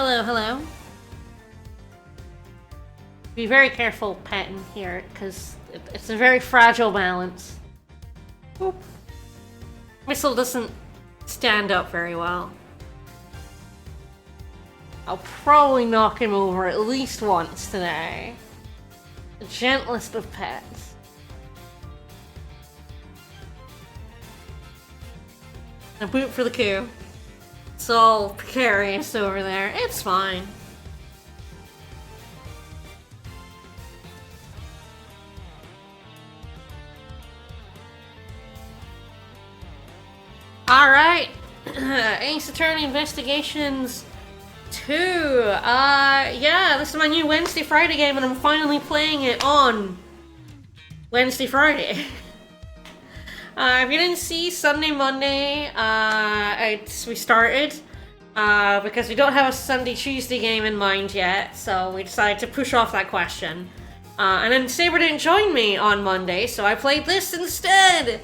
Hello, hello. Be very careful petting here, because it's a very fragile balance. Oop. Missile doesn't stand up very well. I'll probably knock him over at least once today. The gentlest of pets. A boot for the coup. It's all precarious over there. It's fine. Alright. Ace Attorney Investigations 2. Yeah, this is my new Wednesday Friday game, and I'm finally playing it on Wednesday Friday. If you didn't see Sunday Monday, we started because we don't have a Sunday Tuesday game in mind yet, so we decided to push off that question. And then Saber didn't join me on Monday, so I played this instead.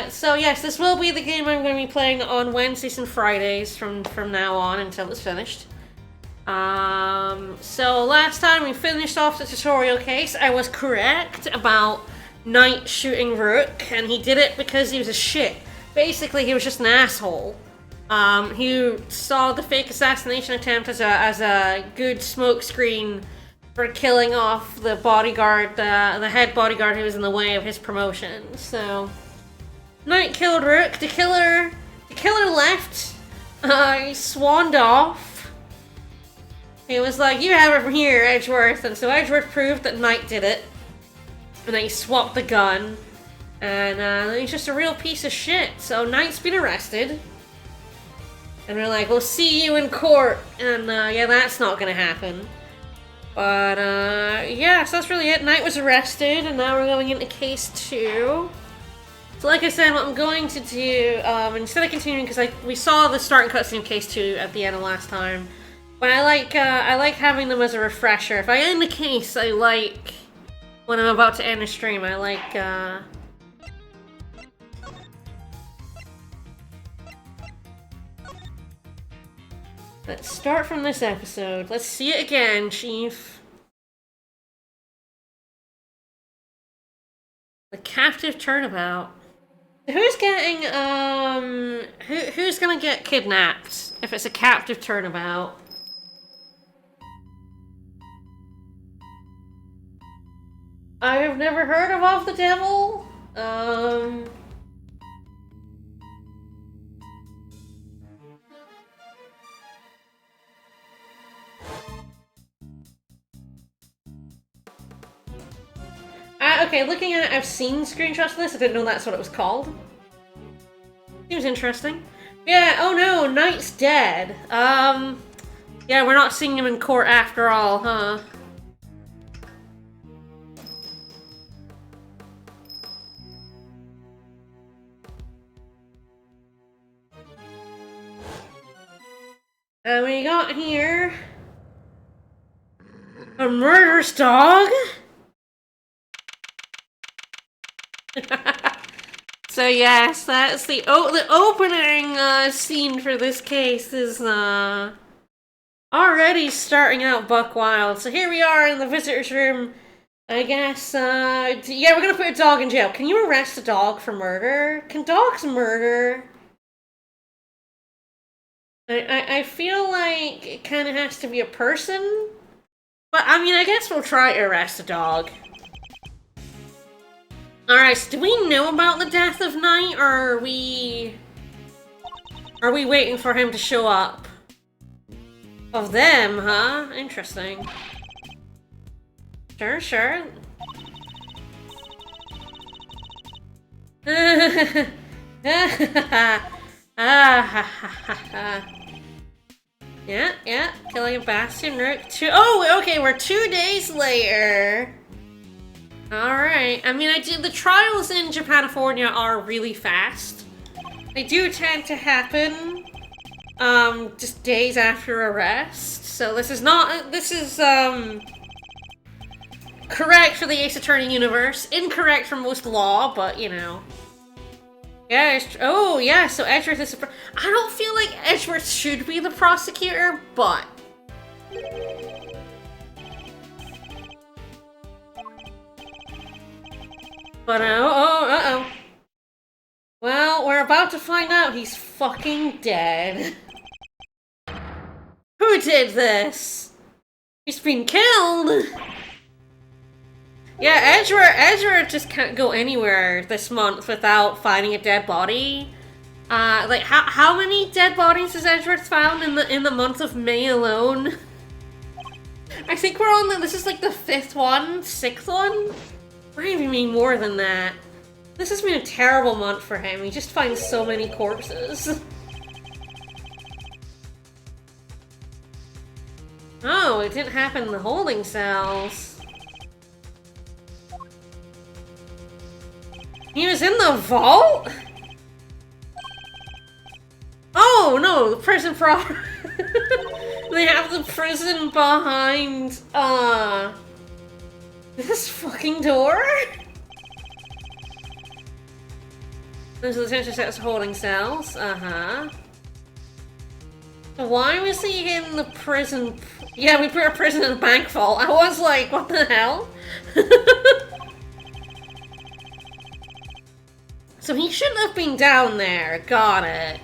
So yes, this will be the game I'm going to be playing on Wednesdays and Fridays from now on until it's finished. So last time we finished off the tutorial case, I was correct about Knight shooting Rook, and he did it because he was a shit. Basically, he was just an asshole. He saw the fake assassination attempt as a good smokescreen for killing off the bodyguard, the head bodyguard who was in the way of his promotion. So Knight killed Rook. The killer left. He swanned off. He was like, "You have it from here, Edgeworth," and so Edgeworth proved that Knight did it. And then he swapped the gun, and he's just a real piece of shit. So Knight's been arrested, and we're like, "We'll see you in court," and yeah, that's not gonna happen. But yeah, so that's really it. Knight was arrested, and now we're going into case 2. So like I said, what I'm going to do, instead of continuing, because we saw the starting cutscene of case 2 at the end of last time, but I like having them as a refresher. If I end the case, I like, when I'm about to end a stream, I like, let's start from this episode. Let's see it again, Chief. The captive turnabout. Who's getting, who's gonna get kidnapped if it's a captive turnabout? I have never heard of Off the Devil. Okay, looking at it, I've seen screenshots of this. I didn't know that's what it was called. Seems interesting. Yeah, oh no, Knight's dead. Yeah, we're not seeing him in court after all, huh? And we got here a murderous dog. So yes, that's the opening scene for this case is already starting out buck wild. So here we are in the visitor's room. I guess yeah, we're gonna put a dog in jail. Can you arrest a dog for murder? Can dogs murder? I feel like it kind of has to be a person, but I mean, I guess we'll try to arrest a dog. Alright, so do we know about the death of Knight, or are we waiting for him to show up? Of them, huh? Interesting. Sure, sure. Yeah, killing a Bastion Rook. Oh, okay, we're 2 days later. Alright, I mean, the trials in Japanifornia are really fast. They do tend to happen, just days after arrest. So this is correct for the Ace Attorney universe. Incorrect for most law, but, you know. Yeah, oh yeah, so Edgeworth is I don't feel like Edgeworth should be the prosecutor, but... But, uh-oh. Well, we're about to find out he's fucking dead. Who did this? He's been killed! Yeah, Edgeworth just can't go anywhere this month without finding a dead body. Like, how many dead bodies has Edgeworth found in the month of May alone? I think we're on this is like the 5th one, 6th one? Might even be more than that. This has been a terrible month for him. He just finds so many corpses. Oh, it didn't happen in the holding cells. He was in the vault? Oh no, the prison proper. They have the prison behind, this fucking door? Those are the detention sets holding cells, uh-huh. Why was he in the prison? Yeah, we put a prison in a bank vault. I was like, what the hell? So he shouldn't have been down there. Got it.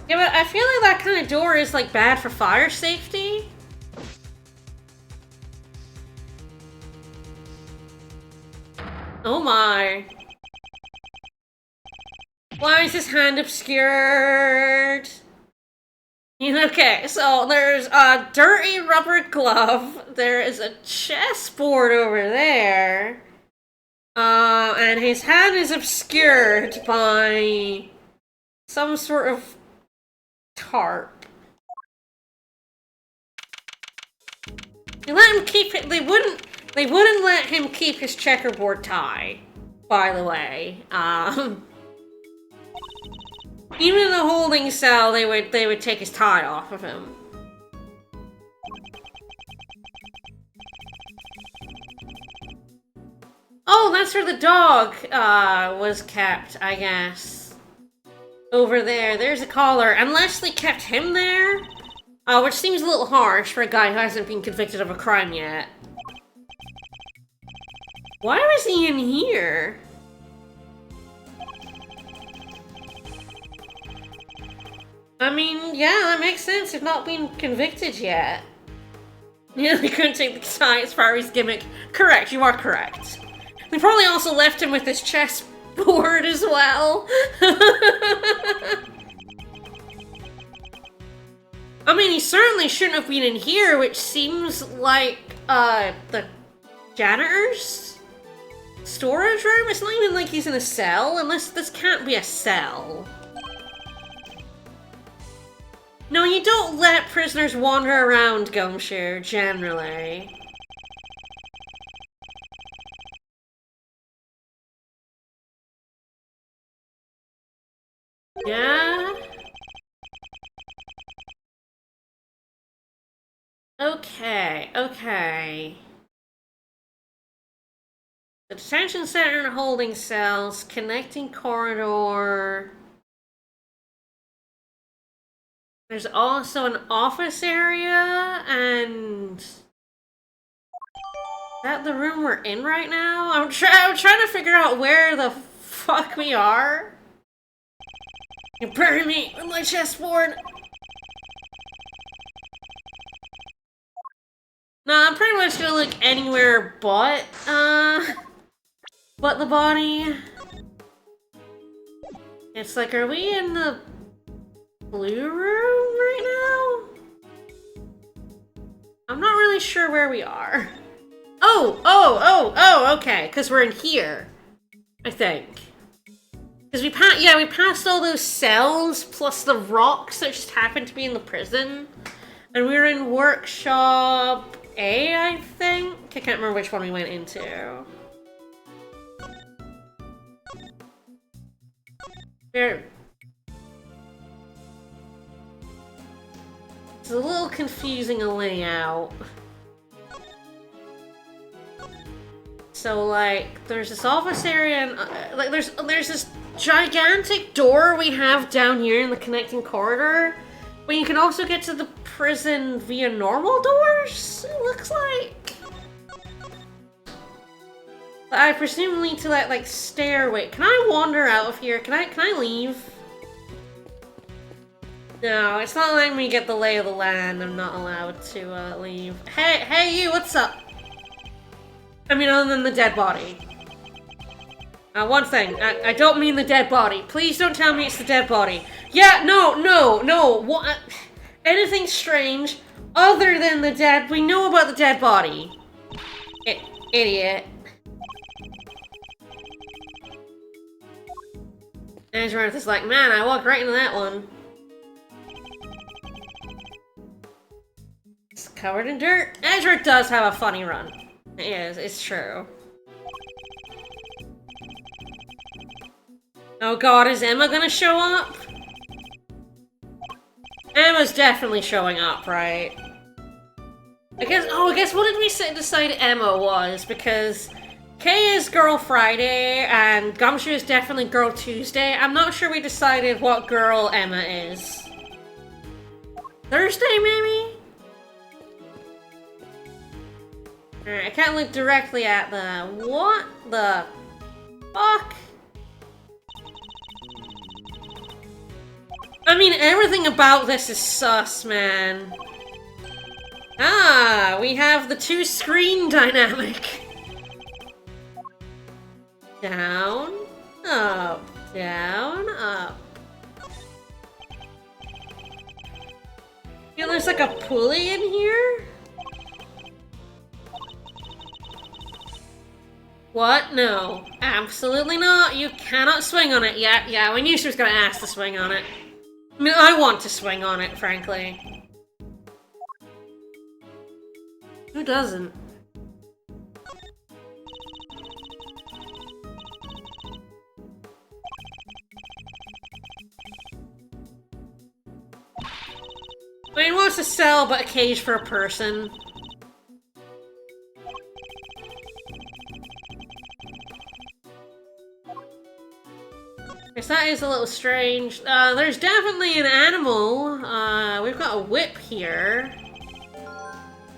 Yeah, but I feel like that kind of door is like bad for fire safety. Oh my. Why is his hand obscured? Okay, so there's a dirty rubber glove. There is a chessboard over there. And his hand is obscured by some sort of tarp. You let him keep it. They wouldn't let him keep his checkerboard tie, by the way. Even in the holding cell, they would take his tie off of him. Oh, that's where the dog was kept, I guess. Over there, there's a collar. Unless they kept him there, which seems a little harsh for a guy who hasn't been convicted of a crime yet. Why was he in here? I mean, yeah, that makes sense. He's not been convicted yet. Yeah, they couldn't take the tie as far as gimmick. Correct, you are correct. They probably also left him with his chessboard as well. I mean, he certainly shouldn't have been in here, which seems like, the janitor's storage room? It's not even like he's in a cell, unless this can't be a cell. No, you don't let prisoners wander around, Gumshoe, generally. Yeah? Okay. The detention center and holding cells, connecting corridor. There's also an office area, and... Is that the room we're in right now? I'm trying to figure out where the fuck we are. You bury me with my chessboard. No, I'm pretty much gonna look anywhere but the body. It's like, are we in the blue room right now? I'm not really sure where we are. Oh, okay, because we're in here, I think. Because we passed all those cells, plus the rocks that just happened to be in the prison. And we were in workshop A, I think? I can't remember which one we went into. There. It's a little confusing a layout. so like, there's this office area, and like, there's this gigantic door we have down here in the connecting corridor, but you can also get to the prison via normal doors, it looks like. I presume lead to that, like, stairway. Can I wander out of here? Can I leave? No, it's not letting me get the lay of the land. I'm not allowed to, leave. Hey, you, what's up? I mean, other than the dead body. One thing. I don't mean the dead body. Please don't tell me it's the dead body. Yeah, no. What? Anything strange other than the dead... We know about the dead body. Idiot. Edgeworth is like, man, I walked right into that one. It's covered in dirt. Edgeworth does have a funny run. It is, it's true. Oh god, is Emma gonna show up? Emma's definitely showing up, right? I guess what did we decide Emma was? Because Kay is Girl Friday, and Gumshoe is definitely Girl Tuesday. I'm not sure we decided what girl Emma is. Thursday, maybe? Alright, I can't look directly at the... What the fuck? I mean, everything about this is sus, man. Ah, we have the two-screen dynamic. Down, up, down, up. Feel there's like a pulley in here? What? No. Absolutely not. You cannot swing on it. Yeah, we knew she was gonna ask to swing on it. I mean, I want to swing on it, frankly. Who doesn't? I mean, wants to sell but a cage for a person. Guess that is a little strange. There's definitely an animal. We've got a whip here.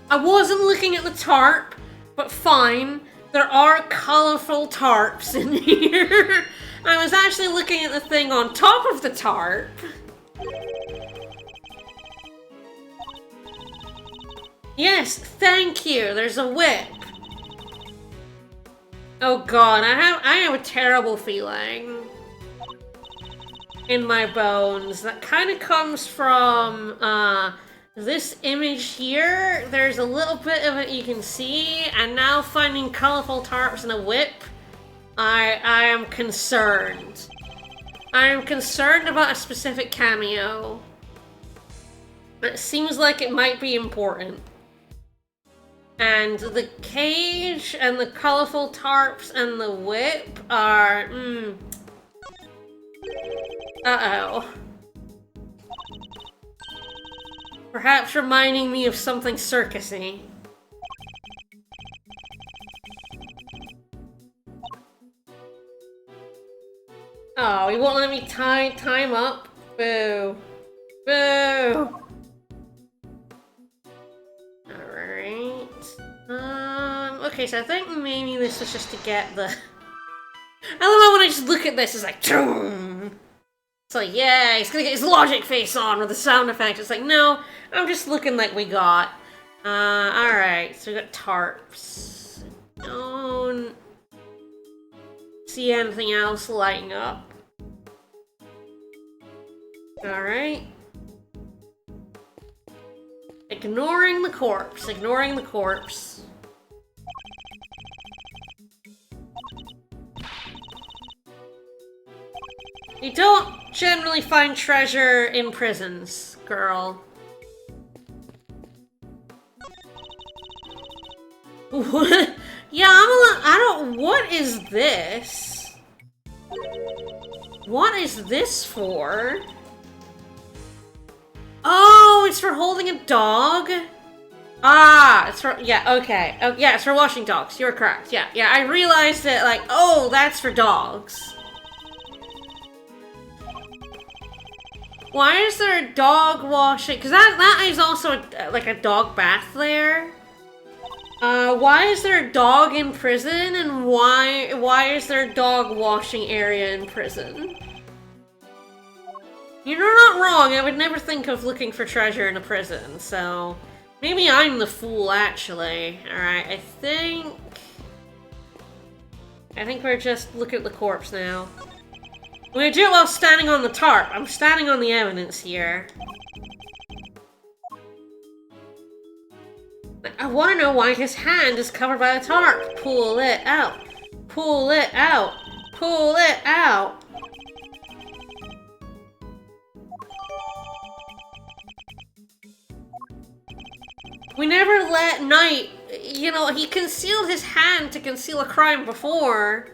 I wasn't looking at the tarp, but fine. There are colorful tarps in here. I was actually looking at the thing on top of the tarp. Yes, thank you. There's a whip. Oh god, I have a terrible feeling in my bones that kind of comes from this image here. There's a little bit of it you can see, and now finding colorful tarps and a whip, I am concerned. I am concerned about a specific cameo. It seems like it might be important. And the cage and the colorful tarps and the whip are, uh-oh. Perhaps reminding me of something circusy. Oh, he won't let me time up? Boo. Boo! Okay, so I think maybe this was just to get the... I love how when I just look at this, it's like... It's like, yeah, he's gonna get his logic face on with the sound effect. It's like, no, I'm just looking like we got. Alright, so we got tarps. Don't see anything else lighting up. Alright. Ignoring the corpse, ignoring the corpse. You don't generally find treasure in prisons, girl. What? Yeah, what is this? What is this for? Oh, it's for holding a dog? Ah, it's for, yeah, okay. Oh, yeah, it's for washing dogs. You're correct. Yeah, yeah, I realized that, like, oh, that's for dogs. Why is there a dog washing? Because that is also, like, a dog bath there. Why is there a dog in prison, and why is there a dog washing area in prison? You're not wrong, I would never think of looking for treasure in a prison, so... Maybe I'm the fool, actually. Alright, I think we're just looking at the corpse now. I'm gonna do it while standing on the tarp. I'm standing on the evidence here. I want to know why his hand is covered by the tarp. Pull it out. Pull it out. Pull it out. We never let Knight... You know, he concealed his hand to conceal a crime before.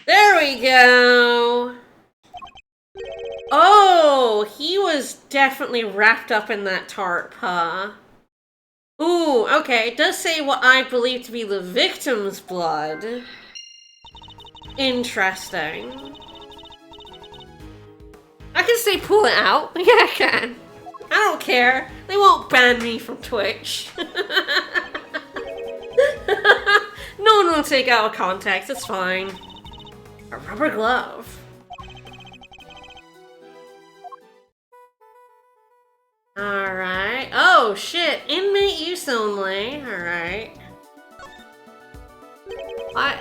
There we go! Oh, he was definitely wrapped up in that tarp, huh? Ooh, okay, it does say what I believe to be the victim's blood. Interesting. I can say pull it out. Yeah, I can. I don't care. They won't ban me from Twitch. No one will take out of context, it's fine. A rubber glove. Alright. Oh, shit. Inmate use only. Alright. What?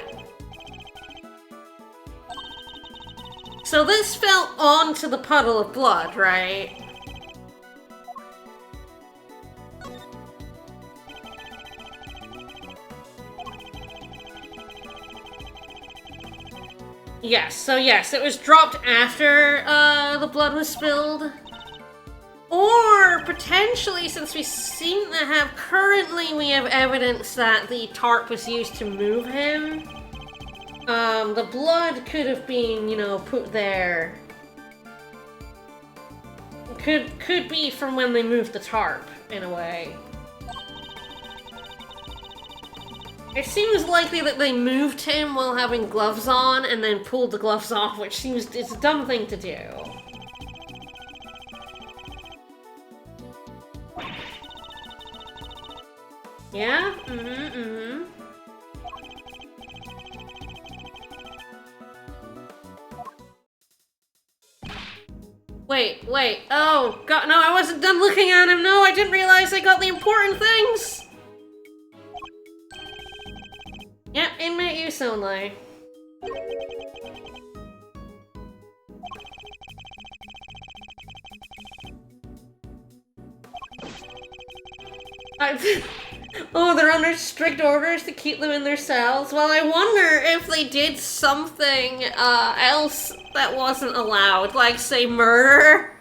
So this fell onto the puddle of blood, right? Yes, so yes, it was dropped after the blood was spilled. Or, potentially, since we seem to have, currently we have evidence that the tarp was used to move him. The blood could have been, you know, put there. Could be from when they moved the tarp, in a way. It seems likely that they moved him while having gloves on and then pulled the gloves off, which seems, it's a dumb thing to do. Yeah? Wait. Oh, God, no, I wasn't done looking at him. No, I didn't realize I got the important things. Yep, inmate use only. Oh, they're under strict orders to keep them in their cells? Well, I wonder if they did something else that wasn't allowed, like, say, murder?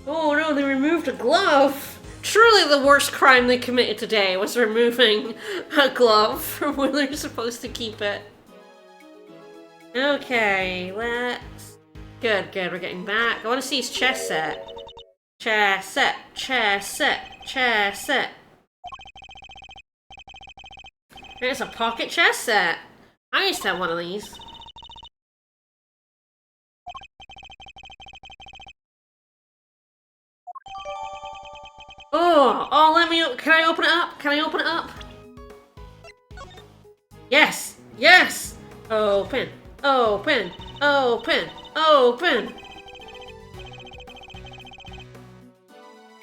Oh no, they removed a glove! Truly the worst crime they committed today was removing a glove from where they're supposed to keep it. Okay, let's... Good, we're getting back. I want to see his chess set. Chess set. There's a pocket chess set. I used to have one of these. Oh, let me... Can I open it up? Can I open it up? Yes! Open.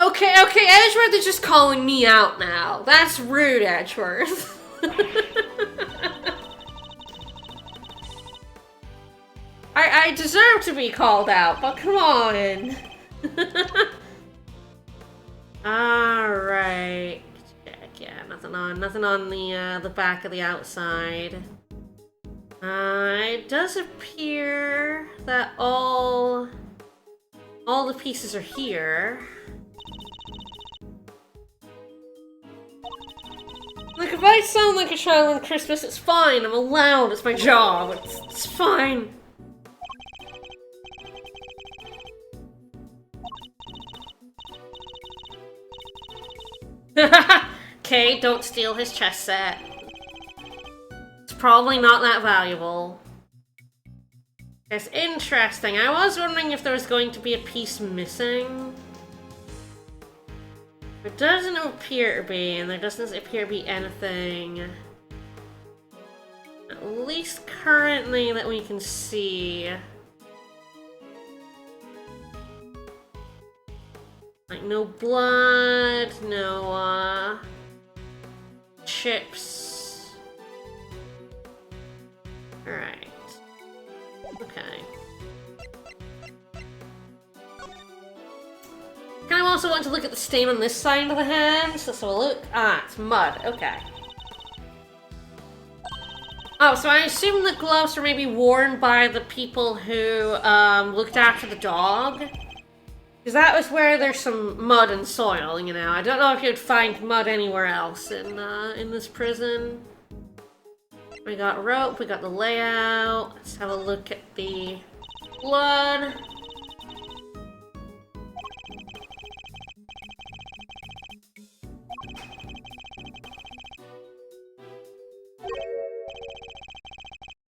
Okay, Edgeworth is just calling me out now. That's rude, Edgeworth. I deserve to be called out, but come on. Alright. Check, yeah, nothing on the back of the outside. It does appear that all the pieces are here. Like, if I sound like a child on Christmas, it's fine. I'm allowed. It's my job. It's fine. Okay, don't steal his chess set. It's probably not that valuable. It's interesting. I was wondering if there was going to be a piece missing. It doesn't appear to be, and there doesn't appear to be anything, at least currently, that we can see. Like, no blood, no, chips. Alright. Okay. Kind of also want to look at the stain on this side of the hand. So let's have a look. Ah, it's mud. Okay. Oh, so I assume the gloves were maybe worn by the people who looked after the dog. Because that was where there's some mud and soil, you know. I don't know if you'd find mud anywhere else in this prison. We got rope, we got the layout. Let's have a look at the blood.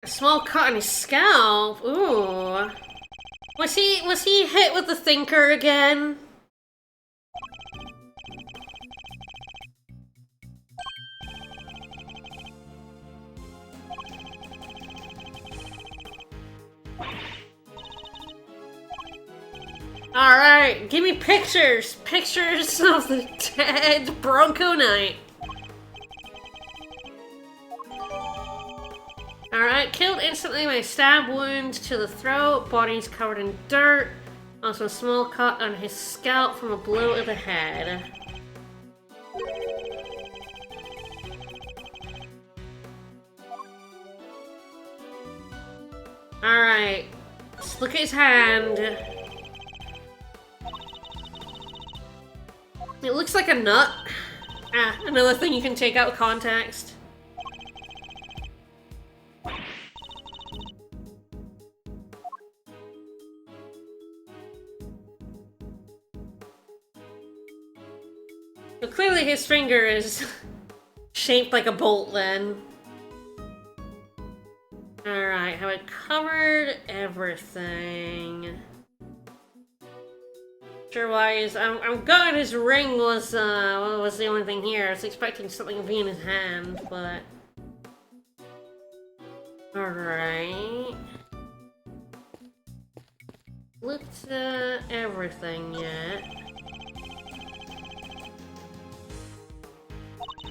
A small cut on his scalp. Ooh. Was he hit with the thinker again? Alright, give me pictures! Pictures of the dead Bronco Knight. Alright, killed instantly by a stab wound to the throat, body's covered in dirt. Also a small cut on his scalp from a blow to the head. Alright, let's look at his hand. It looks like a nut. Ah, another thing you can take out of context. So clearly his finger is shaped like a bolt then. Alright, have I covered everything? Sure wise, I'm glad his ring was the only thing here. I was expecting something to be in his hand, but... Alright. Looked at everything yet.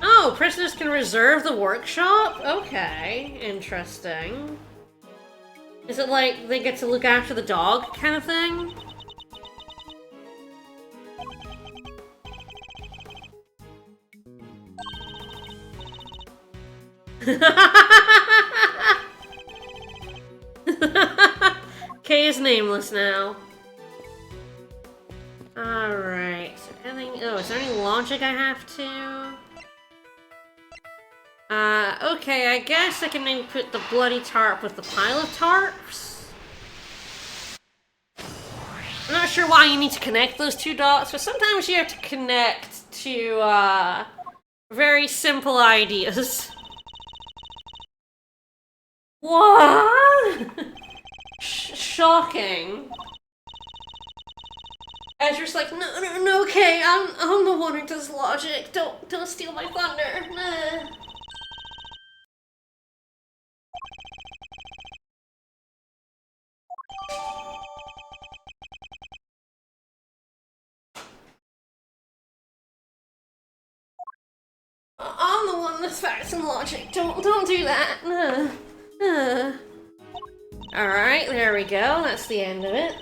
Oh, prisoners can reserve the workshop? Okay, interesting. Is it like they get to look after the dog kind of thing? Kay is nameless now. Alright, so anything... Oh, is there any logic I have to? Okay, I guess I can maybe put the bloody tarp with the pile of tarps. I'm not sure why you need to connect those two dots, but sometimes you have to connect to, very simple ideas. What? Shocking. Azur's like, no, okay, I'm the one who does logic. Don't steal my thunder. Nah. I'm the one that's facts and logic. Don't do that. Alright, there we go. That's the end of it.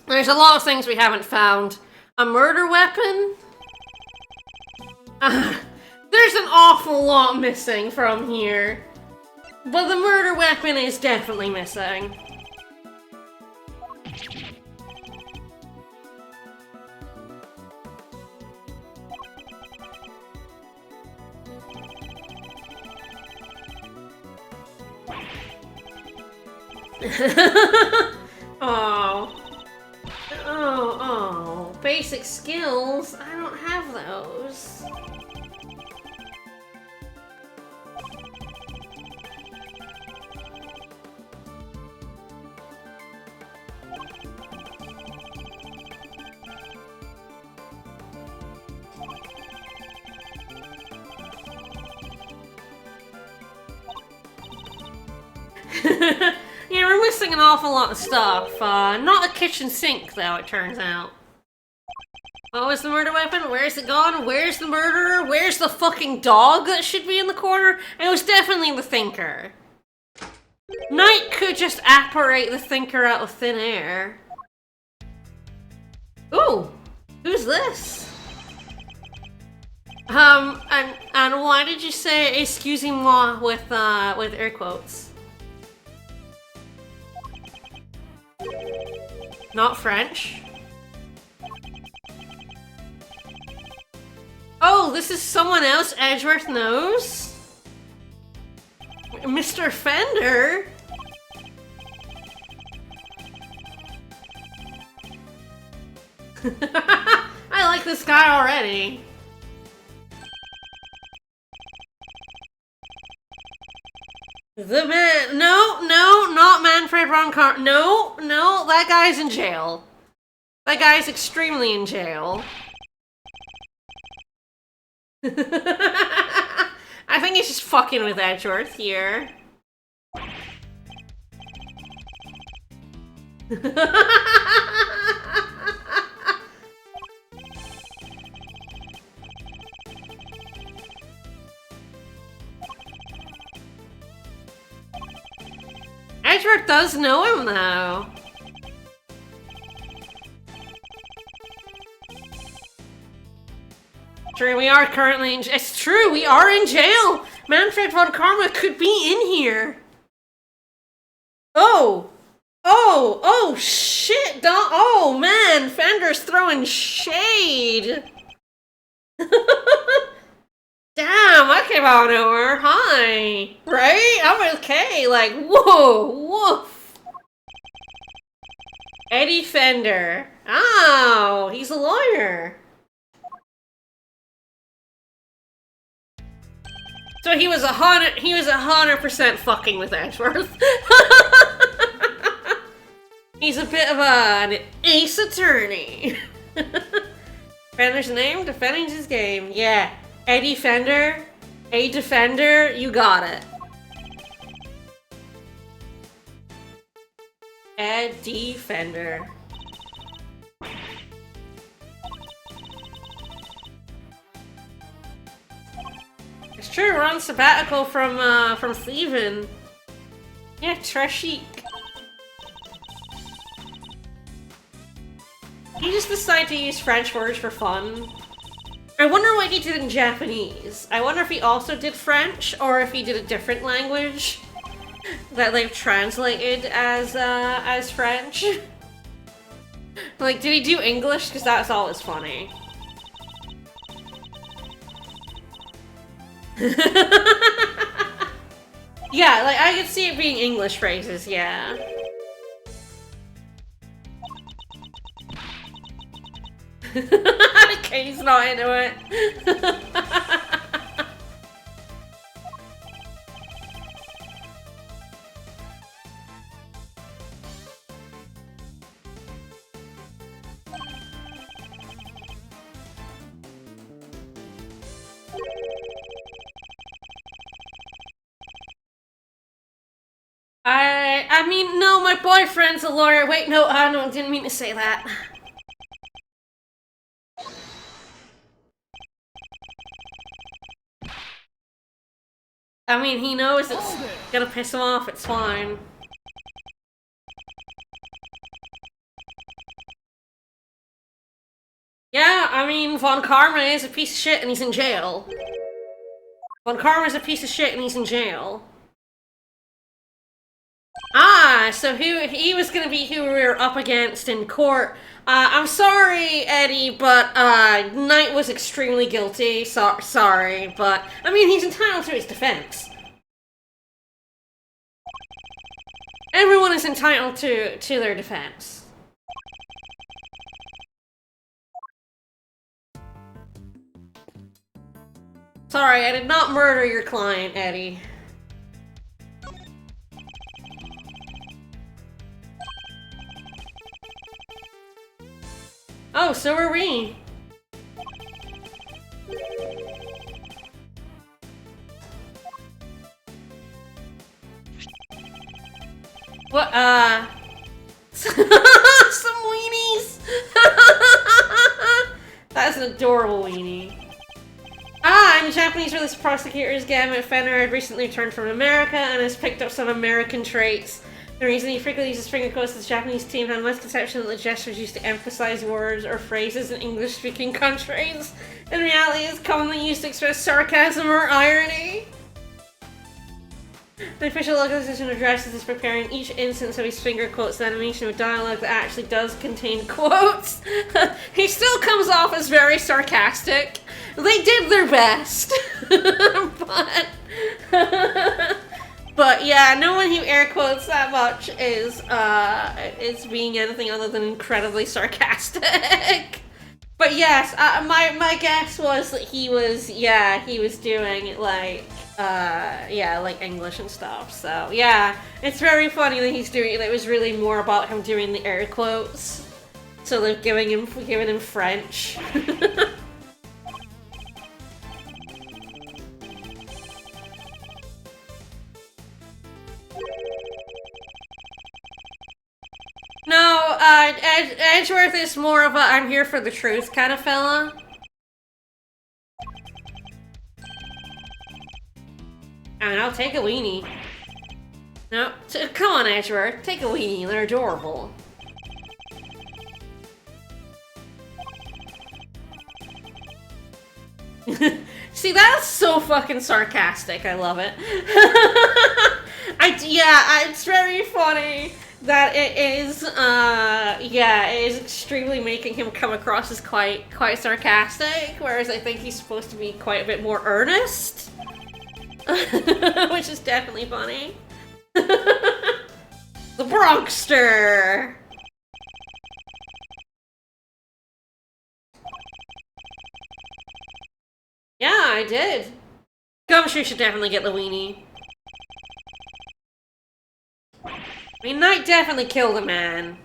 There's a lot of things we haven't found. A murder weapon? There's an awful lot missing from here. But the murder weapon is definitely missing. Oh. Oh. Basic skills? I don't have those. Yeah, we're missing an awful lot of stuff. Not a kitchen sink, though, it turns out. What was the murder weapon? Where's it gone? Where's the murderer? Where's the fucking dog that should be in the corner? It was definitely the thinker. Knight could just apparate the thinker out of thin air. Ooh, who's this? And why did you say "excusez-moi" with air quotes? Not French? Oh, this is someone else Edgeworth knows? Mr. Fender? I like this guy already. The man- no, not Manfred von Karma. No, that guy's in jail. That guy's extremely in jail. I think he's just fucking with Edgeworth here. Edgeworth does know him, though. True, we are currently in jail. It's true, we are in jail! Manfred von Karma could be in here. Oh! Oh, shit! Oh, man! Fender's throwing shade! Damn, I came out of nowhere. Hi! Right? I'm okay. Like, whoa! Woof! Eddie Fender. Oh, he's a lawyer. So he was 100% fucking with Edgeworth. He's a bit of an ace attorney. Fender's name? Defending his game. Yeah. Eddie Fender. A defender. You got it. Eddie Fender. It's true, we're on sabbatical from thieving. Yeah, Trashik. He just decided to use French words for fun. I wonder what he did in Japanese. I wonder if he also did French, or if he did a different language that they've translated as French. Like, did he do English? Because that's always funny. Yeah, like, I could see it being English phrases, yeah. Katie's not into it. I mean, no, my boyfriend's a lawyer. Wait, no, no, didn't mean to say that. I mean, he knows it's gonna piss him off, it's fine. Yeah, I mean, Von Karma is a piece of shit and he's in jail. Von Karma is a piece of shit and he's in jail. Ah, so he was gonna be who we were up against in court. I'm sorry, Eddie, but Knight was extremely guilty. Sorry, but I mean, he's entitled to his defense. Everyone is entitled to their defense. Sorry, I did not murder your client, Eddie. Oh, so are we. What, some weenies! That's an adorable weenie. I'm a Japanese religious prosecutor's Gambit Fenner had recently returned from America and has picked up some American traits. The reason he frequently uses finger quotes is the Japanese team had a misconception that the gestures used to emphasize words or phrases in English-speaking countries. In reality, it's commonly used to express sarcasm or irony. The official organization addresses is preparing each instance of his finger quotes animation with dialogue that actually does contain quotes. He still comes off as very sarcastic. They did their best. But yeah, no one who air quotes that much is being anything other than incredibly sarcastic. But yes, my guess was that he was doing like like English and stuff. So yeah, it's very funny that he's doing it. It was really more about him doing the air quotes. So they're giving him French. No, Edgeworth is more of a I'm here for the truth kind of fella. I mean, I'll take a weenie. No, come on, Edgeworth, take a weenie. They're adorable. See, that's so fucking sarcastic. I love it. It's very funny that it is, it is extremely making him come across as quite sarcastic, whereas I think he's supposed to be quite a bit more earnest. Which is definitely funny. The Bronxster! Yeah, I did. Gumshoe should definitely get the weenie. I mean, Knight definitely killed a man.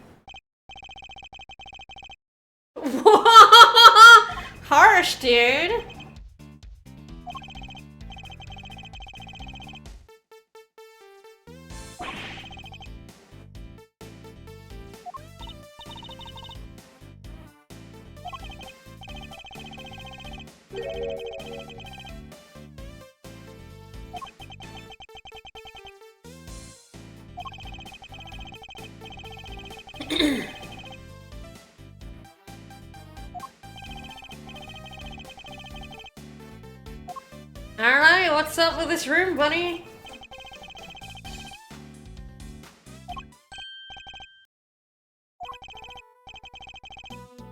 Harsh, dude. Alright, what's up with this room, buddy?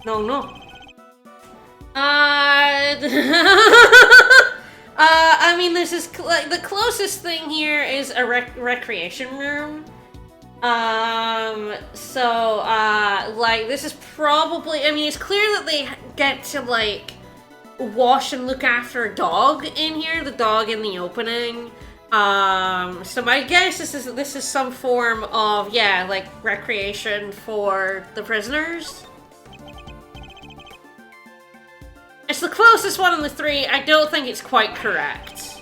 No. I mean, this is like the closest thing here is a recreation room. Like, this is probably, I mean, it's clear that they get to, like, wash and look after a dog in here, the dog in the opening. So my guess is this is some form of, like, recreation for the prisoners. It's the closest one of the three. I don't think it's quite correct.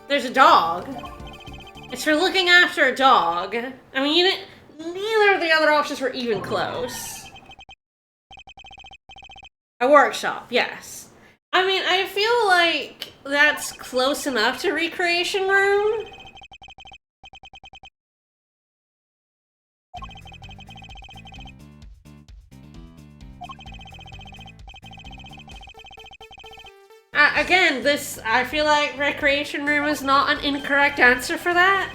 There's a dog. It's for looking after a dog. I mean, neither of the other options were even close. A workshop, yes. I mean, I feel like that's close enough to recreation room. Again, I feel like recreation room is not an incorrect answer for that.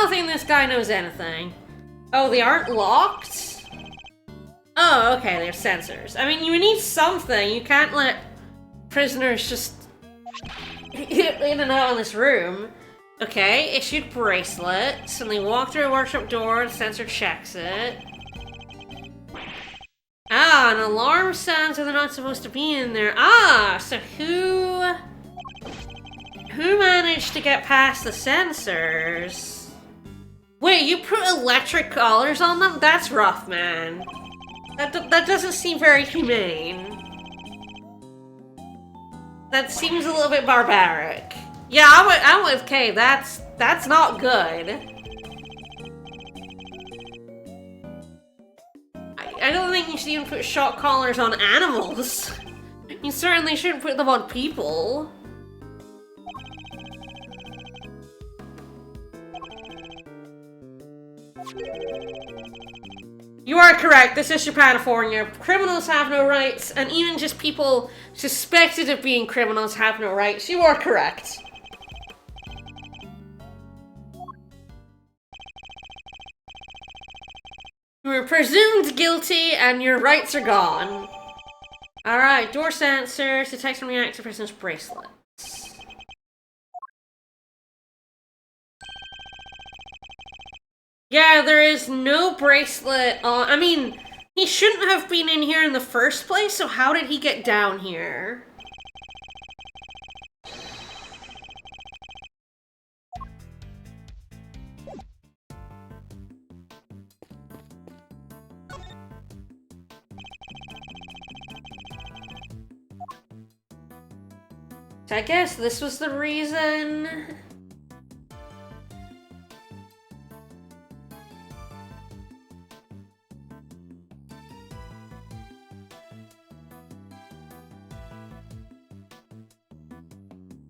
don't think this guy knows anything. Oh, they aren't locked? Oh, okay, they're sensors. I mean, you need something. You can't let prisoners just get in and out of this room. Okay, issued bracelets, and they walk through a workshop door, the sensor checks it. Ah, an alarm sounds, so they're not supposed to be in there. Ah, so who managed to get past the sensors? Wait, you put electric collars on them? That's rough, man. That doesn't seem very humane. That seems a little bit barbaric. Yeah, I'm with Kay. That's not good. I don't think you should even put shock collars on animals. You certainly shouldn't put them on people. You are correct. This is Japanifornia. Criminals have no rights, and even just people suspected of being criminals have no rights. You are correct. You were presumed guilty, and your rights are gone. Alright, door sensors, detect and react to prisoner's bracelets. Yeah, there is no bracelet on. I mean, he shouldn't have been in here in the first place, so how did he get down here? So I guess this was the reason.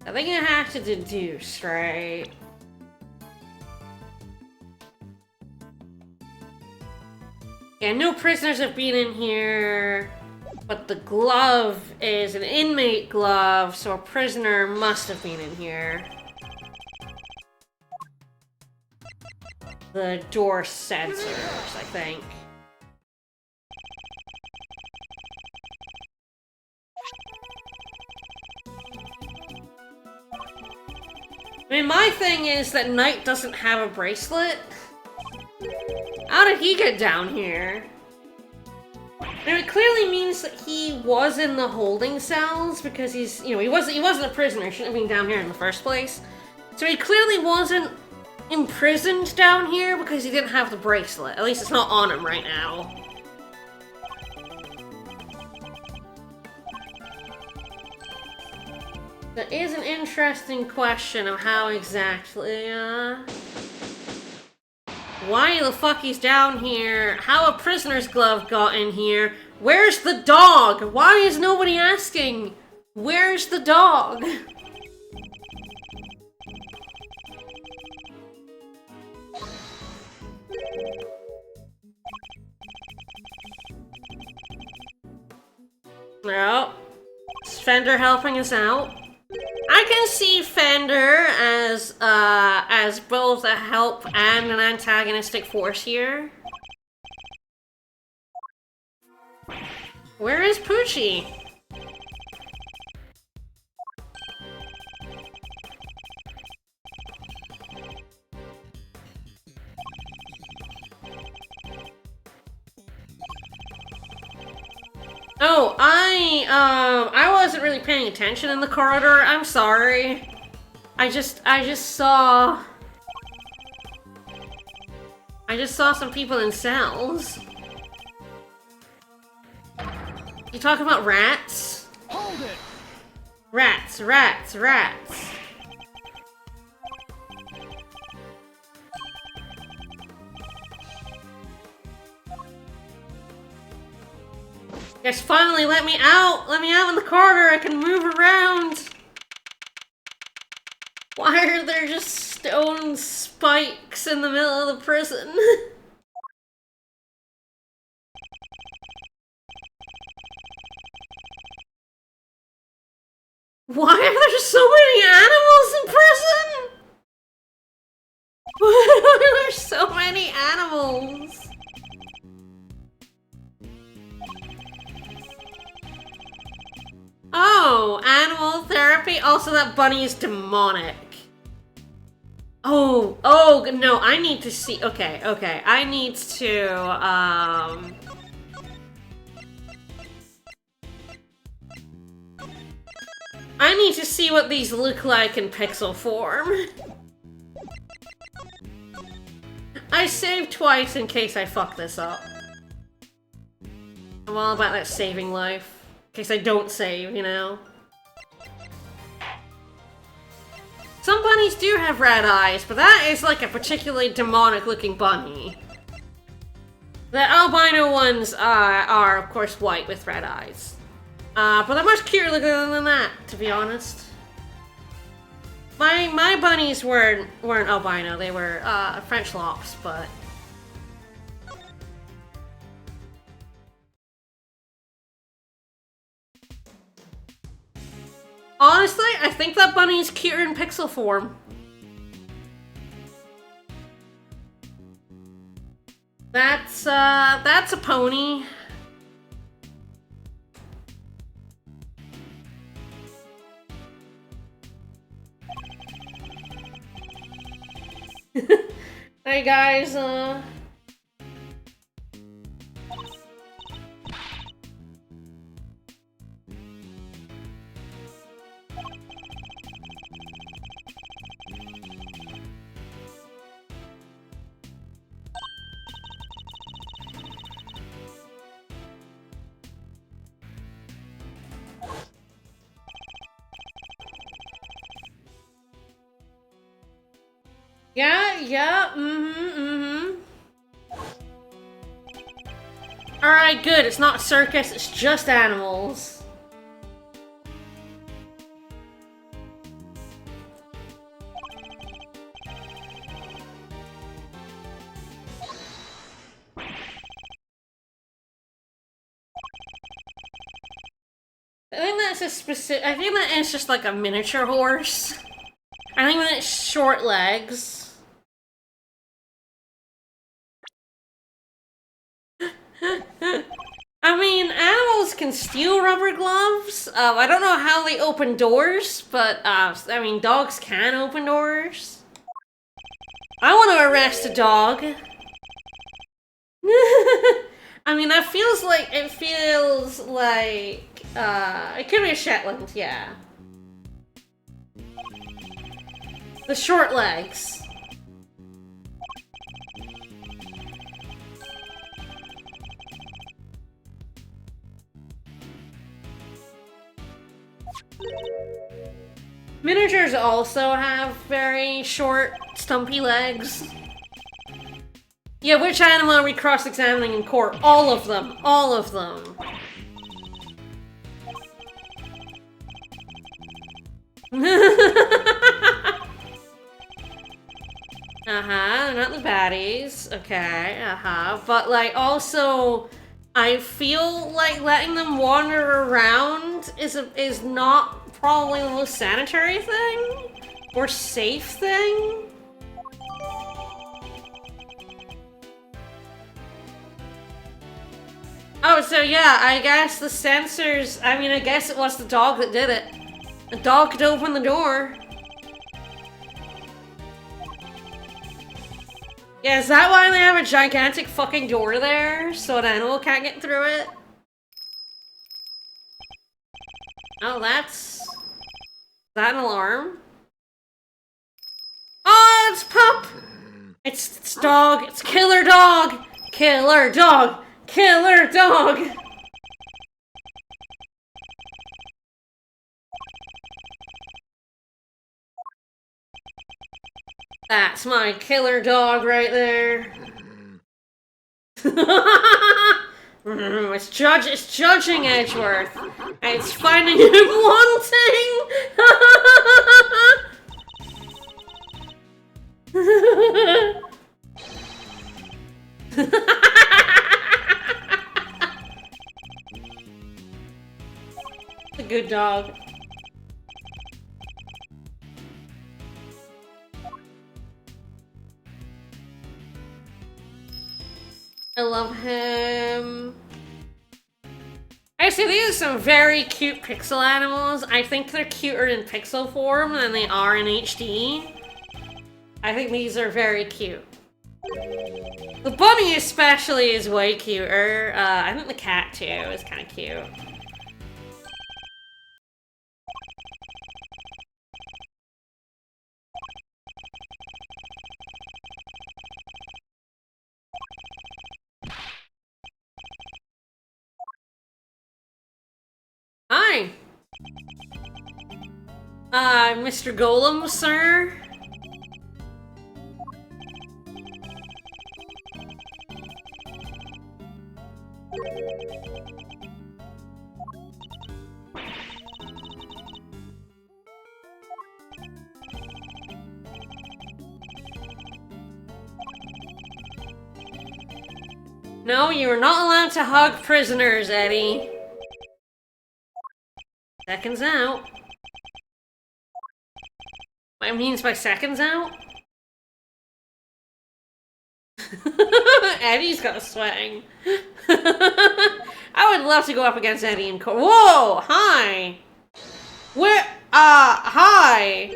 I think I have to deduce, right? Yeah, no prisoners have been in here, but the glove is an inmate glove, so a prisoner must have been in here. The door sensors, I think. I mean, my thing is that Knight doesn't have a bracelet. How did he get down here? And it clearly means that he was in the holding cells because he's, you know, he wasn't a prisoner. Shouldn't have been down here in the first place. So he clearly wasn't imprisoned down here because he didn't have the bracelet. At least it's not on him right now. That is an interesting question of how exactly, why the fuck he's down here, how a prisoner's glove got in here, where's the dog? Why is nobody asking? Where's the dog? No. Is Fender helping us out? I can see Fender as both a help and an antagonistic force here. Where is Poochie? Oh, I wasn't really paying attention in the corridor. I'm sorry. I just saw some people in cells. You talking about rats? Hold it! Rats, rats, rats. Guys, finally let me out! Let me out in the corridor, I can move around! Why are there just stone spikes in the middle of the prison? Why are there so many animals in prison? There's so many animals. Oh, animal therapy. Also, that bunny is demonic. Oh, no, I need to see. Okay, I need to, I need to see what these look like in pixel form. I saved twice in case I fuck this up. I'm all about that saving life. In case I don't save, you know? Some bunnies do have red eyes, but that is like a particularly demonic looking bunny. The albino ones are of course white with red eyes. But they're much cuter looking than that, to be honest. My bunnies weren't albino, they were French lops, but... Honestly, I think that bunny is cuter in pixel form. That's a pony. Hey guys, yeah, Alright, good, it's not a circus, it's just animals. I think that it's just like a miniature horse. I think that it's short legs. I mean, animals can steal rubber gloves. I don't know how they open doors, but I mean, dogs can open doors. I want to arrest a dog. I mean, it feels like it could be a Shetland, yeah. The short legs. Miniatures also have very short, stumpy legs. Yeah, which animal are we cross-examining in court? All of them. All of them. Not the baddies. Okay, But, like, also, I feel like letting them wander around is not probably the most sanitary thing? Or safe thing? Oh, so yeah, I guess the sensors... I mean, I guess it was the dog that did it. The dog could open the door. Yeah, is that why they have a gigantic fucking door there? So an animal can't get through it? Oh, that's... Is that an alarm? Oh, it's Pup! It's dog. It's killer dog! Killer dog! Killer dog! That's my killer dog right there. It's judging Edgeworth. And it's finding him wanting! It's a good dog. I love him. Actually, these are some very cute pixel animals. I think they're cuter in pixel form than they are in HD. I think these are very cute. The bunny especially is way cuter. I think the cat too is kind of cute. Hi! Mr. Golem, sir? No, you are not allowed to hug prisoners, Eddie. Seconds out. What it means by seconds out? Eddie's got a swing. I would love to go up against Eddie in court. Whoa! Hi! Where? Hi!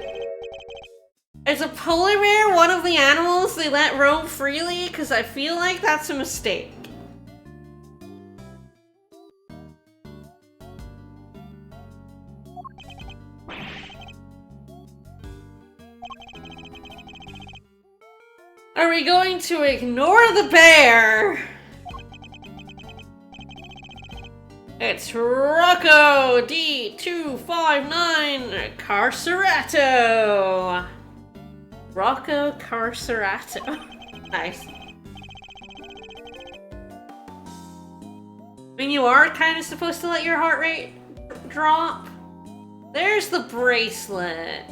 Is a polar bear one of the animals they let roam freely? Because I feel like that's a mistake. Are we going to ignore the bear? It's Rocco D259 Carcerato. Rocco Carcerato. Nice. I mean, you are kind of supposed to let your heart rate drop. There's the bracelet.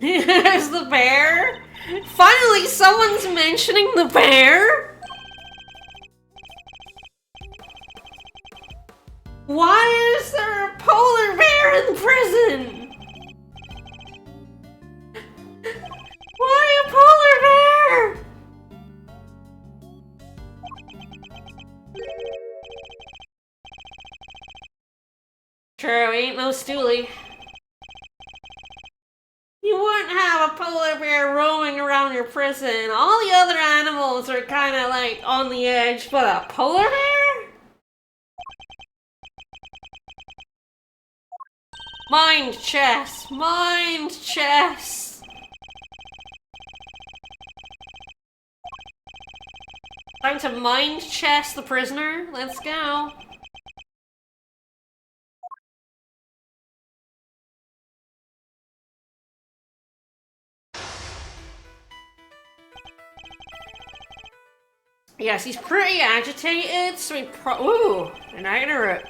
There's the bear. Finally, someone's mentioning the bear. Why is there a polar bear in prison? Why a polar bear? True, ain't no stoolie. You wouldn't have a polar bear roaming around your prison. All the other animals are kind of like on the edge, but a polar bear? Mind chess! Mind chess! Time to mind chess the prisoner. Let's go. Yes, he's pretty agitated, so he ooh, an Ragnarok.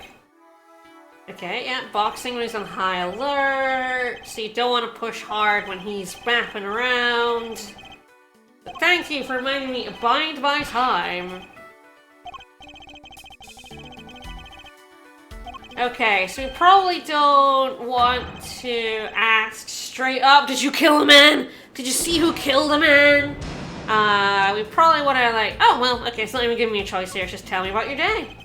Okay, yeah, boxing when he's on high alert, so you don't want to push hard when he's bapping around. But thank you for reminding me to abide by time. Okay, so we probably don't want to ask straight up, did you kill a man? Did you see who killed a man? We probably want to like, oh, well, okay, it's not even giving me a choice here, it's just tell me about your day.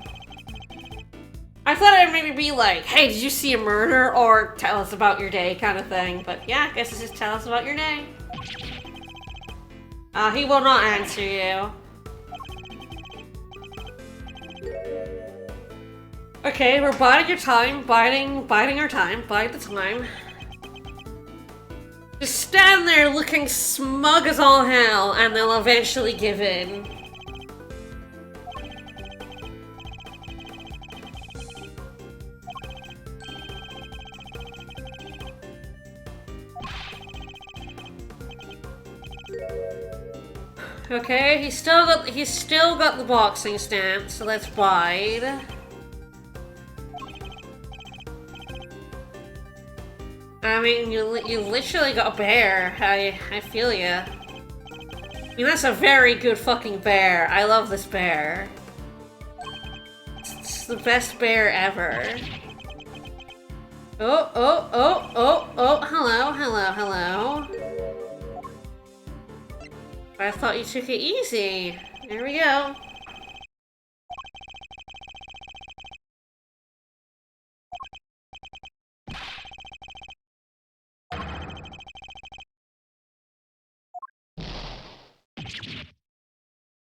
I thought I'd maybe be like, hey, did you see a murder? Or tell us about your day kind of thing, but yeah, I guess it's just tell us about your day. He will not answer you. Okay, we're biding your time, biding our time, bide the time. Just stand there looking smug as all hell, and they'll eventually give in. Okay, he's still got the boxing stance, so let's bide. I mean, you literally got a bear. I feel ya. I mean, that's a very good fucking bear. I love this bear. It's the best bear ever. Oh, oh, oh, oh, oh, hello, hello, hello. I thought you took it easy. There we go.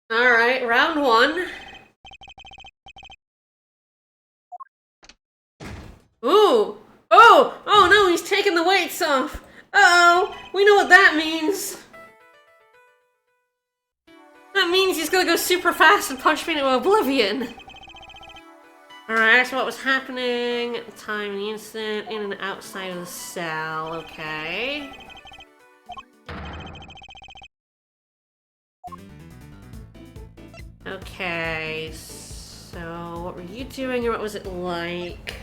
Alright, round one. Ooh! Oh! Oh no, he's taking the weights off! Uh-oh! We know what that means! That means he's gonna go super fast and punch me into oblivion! Alright, so what was happening at the time of the incident, in and outside of the cell, okay. Okay, so what were you doing or what was it like?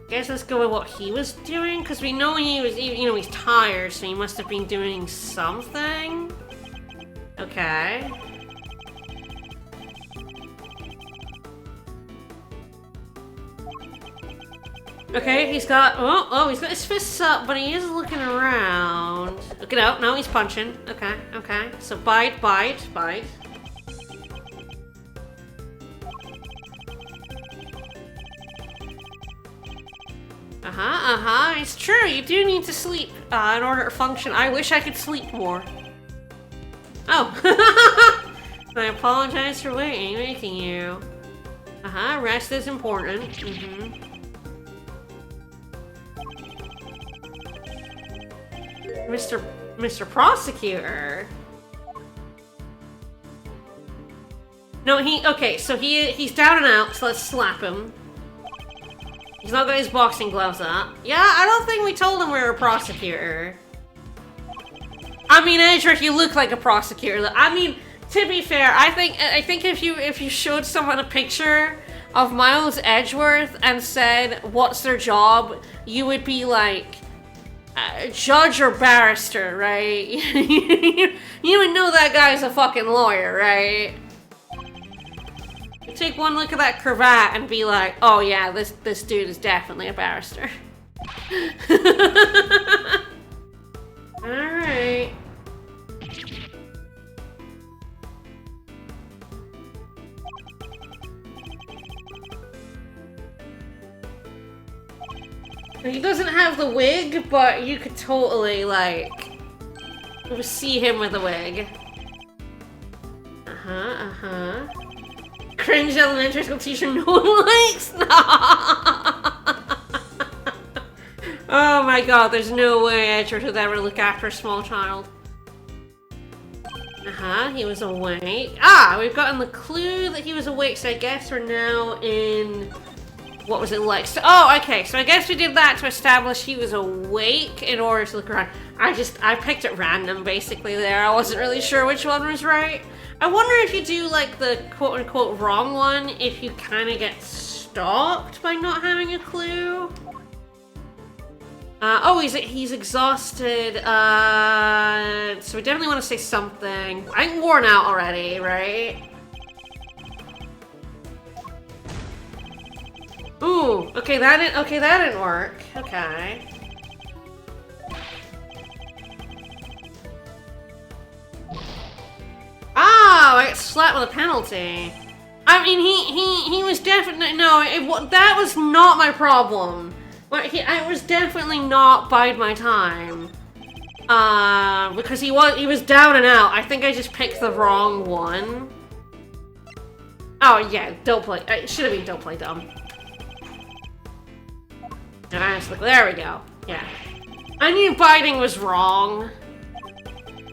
Guess let's go with what he was doing, because we know he was, you know, he's tired, so he must have been doing something. Okay. Okay, he's got, he's got his fists up, but he is looking around. Look it out, no, he's punching. Okay, okay. So bite, bite, bite. It's true, you do need to sleep in order to function. I wish I could sleep more. Oh. I apologize for waking you. Rest is important. Mr. Prosecutor. No, okay, so he's down and out, so let's slap him. He's not got his boxing gloves up. Yeah, I don't think we told him we were a prosecutor. I mean, Edgeworth, you look like a prosecutor. I mean, to be fair, I think if you showed someone a picture of Miles Edgeworth and said, what's their job, you would be like, judge or barrister, right? You would know that guy's a fucking lawyer, right? You take one look at that cravat and be like, oh yeah, this dude is definitely a barrister. Alright. He doesn't have the wig, but you could totally, like, see him with a wig. Cringe elementary school teacher no one likes? Oh my god, there's no way Edgeworth would ever look after a small child. He was awake. We've gotten the clue that he was awake, so I guess we're now in... What was it like? So, okay, so I guess we did that to establish he was awake in order to look around. I picked at random, basically, there. I wasn't really sure which one was right. I wonder if you do, like, the quote-unquote wrong one, if you kind of get stopped by not having a clue. He's exhausted, so we definitely want to say something. I'm worn out already, right? Ooh, okay, that didn't work. Okay. I got slapped with a penalty. I mean, he was definitely, that was not my problem. I was definitely not bide my time. Because he was down and out. I think I just picked the wrong one. Oh yeah, don't play, it should have been don't play dumb. There we go. Yeah. I knew biting was wrong.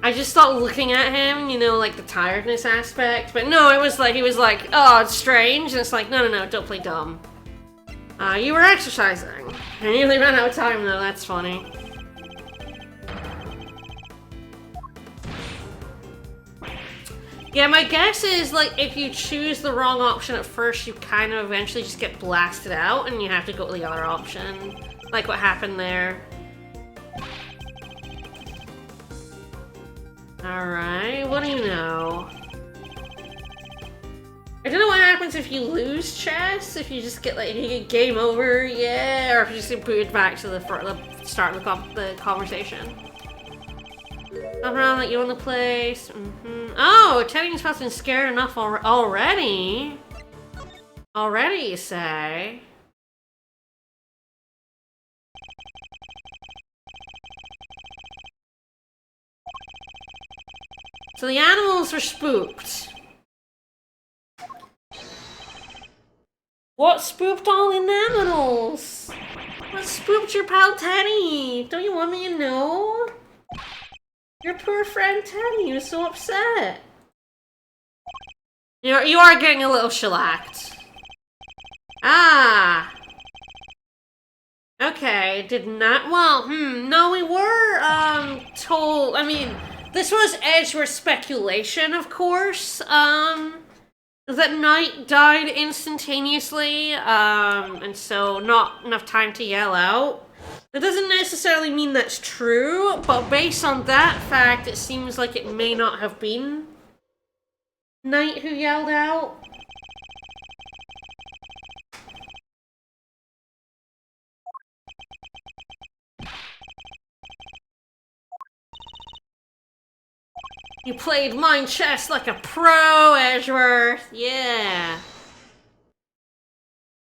I just thought looking at him, you know, like the tiredness aspect. But no, it was like, he was like, oh, it's strange. And it's like, no, don't play dumb. You were exercising. I nearly ran out of time though, that's funny. Yeah, my guess is, like, if you choose the wrong option at first, you kind of eventually just get blasted out, and you have to go to the other option. Like what happened there. Alright, what do you know? I don't know what happens if you lose chess, if you just get, like, you get game over, yeah, or if you just get booted back to the start of the conversation. Come around like you want the place. Oh, Teddy's supposed to be scared enough already. Already, you say? So the animals are spooked. What spooked all the animals? What spooked your pal Teddy? Don't you want me to know? Your poor friend Teddy, he was so upset. You are getting a little shellacked. Ah. Okay, did not. Well, no, we were told. I mean, this was Edgeworth's speculation, of course. That Knight died instantaneously. And so not enough time to yell out. That doesn't necessarily mean that's true, but based on that fact, it seems like it may not have been Knight who yelled out. You played mind chess like a pro, Edgeworth. Yeah.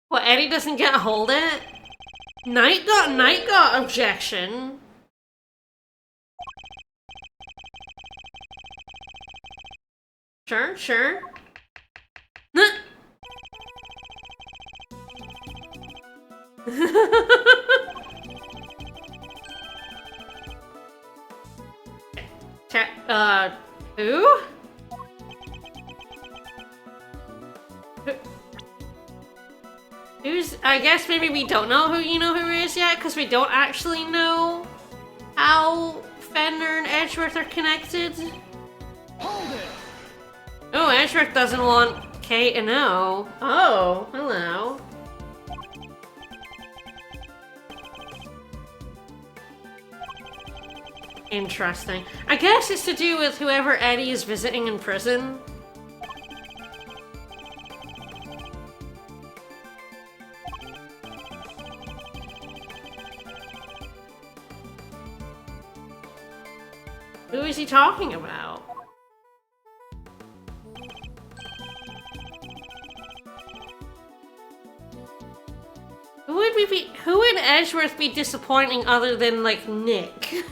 What, Eddie doesn't get to hold it? Knight got objection. Sure. Who? Who's, I guess maybe we don't know who who is yet, because we don't actually know how Fender and Edgeworth are connected. Hold it! Oh, Edgeworth doesn't want Kate to know. Oh, hello. Interesting. I guess it's to do with whoever Eddie is visiting in prison. Who is he talking about? Who would Edgeworth be disappointing other than, like, Nick?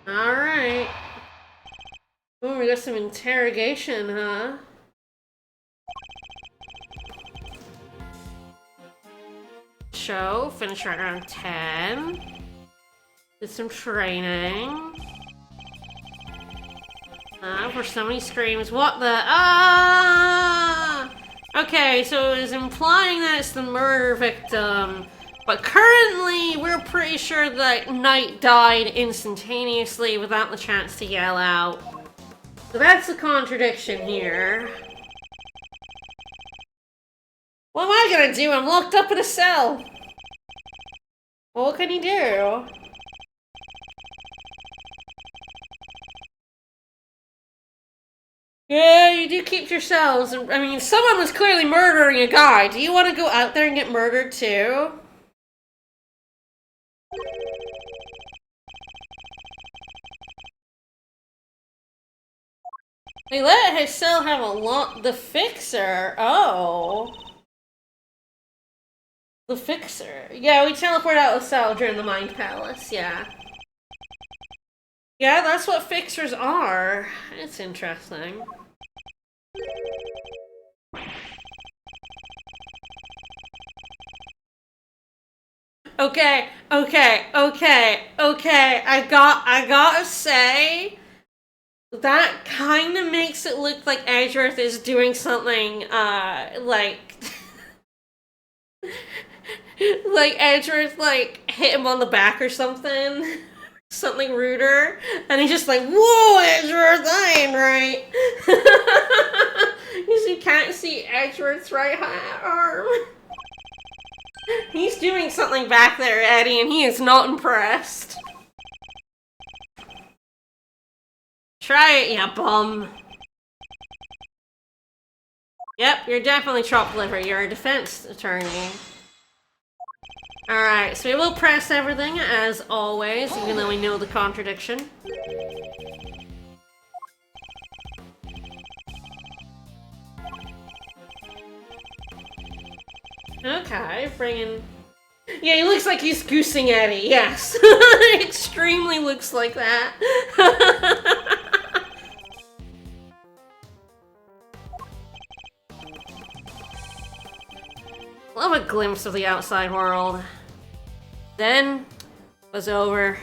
Alright. Oh, we got some interrogation, huh? Show, finish right around 10. Did some training. For so many screams. What the? Ah! Okay, so it was implying that it's the murder victim. But currently, we're pretty sure that Knight died instantaneously without the chance to yell out. So that's a contradiction here. What am I gonna do? I'm locked up in a cell. Well, what can you do? Yeah, you do keep yourselves. I mean, someone was clearly murdering a guy. Do you want to go out there and get murdered too? They let his cell have a lot. The Fixer. Oh. The Fixer. Yeah, we teleport out of the cell during the Mind Palace. Yeah. Yeah, that's what Fixers are. It's interesting. okay. I gotta say, that kind of makes it look like Edgeworth is doing something, like, like Edgeworth, like, hit him on the back or something. Something ruder. And he's just like, whoa, Edgeworth, that ain't right. Because you can't see Edgeworth's right arm. He's doing something back there, Eddie, and he is not impressed. Try it, ya bum. Yep, you're definitely chopped liver. You're a defense attorney. Alright, so we will press everything as always, even though we know the contradiction. Okay, bringing... Yeah, he looks like he's goosing Eddie, yes. Extremely looks like that. Love a glimpse of the outside world. Then was over.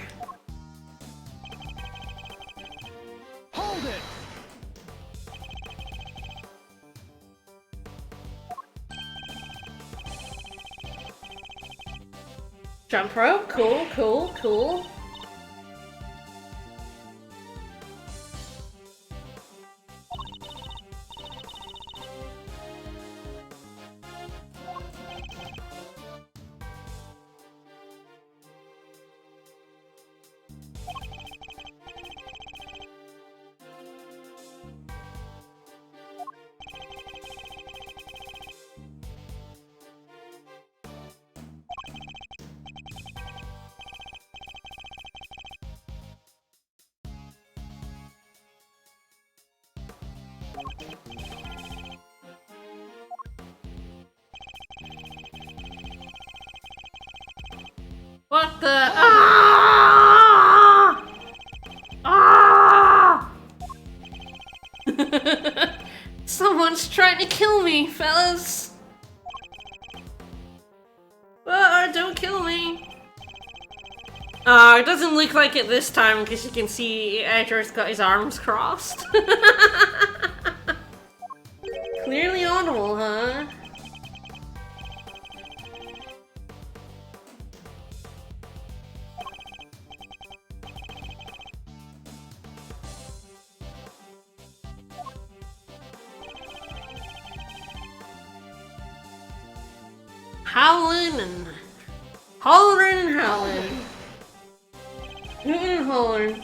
Hold it! Jump rope, cool. What the? Ah! Ah! Someone's trying to kill me, fellas. Don't kill me. It doesn't look like it this time because you can see Edgeworth's got his arms crossed. Clearly audible, huh? Howlin' and hollering and howling. Hootin' and hollering.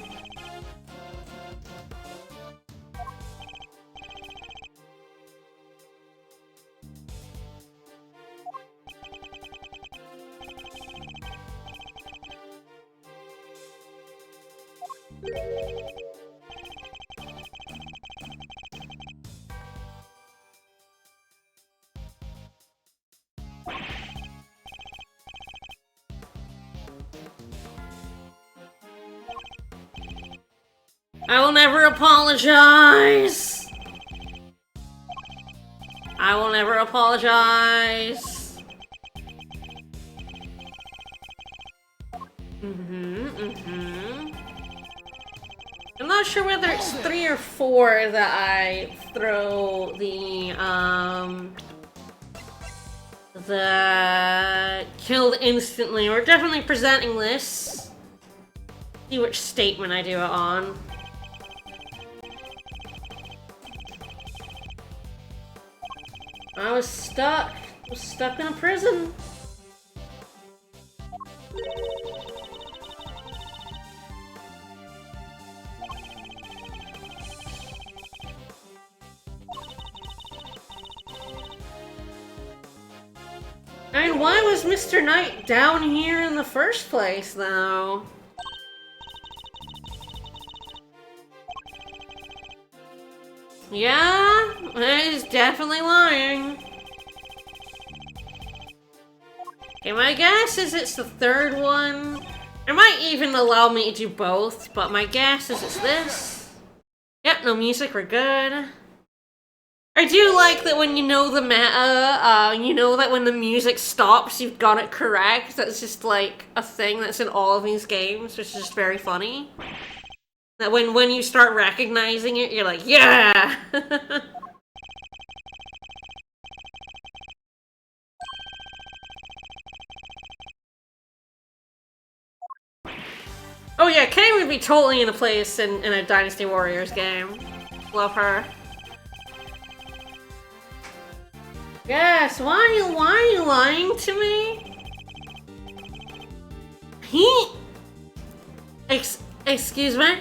I will never apologize. I will never apologize. I'm not sure whether it's 3 or 4 that I throw the killed instantly. We're definitely presenting this. See which statement I do it on. I was stuck. I was stuck in a prison. I mean, why was Mr. Knight down here in the first place, though? Yeah, he's definitely lying. Okay, my guess is it's the third one. It might even allow me to do both, but my guess is it's this. Yep, no music, we're good. I do like that when you know the meta, you know that when the music stops, you've got it correct. That's just like a thing that's in all of these games, which is just very funny. That when you start recognizing it, you're like, yeah! Oh yeah, Kay would be totally in a place in a Dynasty Warriors game. Love her. Yes, why are you lying to me? Excuse me?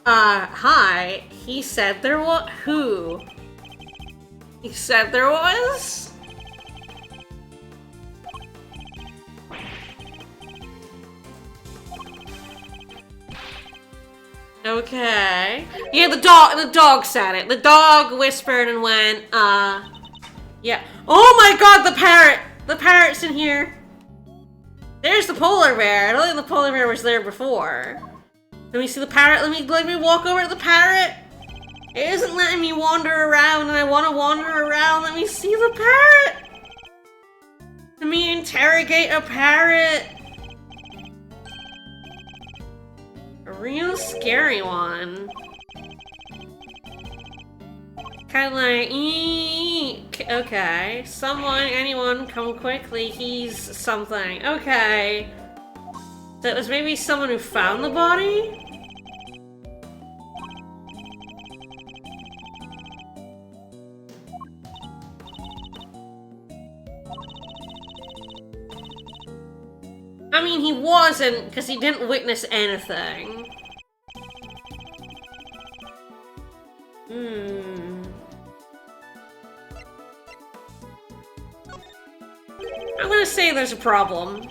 Hi. He said there was... Who? He said there was? Okay. Yeah, the dog said it. The dog whispered and went, yeah. Oh my god, the parrot! The parrot's in here. There's the polar bear. I don't think the polar bear was there before. Let me see the parrot. Let me walk over to the parrot. It isn't letting me wander around, and I want to wander around. Let me see the parrot. Let me interrogate a parrot. A real scary one. Kind of like, eek. Okay. Someone, anyone, come quickly. He's something. Okay. So it was maybe someone who found the body? I mean, he wasn't, because he didn't witness anything. I'm gonna say there's a problem.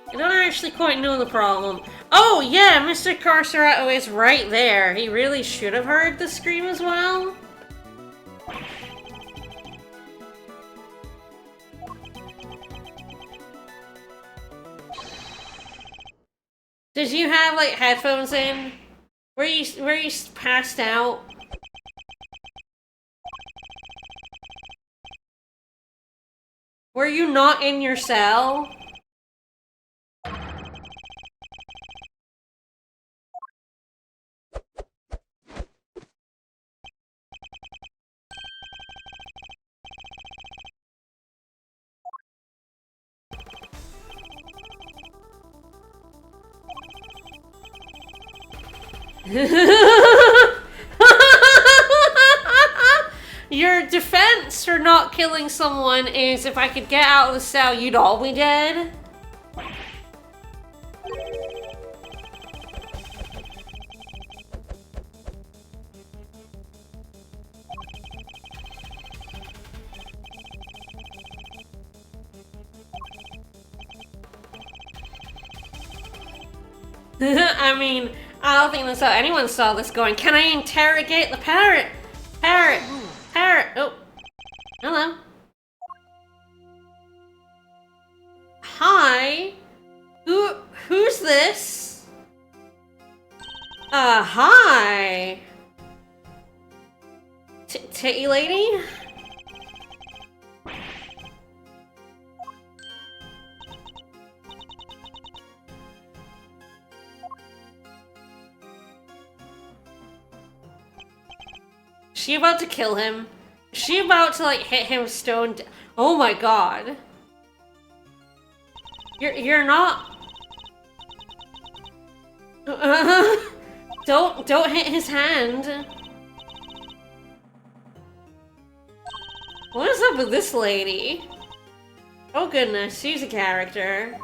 I don't actually quite know the problem. Oh, yeah, Mr. Carcerato is right there. He really should have heard the scream as well. Did you have, like, headphones in? Were you passed out? Were you not in your cell? Your defense for not killing someone is if I could get out of the cell, you'd all be dead. I mean, I don't think that's how anyone saw this going. Can I interrogate the parrot? Parrot! Parrot! Oh. Hello. Hi? Who's this? Hi. Titty lady? Is she about to kill him? Is she about to, like, hit him stone oh my god. You're not... Don't hit his hand. What is up with this lady? Oh goodness, she's a character.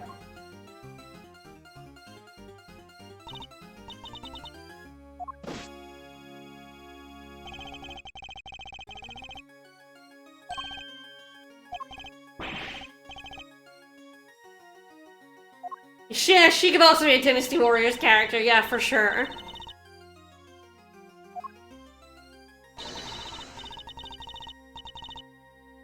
Yeah, she could also be a Dynasty Warriors character, yeah, for sure.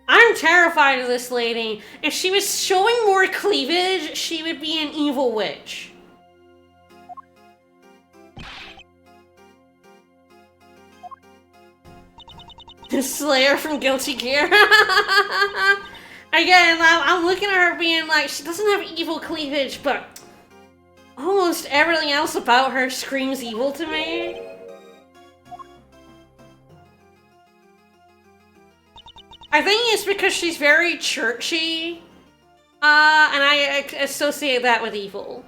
I'm terrified of this lady. If she was showing more cleavage, she would be an evil witch. Slayer from Guilty Gear. Again, I'm looking at her being like, she doesn't have evil cleavage, but almost everything else about her screams evil to me. I think it's because she's very churchy, and I associate that with evil.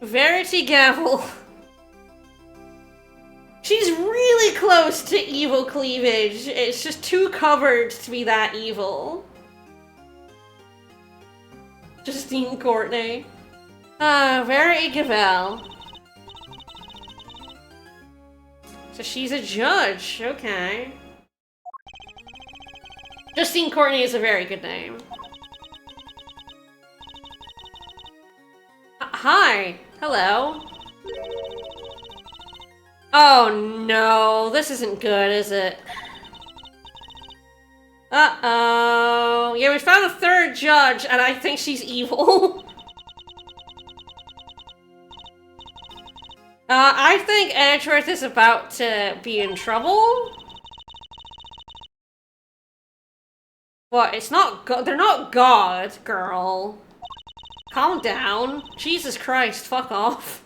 Verity Gavel. She's really close to evil cleavage. It's just too covered to be that evil. Justine Courtney. Verity Gavel. So she's a judge, okay. Justine Courtney is a very good name. Hi. Hello. Oh no, this isn't good, is it? Uh-oh. Yeah, we found a third judge, and I think she's evil. I think Edgeworth is about to be in trouble. What? It's not they're not God, girl. Calm down. Jesus Christ, fuck off.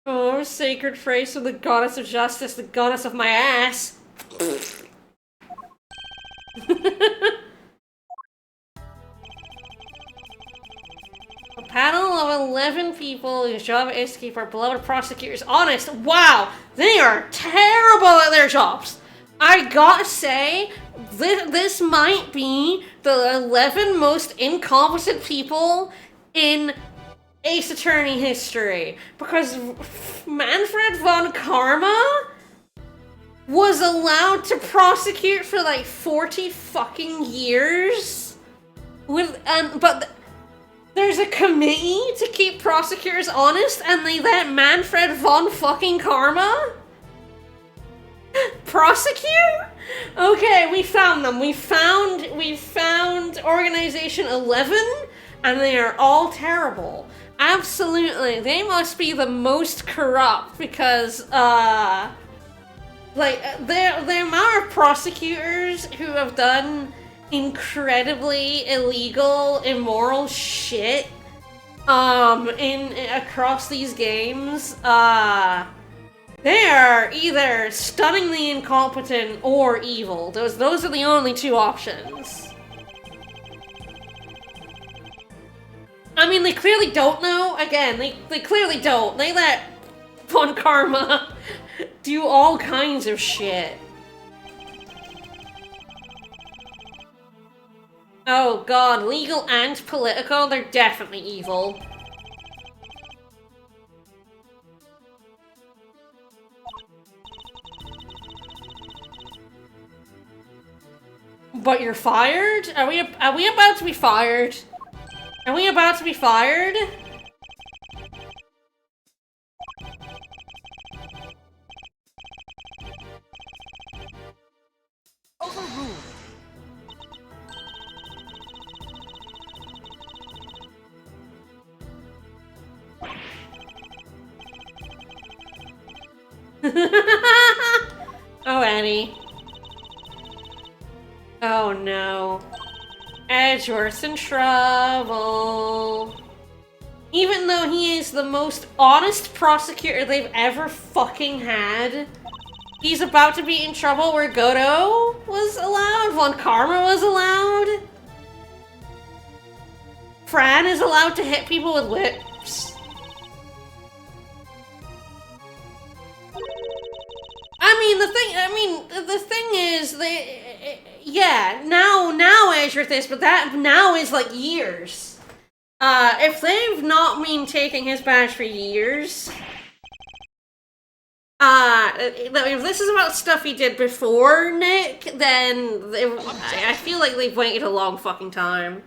Oh, sacred phrase from the goddess of justice, the goddess of my ass. A panel of 11 people whose job is to keep our beloved prosecutors honest. Wow, they are terrible at their jobs. I gotta say, this might be the 11 most incompetent people in Ace Attorney history, because Manfred von Karma was allowed to prosecute for like 40 fucking years but there's a committee to keep prosecutors honest, and they let Manfred von fucking Karma prosecute? Okay, we found them. We found Organization 11, and they are all terrible. Absolutely, they must be the most corrupt because, like, the amount of prosecutors who have done incredibly illegal, immoral shit, across these games, they are either stunningly incompetent or evil. Those are the only two options. I mean, they clearly don't know. Again, they clearly don't. They let Von Karma do all kinds of shit. Oh god, legal and political? They're definitely evil. But you're fired? Are we about to be fired? Are we about to be fired? Overruled. Oh, Annie. Oh no. Edgeworth's in trouble. Even though he is the most honest prosecutor they've ever fucking had, he's about to be in trouble where Godot was allowed, Von Karma was allowed. Fran is allowed to hit people with whips. The thing is, yeah, now Edgeworth is, but that now is like years. If they've not been taking his badge for years, if this is about stuff he did before Nick, then I feel like they've waited a long fucking time.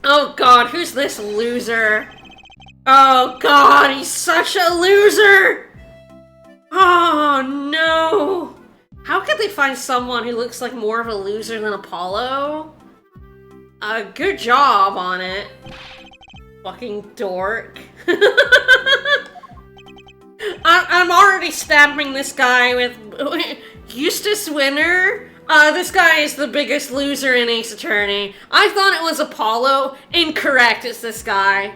Oh god, who's this loser? Oh god, he's such a loser! Oh no! How could they find someone who looks like more of a loser than Apollo? Good job on it. Fucking dork. I'm already stamping this guy with Eustace Winner. This guy is the biggest loser in Ace Attorney. I thought it was Apollo. Incorrect, it's this guy.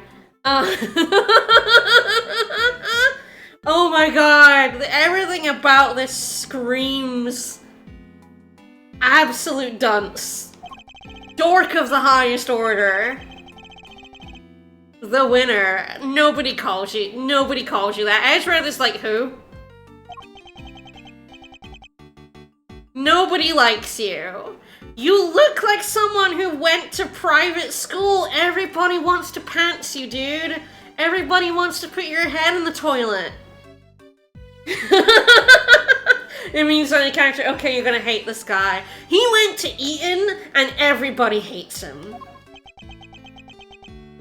Oh my god, everything about this screams absolute dunce. Dork of the highest order. The winner. Nobody calls you that. Ezra is like, who? Nobody likes you. You look like someone who went to private school. Everybody wants to pants you, dude. Everybody wants to put your head in the toilet. It means on your character, okay, you're gonna hate this guy. He went to Eton and everybody hates him.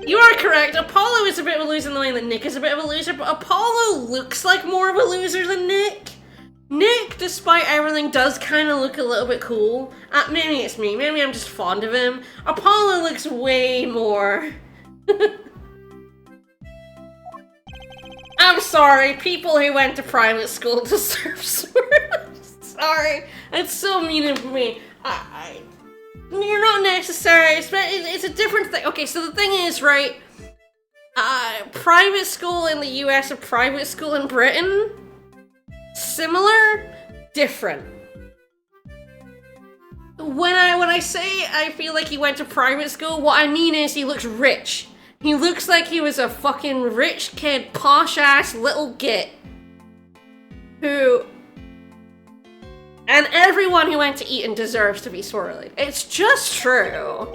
You are correct. Apollo is a bit of a loser in the way that Nick is a bit of a loser, but Apollo looks like more of a loser than Nick. Nick, despite everything, does kind of look a little bit cool. Maybe it's me. Maybe I'm just fond of him. Apollo looks way more... I'm sorry. People who went to private school deserve swords. Sorry. It's so mean of me. You're not necessary. It's a different thing. Okay, so the thing is, right? Private school in the US and private school in Britain... Similar, different. When I say I feel like he went to private school, what I mean is he looks rich. He looks like he was a fucking rich kid, posh-ass little git. Who... And everyone who went to Eton deserves to be swirly. It's just true.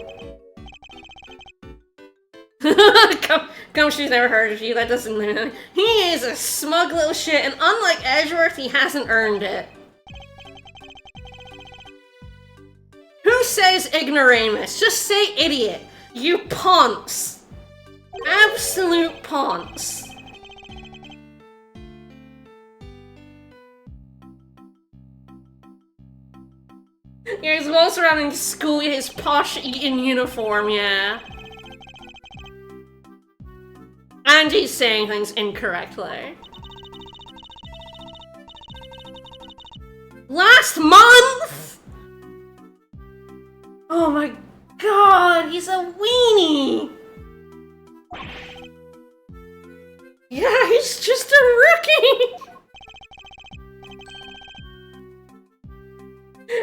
Gumshoe's never heard of you, that doesn't mean... He is a smug little shit, and unlike Edgeworth, he hasn't earned it. Who says ignoramus? Just say idiot. You ponce. Absolute ponce. Yeah, he's well surrounding school in his posh Eton uniform, yeah. And he's saying things incorrectly. Last month? Oh my god, he's a weenie! Yeah, he's just a rookie!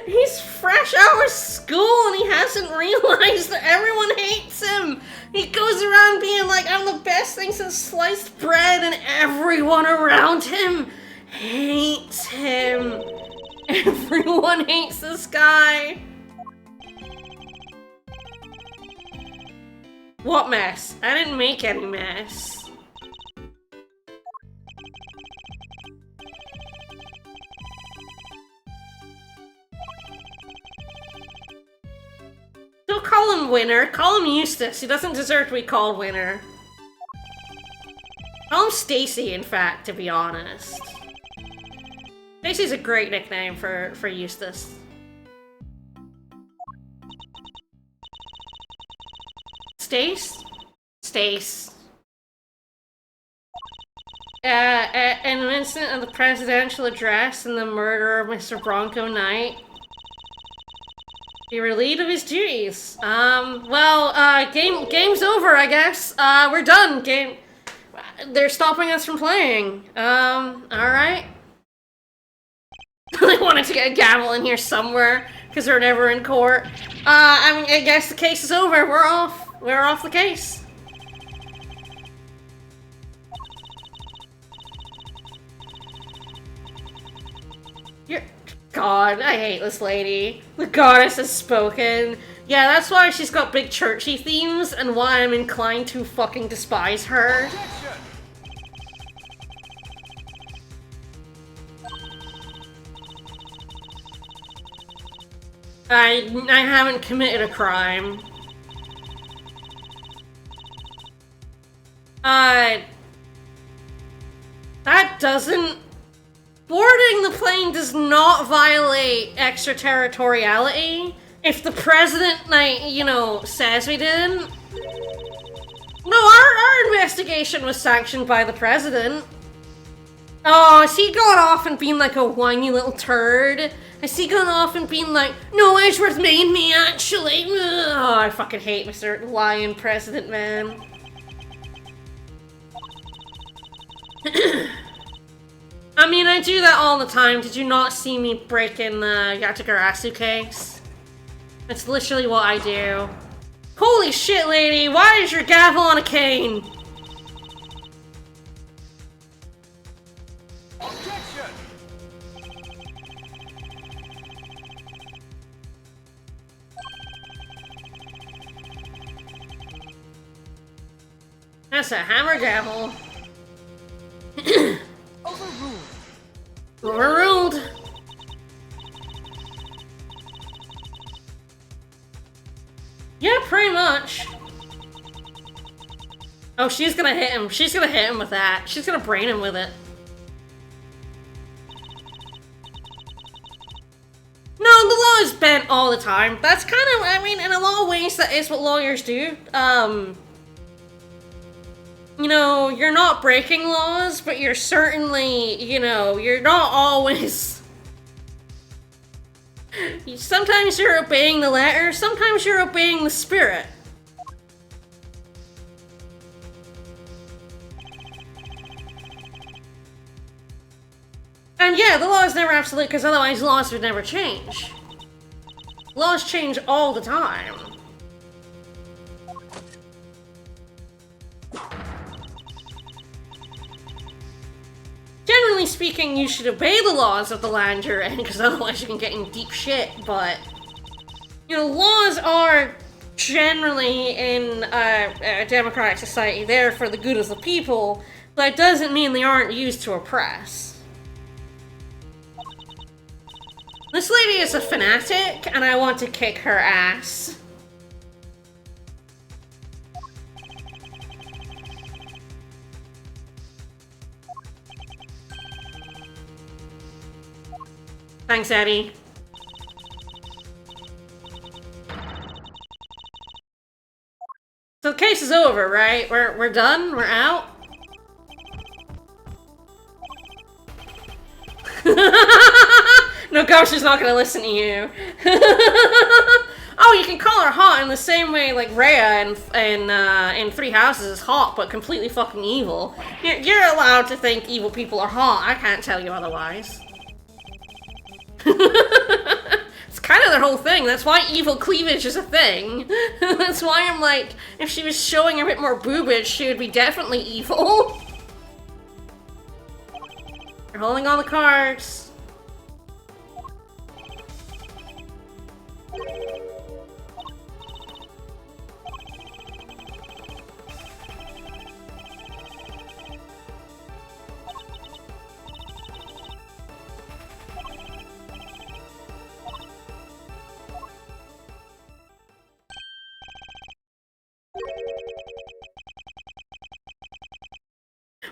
He's fresh out of school and he hasn't realized that everyone hates him! He goes around being like, I'm the best thing since sliced bread, and everyone around him hates him. Everyone hates this guy. What mess? I didn't make any mess. Don't call him Winner. Call him Eustace. He doesn't deserve to be called Winner. Call him Stacy, in fact, to be honest. Stacy's a great nickname for Eustace. Stace? Stace. An incident of the presidential address and the murder of Mr. Bronco Knight. Be relieved of his duties. Game's over, I guess. We're done. They're stopping us from playing. Alright. I wanted to get a gavel in here somewhere, because we're never in court. I guess the case is over. We're off. We're off the case. God, I hate this lady. The goddess has spoken. Yeah, that's why she's got big churchy themes and why I'm inclined to fucking despise her. I haven't committed a crime. That doesn't... Boarding the plane does not violate extraterritoriality if the president, like, you know, says we didn't. No, our investigation was sanctioned by the president. Oh, is he going off and being like a whiny little turd? Is he going off and being like, no, Edgeworth made me actually? Oh, I fucking hate Mr. Lion President, man. I mean, I do that all the time. Did you not see me breaking the Yatagarasu case? That's literally what I do. Holy shit, lady! Why is your gavel on a cane? Objection! That's a hammer gavel. Overruled. Overruled. Yeah, pretty much. Oh, she's gonna hit him. She's gonna hit him with that. She's gonna brain him with it. No, the law is bent all the time. That's kind of, I mean, in a lot of ways, that is what lawyers do. You know, you're not breaking laws, but you're certainly, you know, you're not always... Sometimes you're obeying the letter, sometimes you're obeying the spirit. And yeah, the law is never absolute, because otherwise laws would never change. Laws change all the time. Generally speaking, you should obey the laws of the land you're in, because otherwise you can get in deep shit, but... You know, laws are generally in a democratic society there for the good of the people, but it doesn't mean they aren't used to oppress. This lady is a fanatic, and I want to kick her ass. Thanks, Eddie. So the case is over, right? We're done? We're out? No, gosh, she's not gonna listen to you. Oh, you can call her hot in the same way like Rhea in Three Houses is hot, but completely fucking evil. You're allowed to think evil people are hot. I can't tell you otherwise. It's kind of their whole thing. That's why evil cleavage is a thing. That's why I'm like, if she was showing a bit more boobage, she would be definitely evil. You're holding all the cards.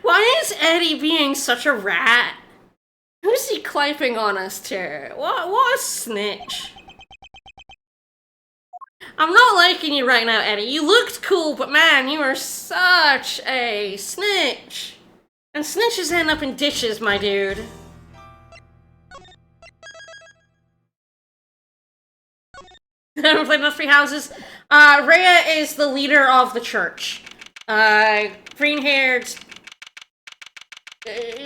Why is Eddie being such a rat? Who's he clapping on us to? What a snitch. I'm not liking you right now, Eddie. You looked cool, but man, you are such a snitch. And snitches end up in ditches, my dude. Ever played enough Three Houses? Rhea is the leader of the church. Green-haired.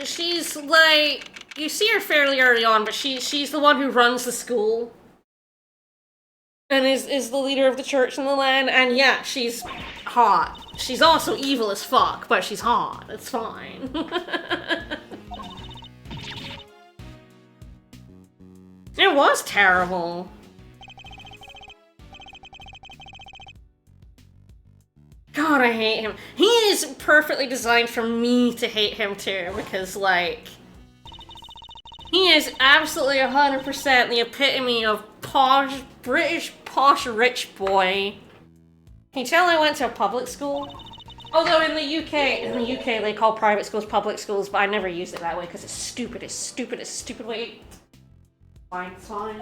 She's like, you see her fairly early on, but she's the one who runs the school. And is the leader of the church in the land, and yeah, she's hot. She's also evil as fuck, but she's hot. It's fine. It was terrible. God, I hate him. He is perfectly designed for me to hate him too, because, like, he is absolutely 100% the epitome of posh, British posh rich boy. Can you tell I went to a public school? Although in the UK they call private schools public schools, but I never used it that way because it's stupid, it's stupid, it's stupid way. Fine, it's fine.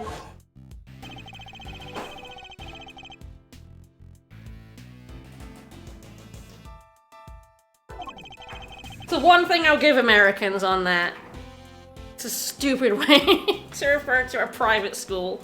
It's the one thing I'll give Americans on that. It's a stupid way to refer to a private school.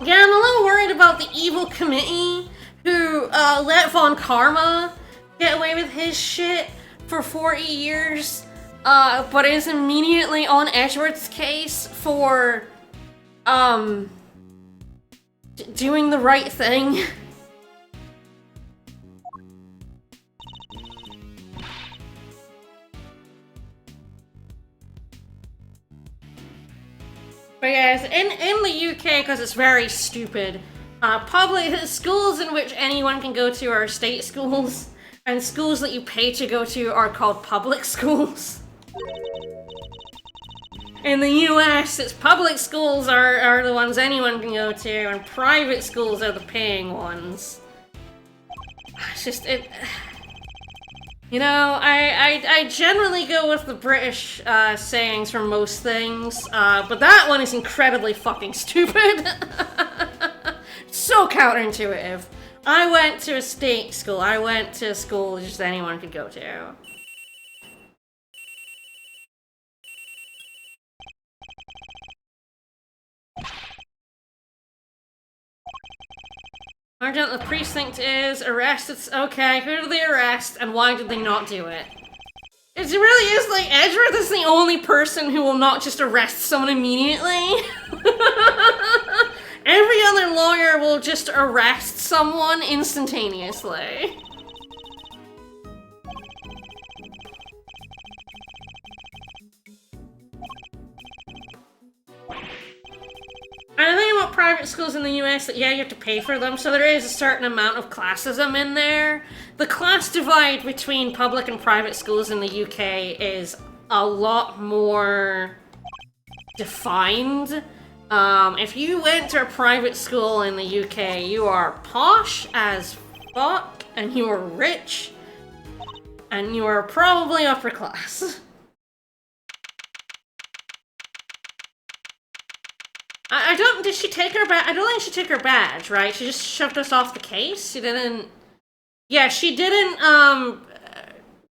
Yeah, I'm a little worried about the evil committee who let Von Karma get away with his shit for 40 years, but is immediately on Edgeworth's case for, doing the right thing. But yes, in the UK, because it's very stupid, public schools in which anyone can go to are state schools, and schools that you pay to go to are called public schools. In the US, it's public schools are the ones anyone can go to, and private schools are the paying ones. It's just, you know, I generally go with the British sayings for most things, but that one is incredibly fucking stupid. So counterintuitive. I went to a state school. I went to a school just anyone could go to. Sergeant, the precinct is arrested. Okay, who did they arrest and why did they not do it? It really is like Edgeworth is the only person who will not just arrest someone immediately. Every other lawyer will just arrest someone instantaneously. And the thing about private schools in the US that, yeah, you have to pay for them, so there is a certain amount of classism in there. The class divide between public and private schools in the UK is a lot more defined. If you went to a private school in the UK, you are posh as fuck, and you are rich, and you are probably upper class. Did she take her badge? I don't think she took her badge, right? She just shoved us off the case? She didn't... Yeah, she didn't,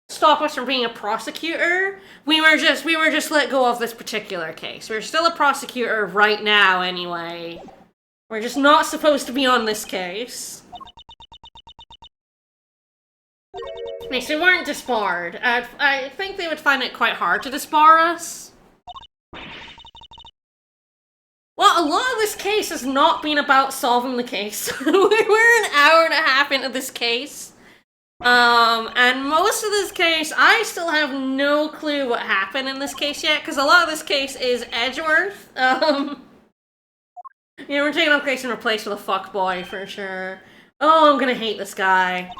stop us from being a prosecutor. We were just let go of this particular case. We're still a prosecutor right now, anyway. We're just not supposed to be on this case. Okay, so we weren't disbarred. I think they would find it quite hard to disbar us. Well, a lot of this case has not been about solving the case. We're an hour and a half into this case. And most of this case, I still have no clue what happened in this case yet, because a lot of this case is Edgeworth. Yeah, we're taking up case and replaced with a fuckboy for sure. Oh, I'm gonna hate this guy.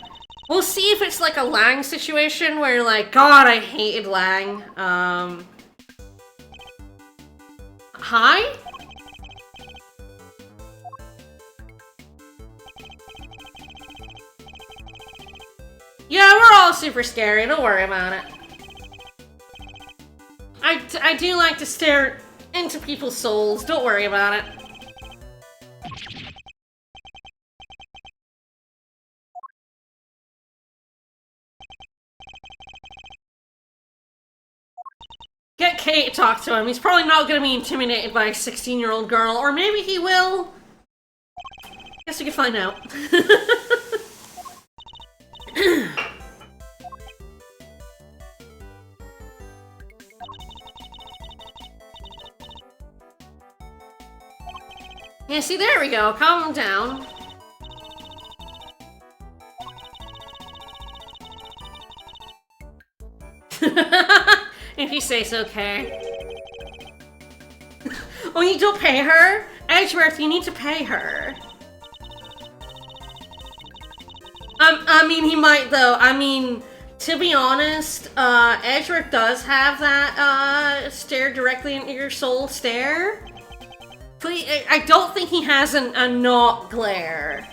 We'll see if it's like a Lang situation where you're like, God, I hated Lang. Hi? Yeah, we're all super scary, don't worry about it. I do like to stare into people's souls, don't worry about it. Get Kate to talk to him, he's probably not gonna be intimidated by a 16-year-old girl, or maybe he will. Guess we can find out. Yeah, see, there we go. Calm him down. If you say so, okay. Oh, you don't pay her? Edgeworth, you need to pay her. I mean, he might, though. I mean, to be honest, Edgeworth does have that, stare directly into your soul stare. But I don't think he has a not glare.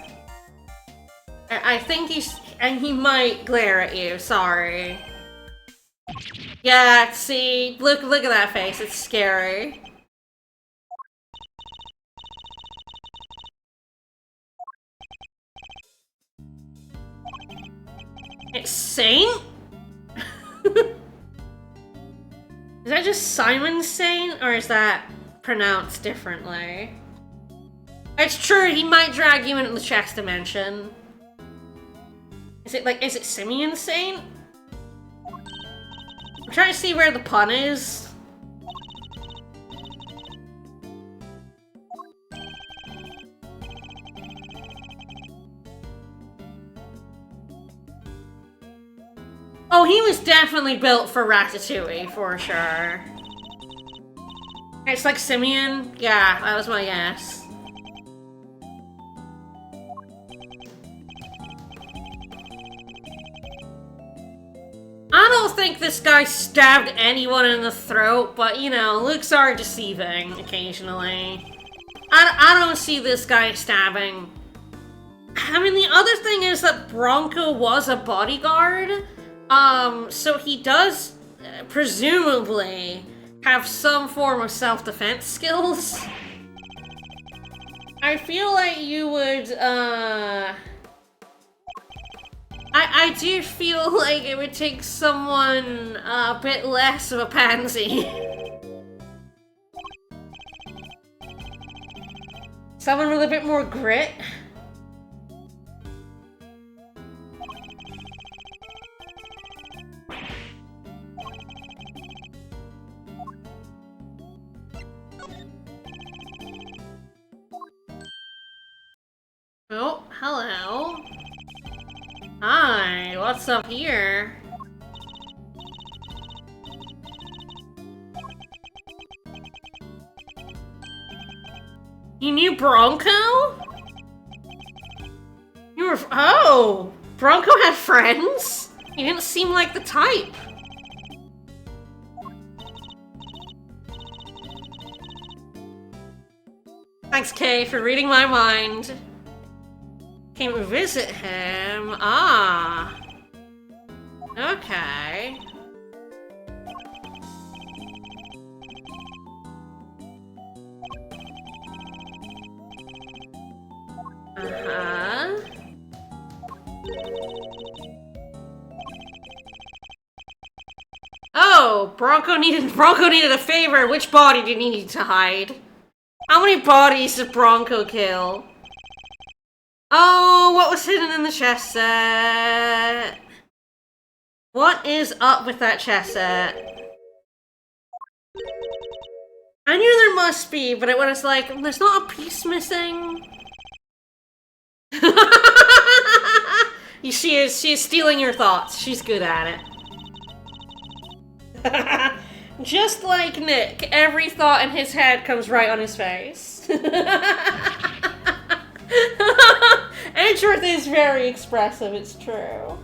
I think and he might glare at you, sorry. Yeah, see, look at that face. It's scary. It's Saint? Is that just Simon Saint, or is that pronounced differently? It's true, he might drag you into the chess dimension. Is it Simeon Saint? I'm trying to see where the pun is. Oh, he was definitely built for Ratatouille, for sure. It's like Simeon? Yeah, that was my guess. I don't think this guy stabbed anyone in the throat, but you know, looks are deceiving occasionally. I don't see this guy stabbing. I mean, the other thing is that Bronco was a bodyguard, so he does presumably have some form of self-defense skills. I feel like you would, I do feel like it would take someone a bit less of a pansy. Someone with a bit more grit. Oh, hello. Hi, what's up here? You knew Bronco? Oh! Bronco had friends? He didn't seem like the type. Thanks, Kay, for reading my mind. Came to visit him. Ah. Okay. Uh-huh. Oh, Bronco needed a favor. Which body did he need to hide? How many bodies did Bronco kill? Oh, what was hidden in the chess set? What is up with that chess set? I knew there must be, but it was like, there's not a piece missing. She is stealing your thoughts. She's good at it. Just like Nick, every thought in his head comes right on his face. Edgeworth is very expressive, it's true.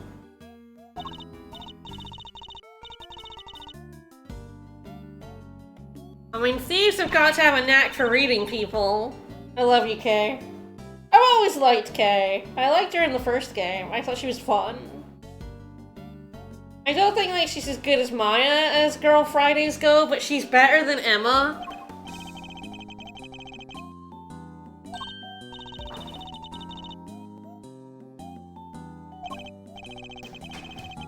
I mean, thieves have got to have a knack for reading people. I love you, Kay. I've always liked Kay. I liked her in the first game. I thought she was fun. I don't think like she's as good as Maya as Girl Fridays go, but she's better than Emma.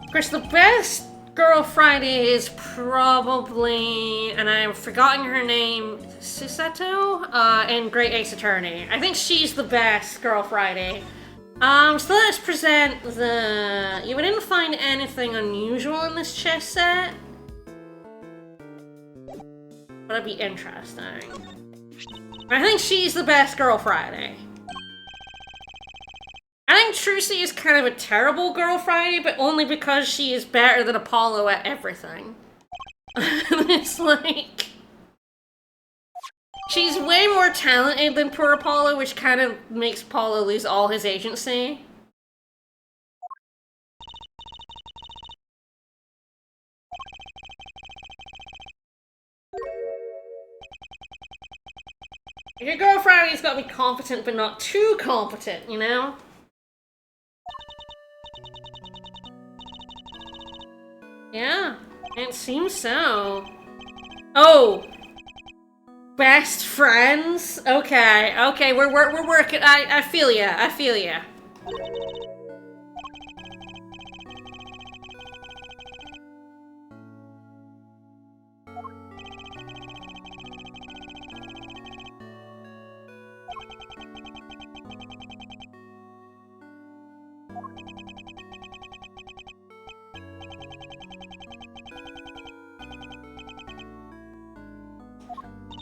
Of course, the best Girl Friday is probably, and I've forgotten her name, Susato, in Great Ace Attorney. I think she's the best Girl Friday. So let's present the... You didn't find anything unusual in this chess set? That'd be interesting. I think she's the best Girl Friday. I think Trucy is kind of a terrible Girl Friday, but only because she is better than Apollo at everything. It's like... She's way more talented than poor Apollo, which kind of makes Apollo lose all his agency. Your Girl Friday's got to be competent, but not too competent, you know? Yeah. It seems so. Oh! Best friends? Okay, okay, we're working. I feel ya, I feel ya.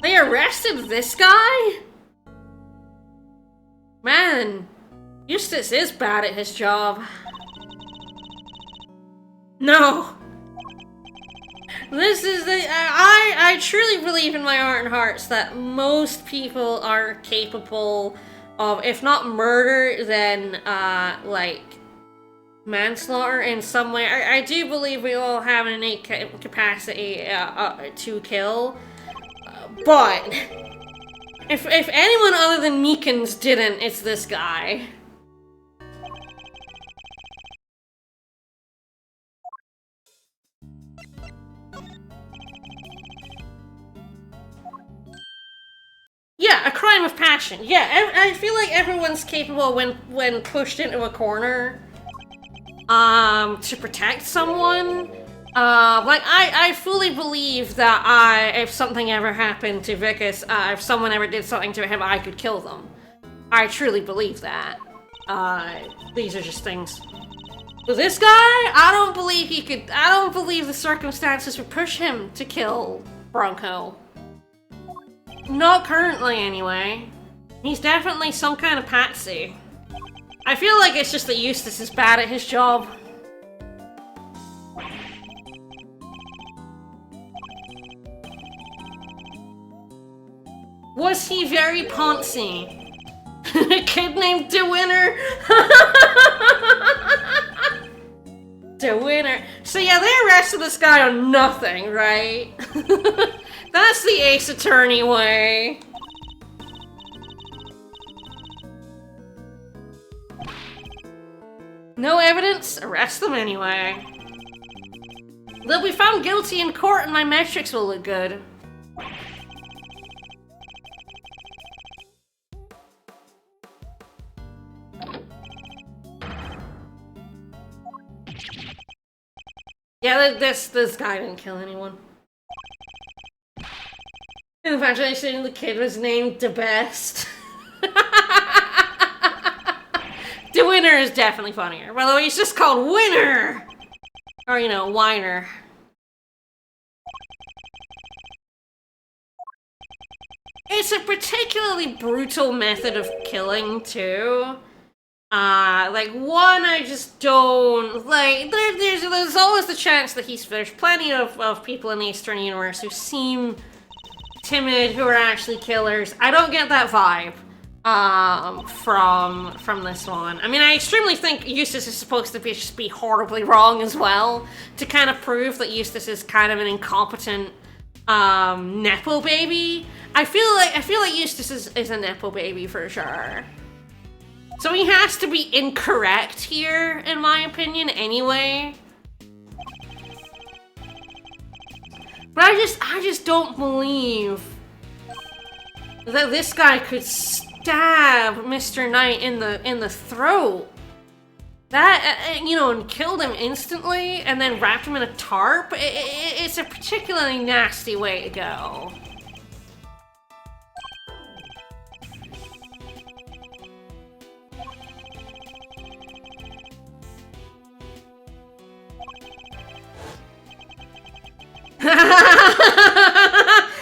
They arrested this guy? Man, Eustace is bad at his job. No. This is the... I truly believe in my heart and hearts that most people are capable of, if not murder, then, like, manslaughter in some way. I do believe we all have an innate capacity to kill. But if anyone other than Meekins didn't, it's this guy. Yeah, a crime of passion. Yeah, I feel like everyone's capable when pushed into a corner to protect someone. Like, I fully believe that if something ever happened to Vicus, if someone ever did something to him, I could kill them. I truly believe that. These are just things. But this guy, I don't believe he could, I don't believe the circumstances would push him to kill Bronco. Not currently, anyway. He's definitely some kind of patsy. I feel like it's just that Eustace is bad at his job. Was he very poncy? A kid named DeWinner? DeWinner. So yeah, they arrested this guy on nothing, right? That's the Ace Attorney way. No evidence? Arrest them anyway. They'll be found guilty in court and my metrics will look good. Yeah, this guy didn't kill anyone. Imagine the kid was named the best. The Winner is definitely funnier. By the way, he's just called Winner! Or, you know, Whiner. It's a particularly brutal method of killing, too. Like, one, I just don't, like, there's always the chance that there's plenty of people in the Eastern Universe who seem timid, who are actually killers. I don't get that vibe, from this one. I mean, I extremely think Eustace is supposed to just be horribly wrong as well, to kind of prove that Eustace is kind of an incompetent, Nepo baby. I feel like Eustace is a Nepo baby for sure. So he has to be incorrect here, in my opinion, anyway. But I just don't believe that this guy could stab Mr. Knight in the throat. That, you know, and killed him instantly, and then wrapped him in a tarp. It's a particularly nasty way to go.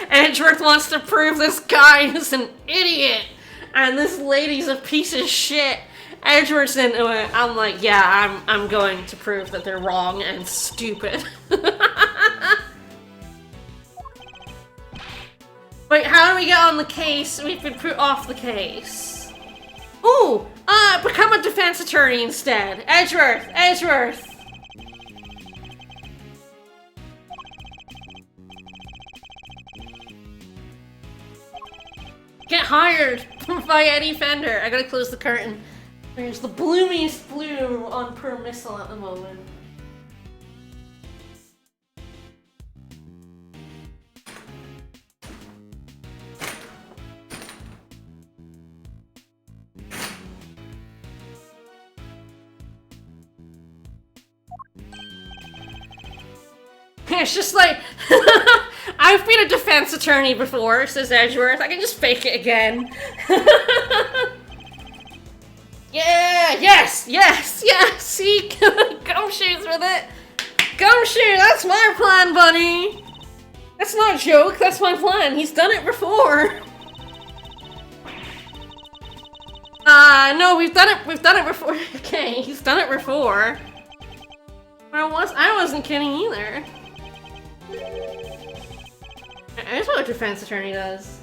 Edgeworth wants to prove this guy is an idiot and this lady's a piece of shit. Edgeworth's into it. I'm like, yeah, I'm going to prove that they're wrong and stupid. Wait, how do we get on the case? We've been put off the case. Ooh, become a defense attorney instead. Edgeworth. Get hired by Eddie Fender. I gotta close the curtain. There's the bloomiest blue on Per Missile at the moment. It's just like, I've been a defense attorney before, says Edgeworth. I can just fake it again. Yeah, yes, yes, yes, see, Gumshoe's with it. Gumshoe, that's my plan, buddy. That's not a joke, that's my plan. He's done it before. No, we've done it before. Okay, he's done it before. I wasn't kidding either. That's what a defense attorney does.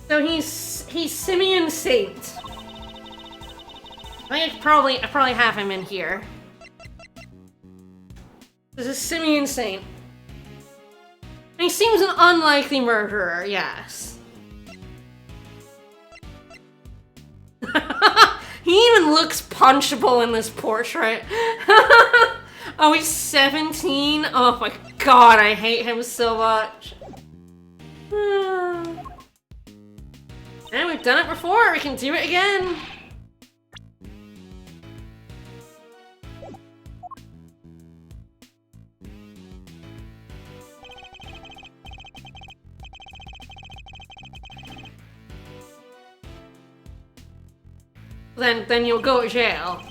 So he's Simeon Saint. I think I probably have him in here. This is Simeon Saint. And he seems an unlikely murderer, yes. He even looks punchable in this portrait. Oh, he's 17? Oh my god, I hate him so much. And we've done it before, we can do it again. Then you'll go to jail.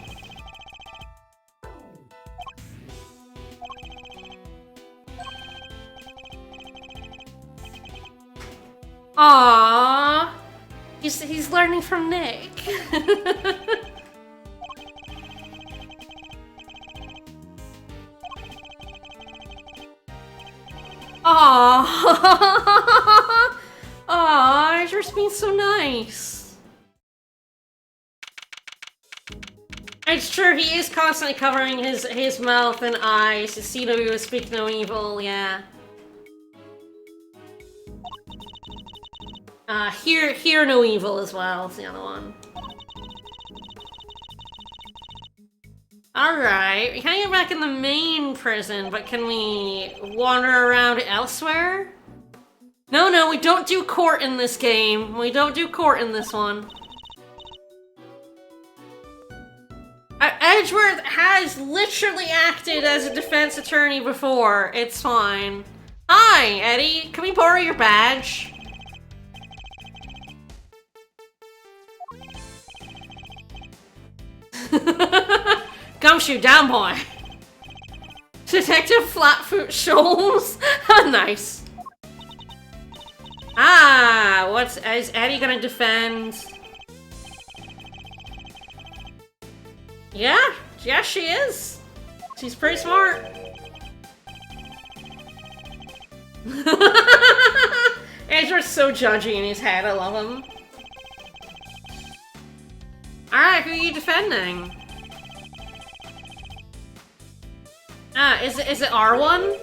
Aww. He's learning from Nick. Aww. Aww, you're just being so nice. It's true, he is constantly covering his mouth and eyes to see that he would speak no evil, yeah. Hear no evil as well, is the other one. Alright, we can't get back in the main prison, but can we wander around elsewhere? No, we don't do court in this game. We don't do court in this one. Edgeworth has literally acted as a defense attorney before. It's fine. Hi, Eddie. Can we borrow your badge? Gumshoe, down boy. Detective Flatfoot Shoals. Nice. Is Eddie gonna defend? Yeah, she is. She's pretty smart. Edgeworth's so judgy in his head, I love him. Alright, who are you defending? Is it R1?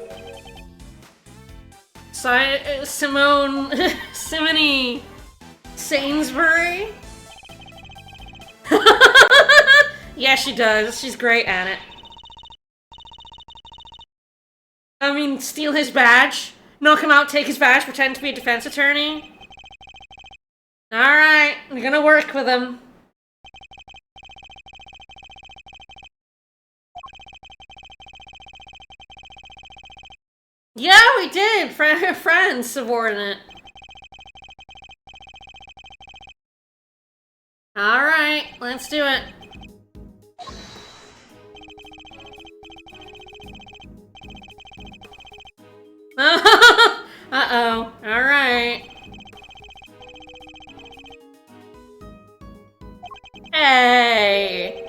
Simone Sainsbury? Yeah, she does. She's great at it. I mean, steal his badge, knock him out, take his badge, pretend to be a defense attorney. Alright, we're gonna work with him. Yeah, we did! Friends, subordinate. Alright, let's do it. Uh-oh. Alright. Hey!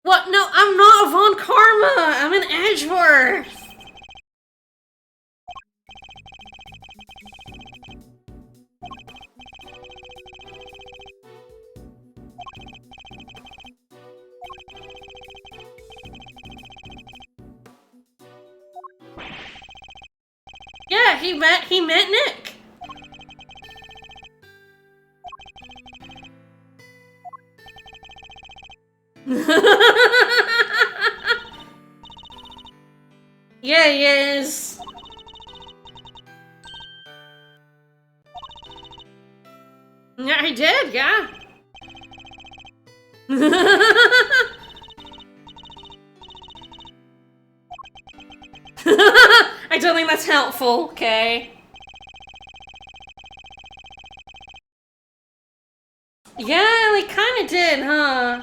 What? No, I'm not Von Karma! I'm an Edgeworth! Yeah, he met Nick. Yeah, he is. Yeah, he did, yeah. don't think that's helpful, okay? Yeah, they kinda did, huh?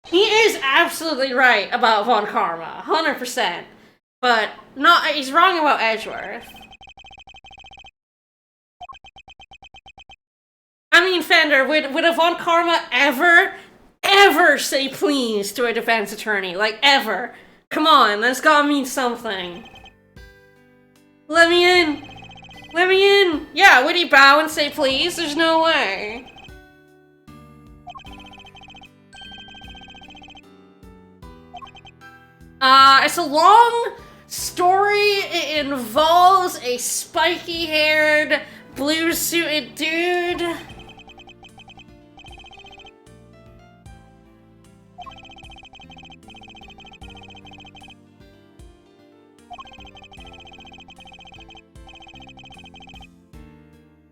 He is absolutely right about Von Karma, 100%. But he's wrong about Edgeworth. I mean, Fender, would a Von Karma ever say please to a defense attorney? Like, ever. Come on, that's gotta mean something. Let me in! Let me in! Yeah, would he bow and say please? There's no way. It's a long story. It involves a spiky-haired, blue-suited dude.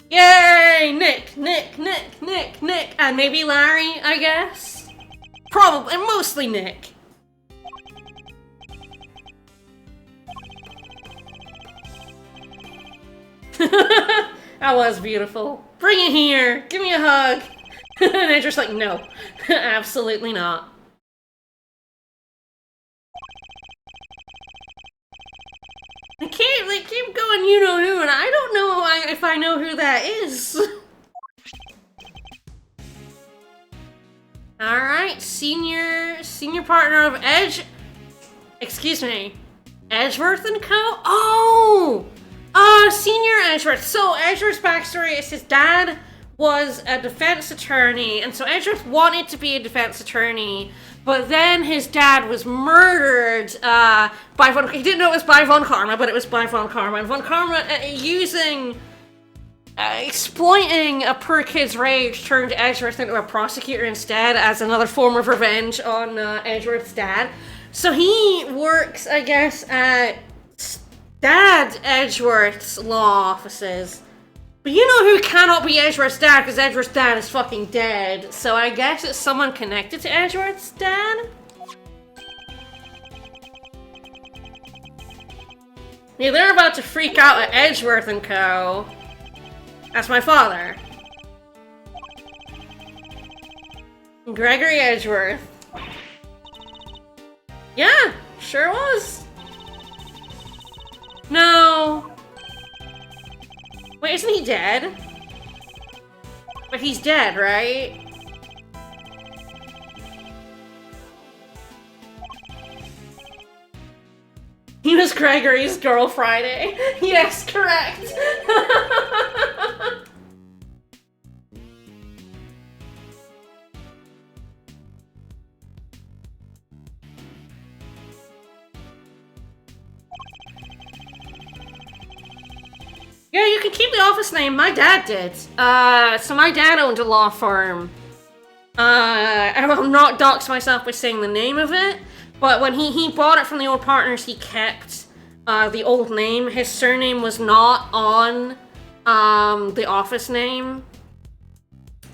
Yay! Nick, and maybe Larry, I guess? Probably, mostly Nick. That was beautiful. Bring it here! Give me a hug! And they're just like, no. Absolutely not. I can't, like, keep going you know who, and I don't know if I know who that is. Alright, senior partner of excuse me, Edgeworth and Co? Oh! Senior Edgeworth. So, Edgeworth's backstory is his dad was a defense attorney, and so Edgeworth wanted to be a defense attorney, but then his dad was murdered by Von... He didn't know it was by Von Karma, but it was by Von Karma. And Von Karma, exploiting a poor kid's rage, turned Edgeworth into a prosecutor instead as another form of revenge on Edgeworth's dad. So he works, I guess, at Dad Edgeworth's law offices. But you know who cannot be Edgeworth's dad, because Edgeworth's dad is fucking dead. So I guess it's someone connected to Edgeworth's dad? Yeah, they're about to freak out at Edgeworth and Co. That's my father. Gregory Edgeworth. Yeah, sure was. No. Wait, isn't he dead? But he's dead, right? He was Gregory's Girl Friday. Yes, correct. Yeah, you can keep the office name. My dad did. So my dad owned a law firm. I will not dox myself by saying the name of it, but when he bought it from the old partners, he kept the old name. His surname was not on the office name.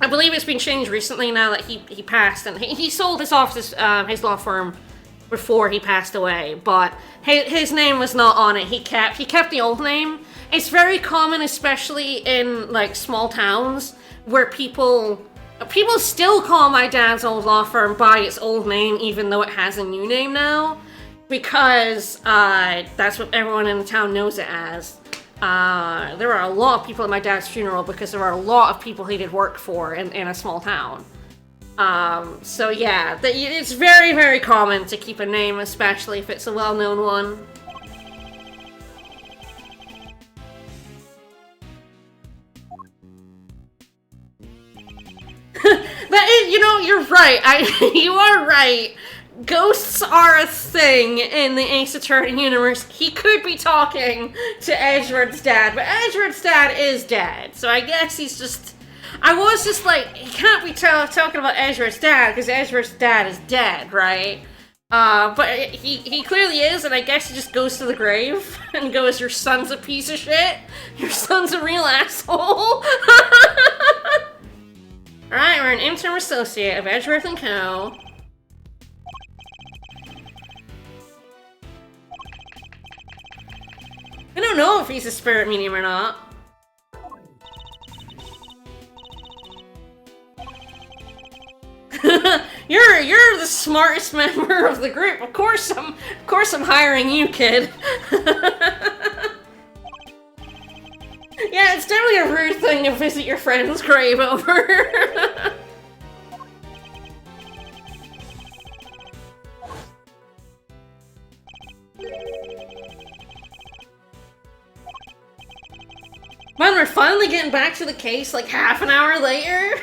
I believe it's been changed recently now that he passed, and he sold his office, his law firm, before he passed away. But his name was not on it. He kept the old name. It's very common, especially in like small towns, where people still call my dad's old law firm by its old name, even though it has a new name now, because that's what everyone in the town knows it as. There are a lot of people at my dad's funeral because there are a lot of people he did work for in a small town. So yeah, it's very, very common to keep a name, especially if it's a well-known one. You know, you're right. You are right. Ghosts are a thing in the Ace Attorney universe. He could be talking to Edgeworth's dad, but Edgeworth's dad is dead. So I guess he's just... I was just like, he can't be talking about Edgeworth's dad, because Edgeworth's dad is dead, right? But he clearly is, and I guess he just goes to the grave and goes, your son's a piece of shit. Your son's a real asshole. Alright, we're an interim associate of Edgeworth & Co. don't know if he's a spirit medium or not. You're the smartest member of the group. Of course I'm hiring you, kid. Yeah, it's definitely a rude thing to visit your friend's grave over. Man, we're finally getting back to the case like half an hour later.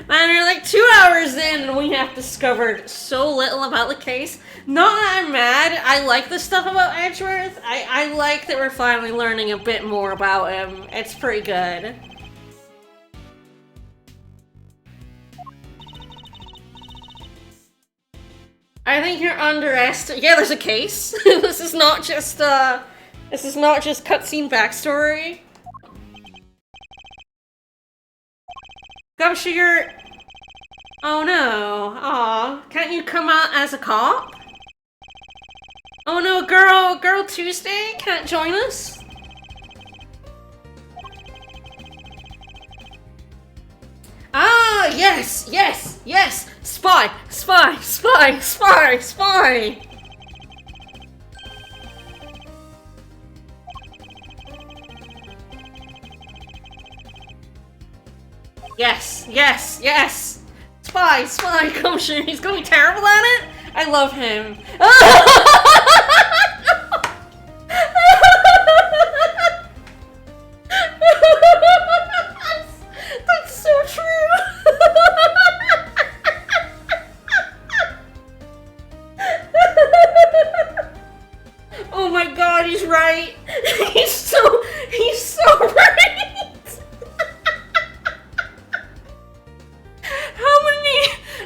Man, we're like 2 hours in and we have discovered so little about the case. Not that I'm mad, I like the stuff about Edgeworth. I like that we're finally learning a bit more about him. It's pretty good. I think you're underestimating. Yeah, there's a case. This is not just cutscene backstory. Gumshoe, oh no. Aw, can't you come out as a cop? Oh no, Girl Tuesday can't join us? Ah, yes! Spy! Yes! Spy, Gumshoe, he's gonna be terrible at it? I love him. That's so true. Oh my god, he's right. He's so right.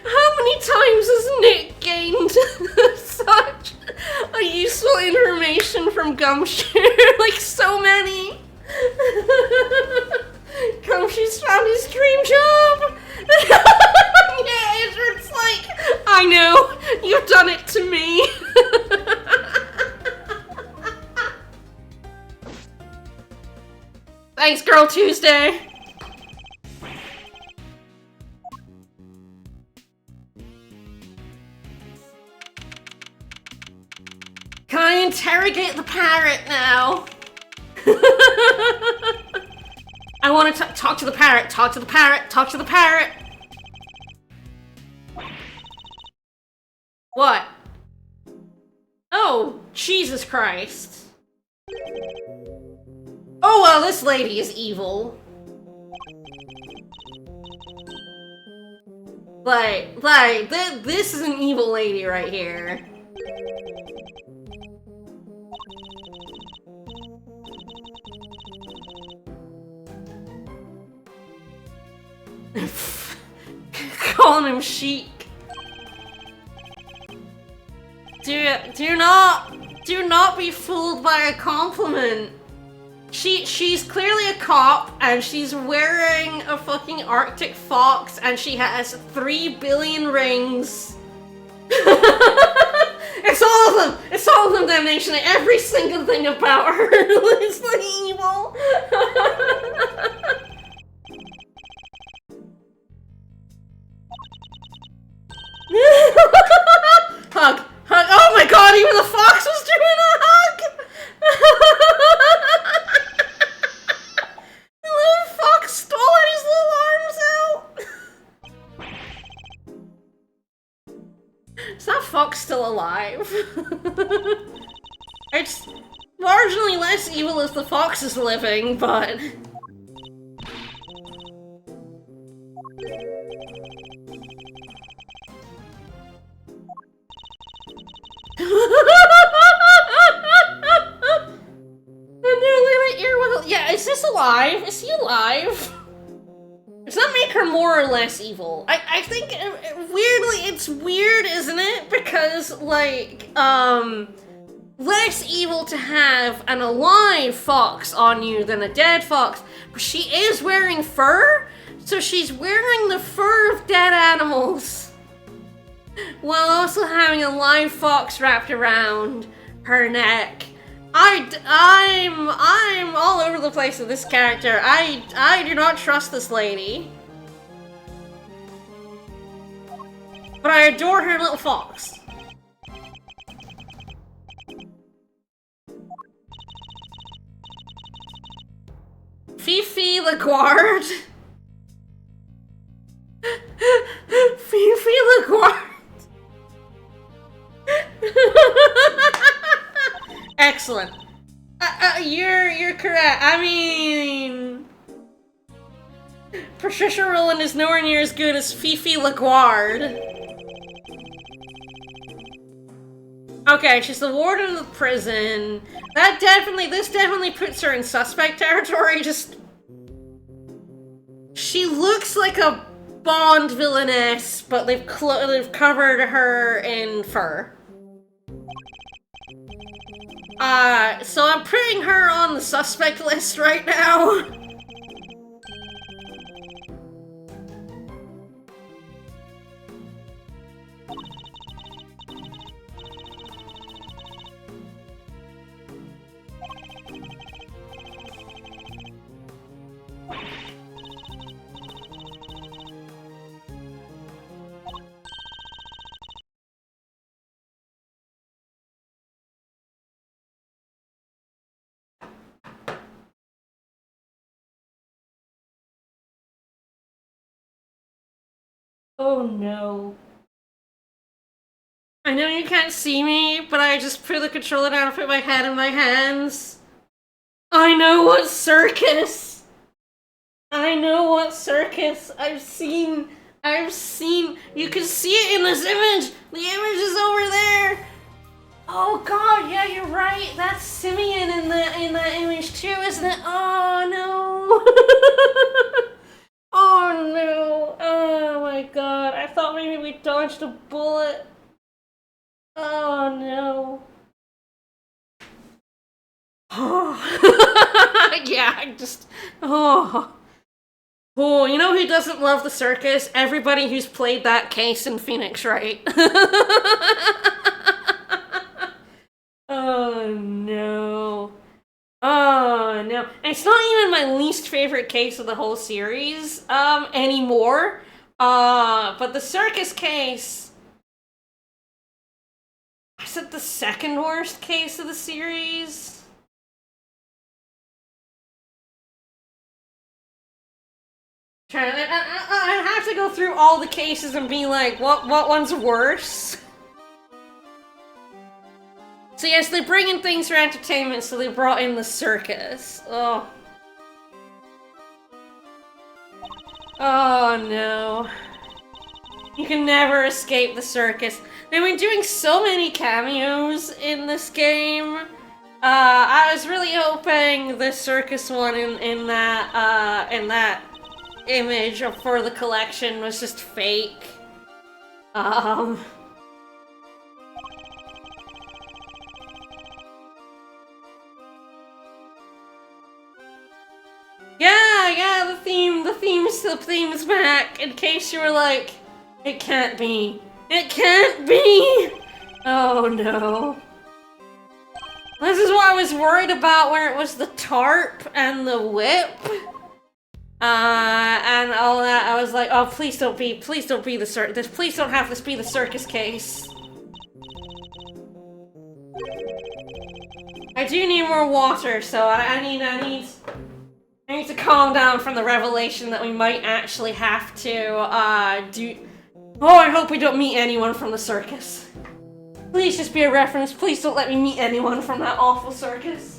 How many times has Nick gained such a useful information from Gumshoe? Like, so many. Gumshoe's found his dream job. Yeah, it's like, I know, you've done it to me. Thanks, Girl Tuesday. Can I interrogate the parrot now? I want to talk to the parrot. Talk to the parrot. What? Oh, Jesus Christ. Oh, well, this lady is evil. This is an evil lady right here. Calling him chic. Do not be fooled by a compliment. She's clearly a cop, and she's wearing a fucking Arctic fox, and she has 3 billion rings. It's all of them, Damnation. Every single thing about her is like evil. Hug. Oh my god, even the fox was doing a hug! The little fox stole his little arms out! Is that fox still alive? It's marginally less evil if the fox is living, but... Yeah, is this alive? Is he alive? Does that make her more or less evil? I think, weirdly, it's weird, isn't it? Because, like, less evil to have an alive fox on you than a dead fox. But she is wearing fur, so she's wearing the fur of dead animals, while also having a live fox wrapped around her neck. I'm all over the place with this character. I do not trust this lady. But I adore her little fox. Fifi LaGuard. Fifi LaGuard. Excellent. You're correct. I mean, Patricia Rowland is nowhere near as good as Fifi LaGuard. Okay, she's the warden of the prison. This definitely puts her in suspect territory. She looks like a Bond villainess, but they've covered her in fur. So I'm putting her on the suspect list right now. Oh no. I know you can't see me, but I just put the controller down and put my head in my hands. I know what circus! I know what circus! I've seen, you can see it in this image! The image is over there! Oh god, yeah, you're right, that's Simeon in that image too, isn't it? Oh no! Oh no! Oh my god, I thought maybe we dodged a bullet. Oh no. Oh. Yeah, oh. Oh, you know who doesn't love the circus? Everybody who's played that case in Phoenix Wright. Oh no. Oh no. And it's not even my least favorite case of the whole series, anymore. But the circus case, is it the second worst case of the series? I have to go through all the cases and be like, what one's worse? So yes, they're bringing things for entertainment, so they brought in the circus. Oh. Oh no. You can never escape the circus. They've been doing so many cameos in this game. I was really hoping the circus one in that image for the collection was just fake. Yeah, the theme is back, in case you were like, it can't be. It can't be! Oh no. This is what I was worried about where it was the tarp and the whip. And all that, I was like, oh, please don't be the circus. Please don't have this be the circus case. I do need more water, so I need to calm down from the revelation that we might actually have to, do... Oh, I hope we don't meet anyone from the circus. Please just be a reference. Please don't let me meet anyone from that awful circus.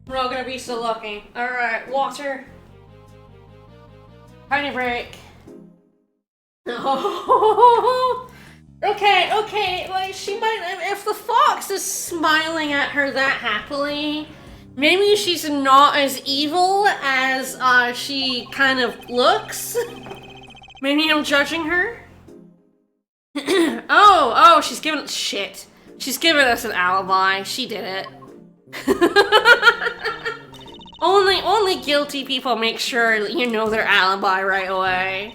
We're all gonna be so lucky. Alright, water. Tiny break. Oh, Okay, like she might. If the fox is smiling at her that happily, maybe she's not as evil as she kind of looks. Maybe I'm judging her. Oh, she's giving shit. She's giving us an alibi. She did it. Only guilty people make sure you know their alibi right away.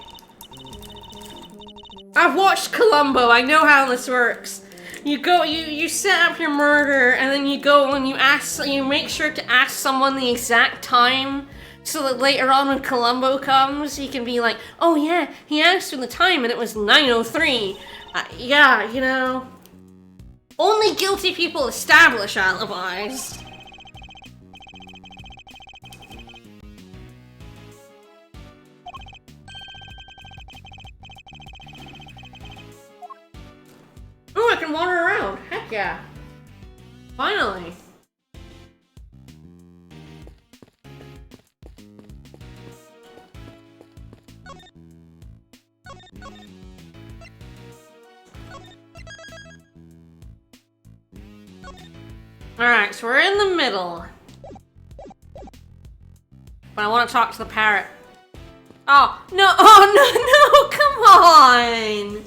I've watched Columbo. I know how this works. You set up your murder, and then you go and you make sure to ask someone the exact time, so that later on when Columbo comes, he can be like, "Oh yeah, he asked for the time, and it was 9:03." Yeah, you know. Only guilty people establish alibis. Oh, I can wander around. Heck yeah. Finally. Alright, so we're in the middle. But I want to talk to the parrot. Oh, no, come on!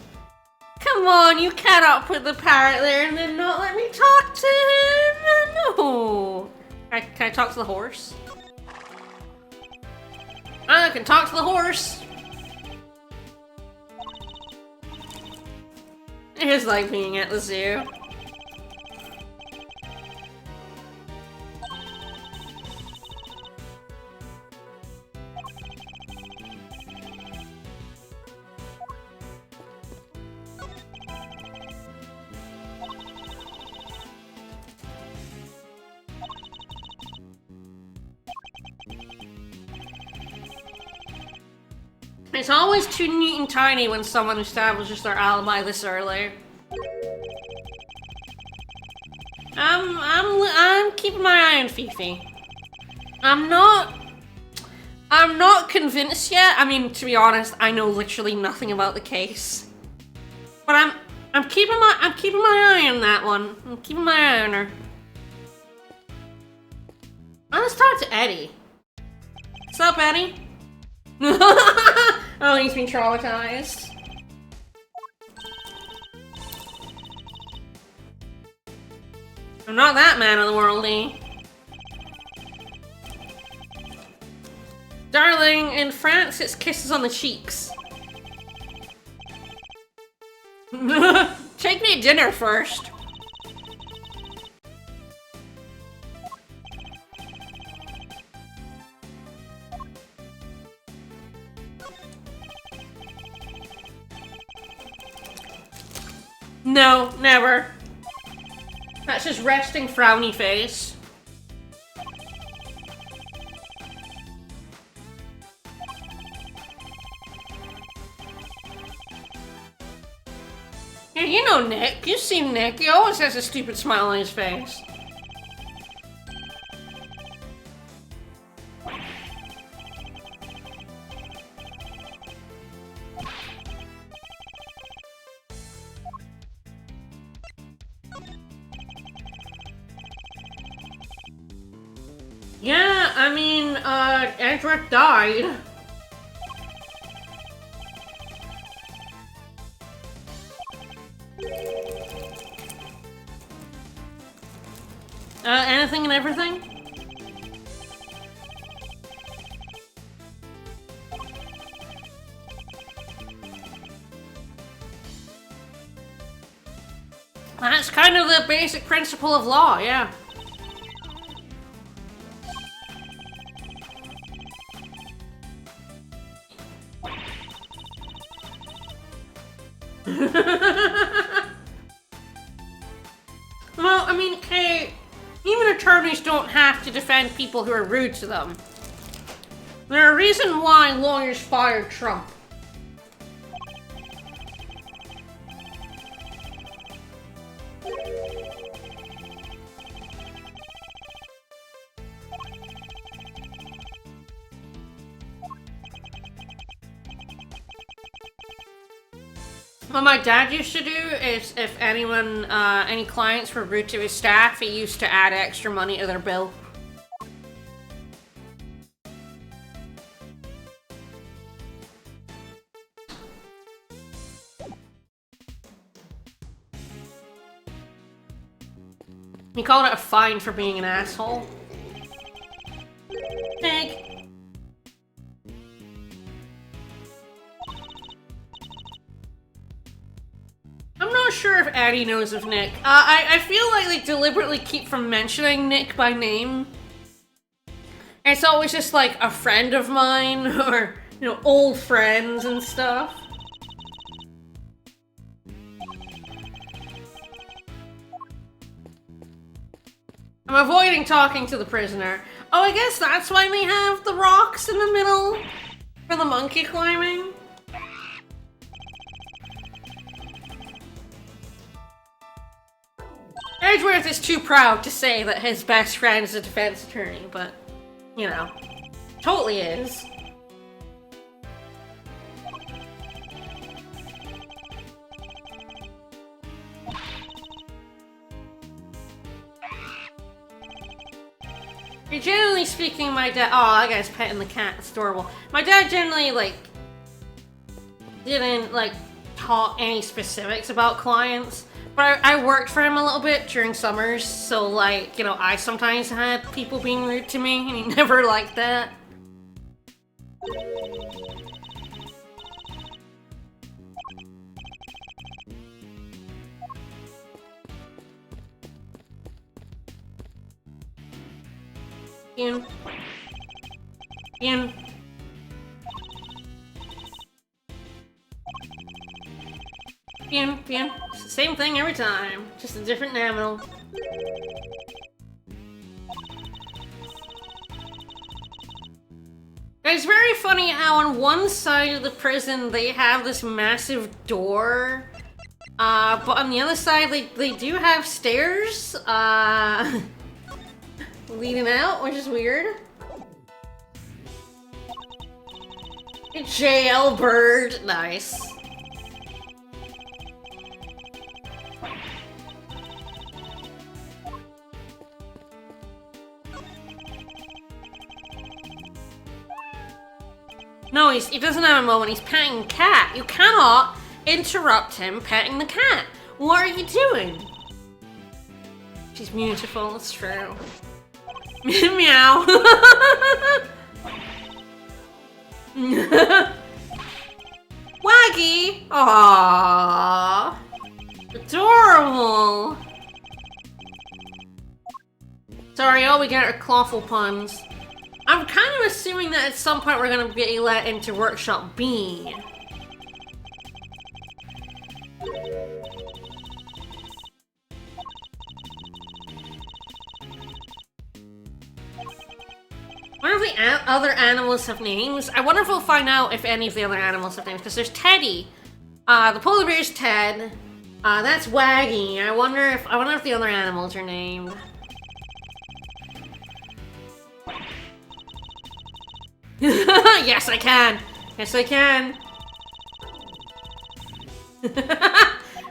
Come on, you cannot put the parrot there and then not let me talk to him! No! Can I talk to the horse? I can talk to the horse! It's like being at the zoo. It's always too neat and tiny when someone establishes their alibi this early. I'm keeping my eye on Fifi. I'm not convinced yet. I mean, to be honest, I know literally nothing about the case. But I'm keeping my eye on that one. I'm keeping my eye on her. Let's talk to Eddie. What's up, Eddie? Oh, he's been traumatized. I'm not that man of the worldy. Darling, in France, it's kisses on the cheeks. Take me to dinner first. No, never. That's his resting frowny face. Yeah, you know Nick. You've seen Nick. He always has a stupid smile on his face. Yeah, I mean, Edric died. Anything and everything? That's kind of the basic principle of law, yeah. Well, I mean, hey, even attorneys don't have to defend people who are rude to them. There's a reason why lawyers fired Trump. What my dad used to do is if anyone, any clients were rude to his staff, he used to add extra money to their bill. He called it a fine for being an asshole. Egg. I'm not sure if Addie knows of Nick. I feel like they deliberately keep from mentioning Nick by name. It's always just like a friend of mine or, you know, old friends and stuff. I'm avoiding talking to the prisoner. Oh, I guess that's why they have the rocks in the middle for the monkey climbing. Edgeworth is too proud to say that his best friend is a defense attorney, but, you know, totally is. Generally speaking, my dad— oh, that guy's petting the cat, it's adorable. My dad generally, like, didn't, like, talk any specifics about clients. But I worked for him a little bit during summers, so, like, you know, I sometimes had people being rude to me, and he never liked that. Ian. Ian. Ian, Ian. It's the same thing every time, just a different animal. It's very funny how on one side of the prison they have this massive door, but on the other side they do have stairs, leading out, which is weird. Jailbird, nice. No, he doesn't have a moment. He's petting a cat. You cannot interrupt him petting the cat. What are you doing? She's beautiful, it's true. Meow. Waggy. Aww. Adorable. Sorry, all we get are clawful puns. I'm kind of assuming that at some point we're gonna be let into Workshop B. I wonder if the other animals have names. I wonder if we'll find out if any of the other animals have names, because there's Teddy. The polar bear's Ted. That's Waggy. I wonder if the other animals are named. Yes, I can. Yes, I can.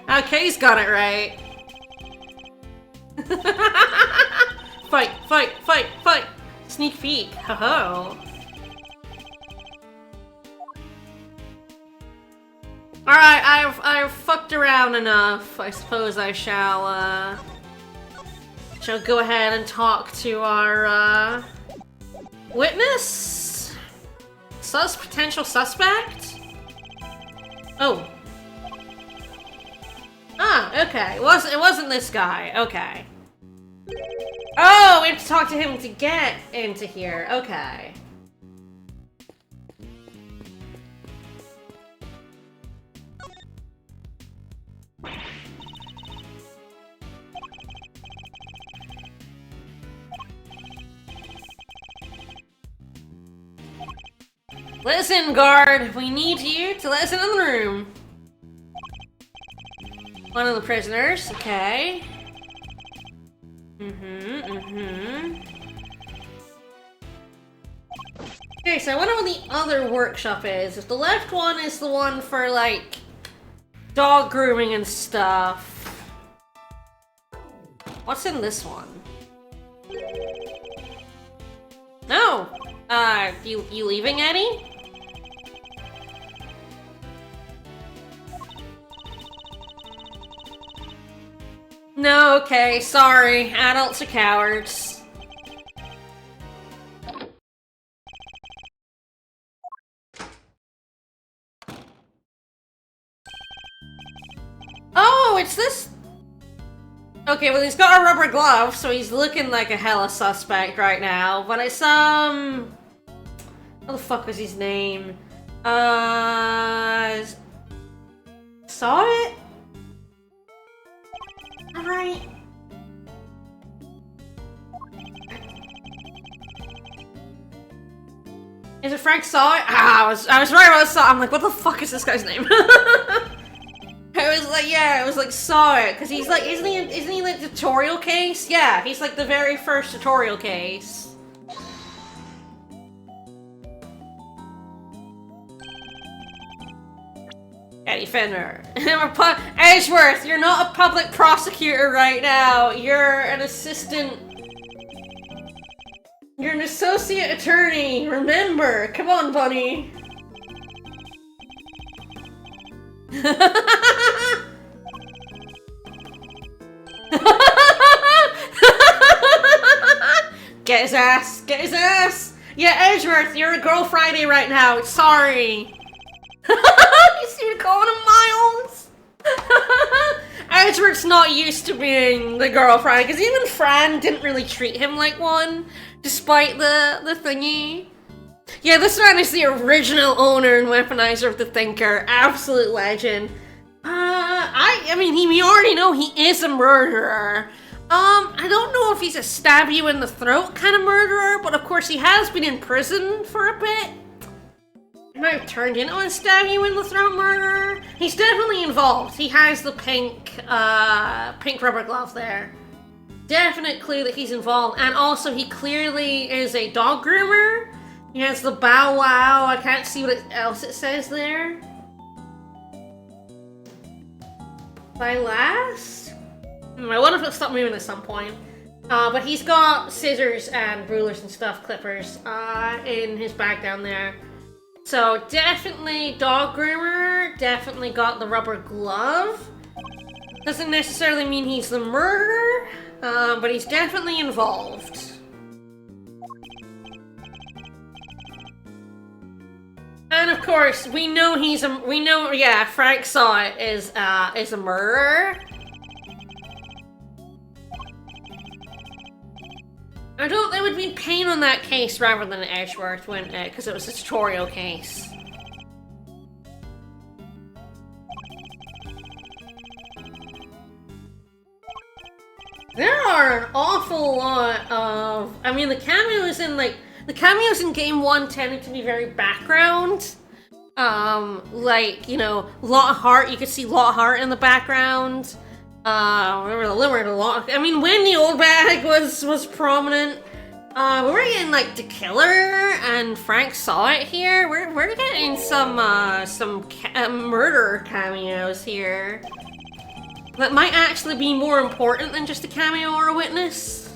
Okay, he's got it right. Fight, fight, fight, fight. Sneak peek. Ho-ho. Alright, I've fucked around enough. I suppose I shall go ahead and talk to our, witness? Potential suspect? Oh. Ah, okay. It wasn't this guy. Okay. Oh, we have to talk to him to get into here. Okay. Listen, guard. We need you to let us in the room. One of the prisoners. Okay. Okay, so I wonder what the other workshop is. If the left one is the one for, like, dog grooming and stuff. What's in this one? No. You leaving, Eddie? No, okay, sorry. Adults are cowards. Oh, it's this... Okay, well he's got a rubber glove, so he's looking like a hella suspect right now, but it's, what the fuck was his name? Saw it? Alright. Is it Frank Saw it? Ah, I was right about Saw. I'm like, what the fuck is this guy's name? I was like, yeah, it was like Saw it, because he's like, isn't he like the tutorial case? Yeah, he's like the very first tutorial case. Eddie Fenner. Edgeworth, you're not a public prosecutor right now. You're an assistant. You're an associate attorney. Remember. Come on, bunny. Get his ass. Get his ass. Yeah, Edgeworth, you're a Girl Friday right now. Sorry. You see me calling him Miles? Edgeworth's not used to being the Girl Friday, because even Fran didn't really treat him like one, despite the thingy. Yeah, this man is the original owner and weaponizer of the Thinker. Absolute legend. I mean, we already know he is a murderer. I don't know if he's a stab you in the throat kind of murderer, but of course he has been in prison for a bit. He might have turned into a stab you in the throat murderer. He's definitely involved. He has the pink rubber glove there. Definite clue that he's involved. And also, he clearly is a dog groomer. He has the bow wow. I can't see what else it says there. By last? I wonder if it'll stop moving at some point. But he's got scissors and rulers and stuff, clippers, in his bag down there. So definitely dog groomer, definitely got the rubber glove. Doesn't necessarily mean he's the murderer, but he's definitely involved. And of course, we know yeah, Frank Saw it is a murderer. I don't. There would be pain on that case rather than Edgeworth, wouldn't it? Because it was a tutorial case. There are an awful lot of. I mean, the cameos in Game 1 tended to be very background. Like, you know, Lockhart. You could see Lockhart in the background. Remember the Limerick a lot. I mean, when the old bag was prominent, we were getting like The Killer and Frank Saw It here. We're getting some murder cameos here that might actually be more important than just a cameo or a witness.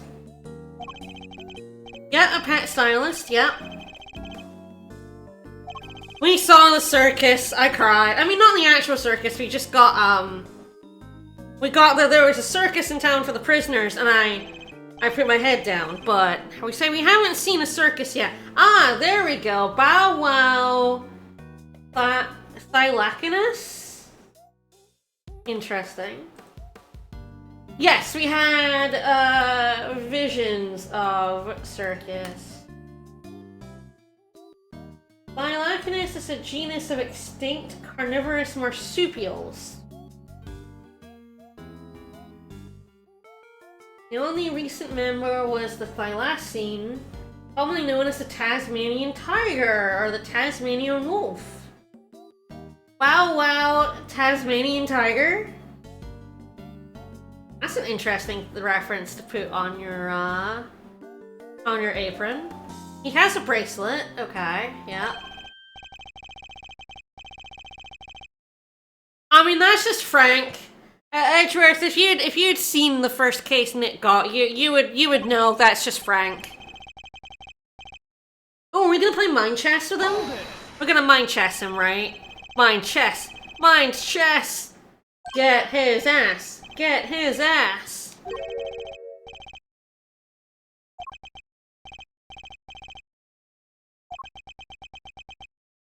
Yeah, a pet stylist. Yep. We saw the circus. I cried. I mean, not the actual circus. We just got there was a circus in town for the prisoners, and I put my head down, but we say we haven't seen a circus yet. Ah, there we go. Bow Wow. Thylacinus? Interesting. Yes, we had visions of circus. Thylacinus is a genus of extinct carnivorous marsupials. The only recent member was the thylacine, commonly known as the Tasmanian tiger or the Tasmanian wolf. Wow, wow, Tasmanian tiger. That's an interesting reference to put on your apron. He has a bracelet. Okay, yeah. I mean, that's just Frank. Edgeworth, if you'd seen the first case Nick got, you would know that's just Frank. Oh, are we gonna play Mind Chess with him? We're gonna Mind Chess him, right? Mind Chess! Mind Chess! Get his ass! Get his ass!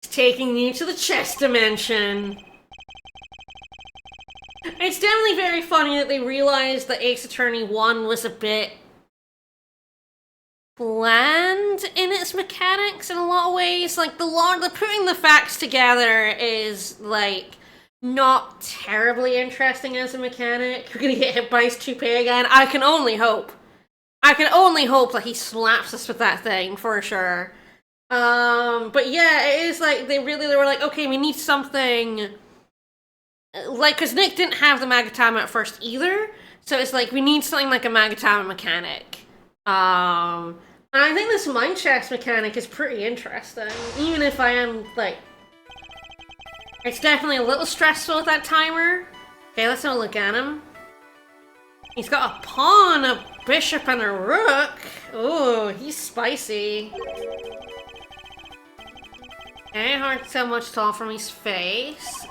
Taking you to the chess dimension. It's definitely very funny that they realized that Ace Attorney 1 was a bit bland in its mechanics in a lot of ways. Like, the putting the facts together is, like, not terribly interesting as a mechanic. We're gonna get hit by his toupee again. I can only hope. I can only hope that he slaps us with that thing, for sure. But yeah, it is like, they were like, okay, we need something, like, because Nick didn't have the Magatama at first either, so it's like, we need something like a Magatama mechanic. And I think this Mind Chess mechanic is pretty interesting, even if I am, like, it's definitely a little stressful with that timer. Okay, let's have a look at him. He's got a pawn, a bishop, and a rook. Ooh, he's spicy. Okay, hard to tell much at all from his face.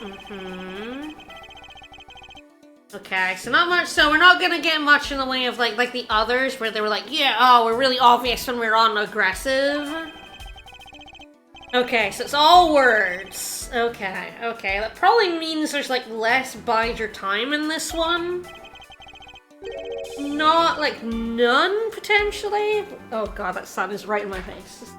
Okay, so not much. So we're not gonna get much in the way of like the others, where they were like, yeah, oh, we're really obvious when we're on aggressive. Okay, so it's all words. Okay, that probably means there's like less bide your time in this one. Not like none potentially. Oh god, that sun is right in my face.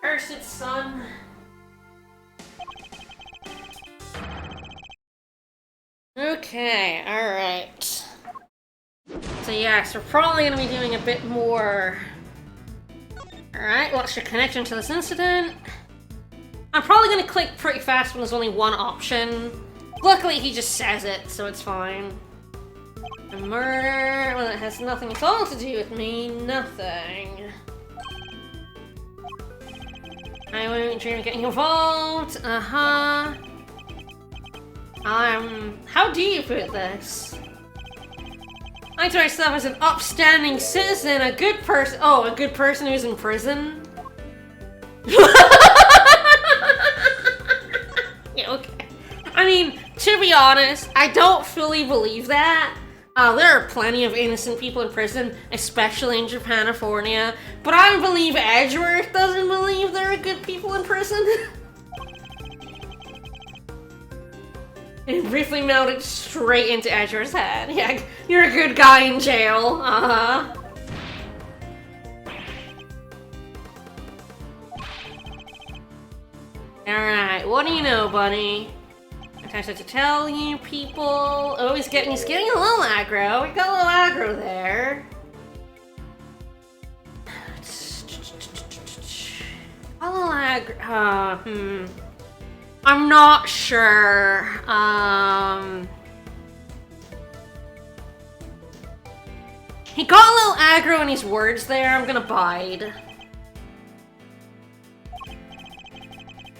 Cursed sun. Okay, alright. So yes, we're probably gonna be doing a bit more. Alright, what's your connection to this incident? I'm probably gonna click pretty fast when there's only one option. Luckily he just says it, so it's fine. A murder, well, it has nothing at all to do with me, nothing. I won't dream of getting involved. How do you put this? I to myself as an upstanding citizen, a good person. Oh, a good person who's in prison? Yeah, okay. I mean, to be honest, I don't fully believe that. There are plenty of innocent people in prison, especially in Japanifornia, but I believe Edgeworth doesn't believe there are good people in prison. It briefly melted straight into Edgeworth's head. Yeah, you're a good guy in jail. Alright, what do you know, buddy? I have to tell you people. Oh, he's getting a little aggro. We got a little aggro there. A little aggro. I'm not sure. He got a little aggro in his words there. I'm gonna bide.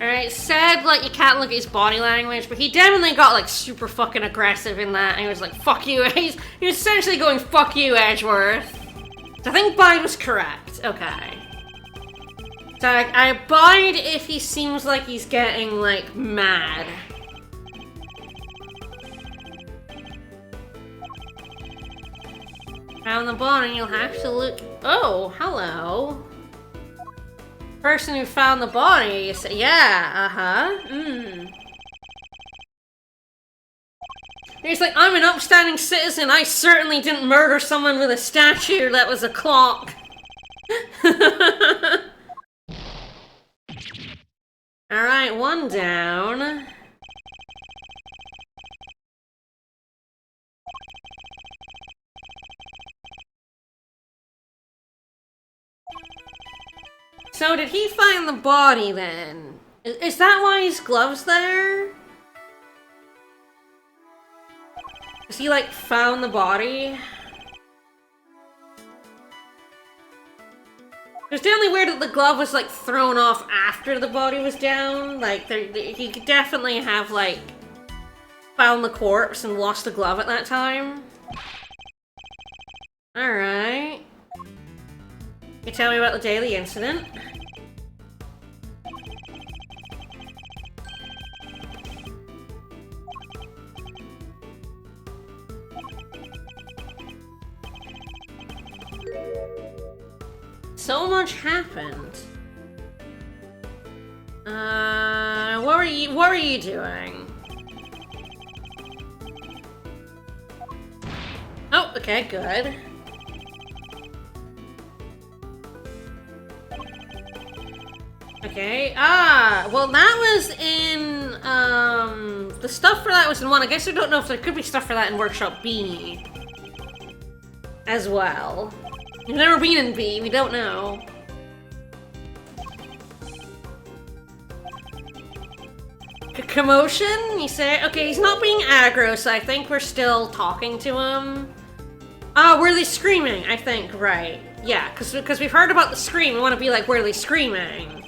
Alright, said, like, you can't look at his body language, but he definitely got, like, super fucking aggressive in that, and he was like, fuck you. He was essentially going, fuck you, Edgeworth. So I think bide was correct. Okay. So I bide if he seems like he's getting, like, mad. Found the body, you'll have to look. Oh, hello. Person who found the body, you say, yeah, He's like, I'm an upstanding citizen, I certainly didn't murder someone with a statue that was a clock. Alright, one down. So did he find the body then? Is that why his glove's there? Has he like found the body? definitely weird that the glove was like thrown off after the body was down. Like, he could definitely have like found the corpse and lost the glove at that time. Alright. You tell me about the daily incident? So much happened. What were you doing? Oh, okay, good. Okay, well that was in, the stuff for that was in 1. I guess I don't know if there could be stuff for that in Workshop B as well. We've never been in B, we don't know. Commotion, you say? Okay, he's not being aggro, so I think we're still talking to him. Were they screaming? I think, right. Yeah, because we've heard about the scream, we want to be like, were they screaming?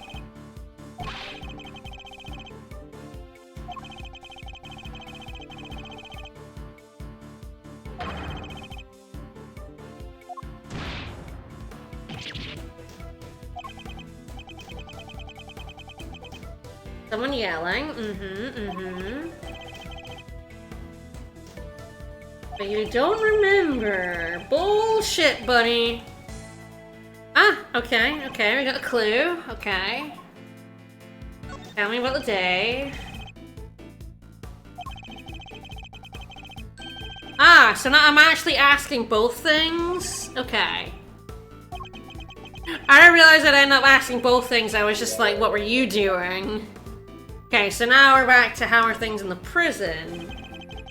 Someone yelling, But you don't remember. Bullshit, buddy. Ah, okay, we got a clue. Okay. Tell me about the day. Ah, so now I'm actually asking both things? Okay. I didn't realize I'd end up asking both things. I was just like, what were you doing? Okay, so now we're back to how are things in the prison.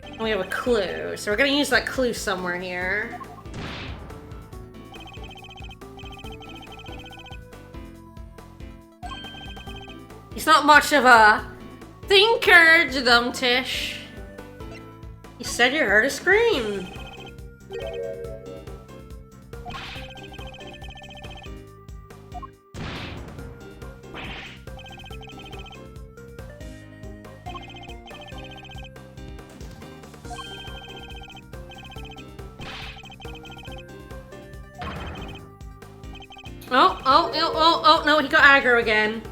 And we have a clue, so we're gonna use that clue somewhere here. He's not much of a thinker, Jadumtish. You said you heard a scream. Oh, no, he got aggro again.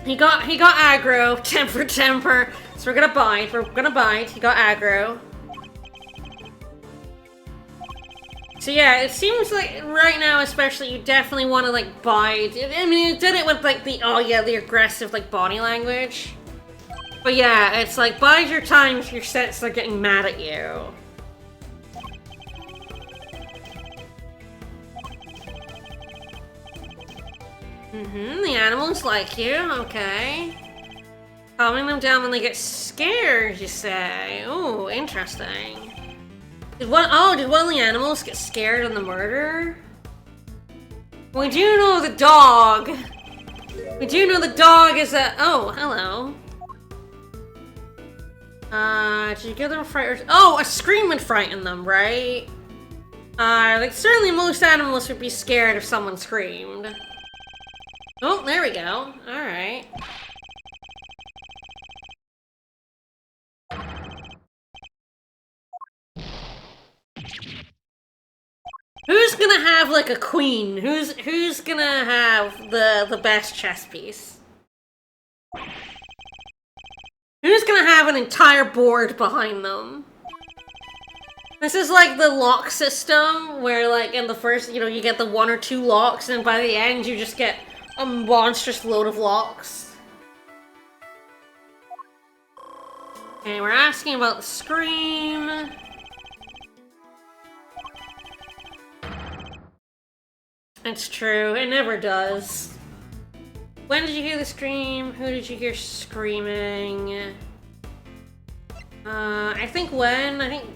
He got aggro, temper. So we're gonna bite, he got aggro. So yeah, it seems like right now especially you definitely want to like bite. I mean, you did it with like the aggressive like body language. But yeah, it's like bide your time if your sets are getting mad at you. The animals like you, okay. Calming them down when they get scared, you say. Ooh, interesting. Did one of the animals get scared on the murder? We do know the dog. We do know the dog is a... Oh, hello. Did you give them a fright? Oh, a scream would frighten them, right? Like certainly most animals would be scared if someone screamed. Oh, there we go. Alright. Who's gonna have like a queen? Who's gonna have the best chess piece? Who's gonna have an entire board behind them? This is like the lock system where like in the first, you get the 1 or 2 locks and by the end you just get a monstrous load of locks. Okay, we're asking about the scream. It's true, it never does. When did you hear the scream? Who did you hear screaming? I think when, I think...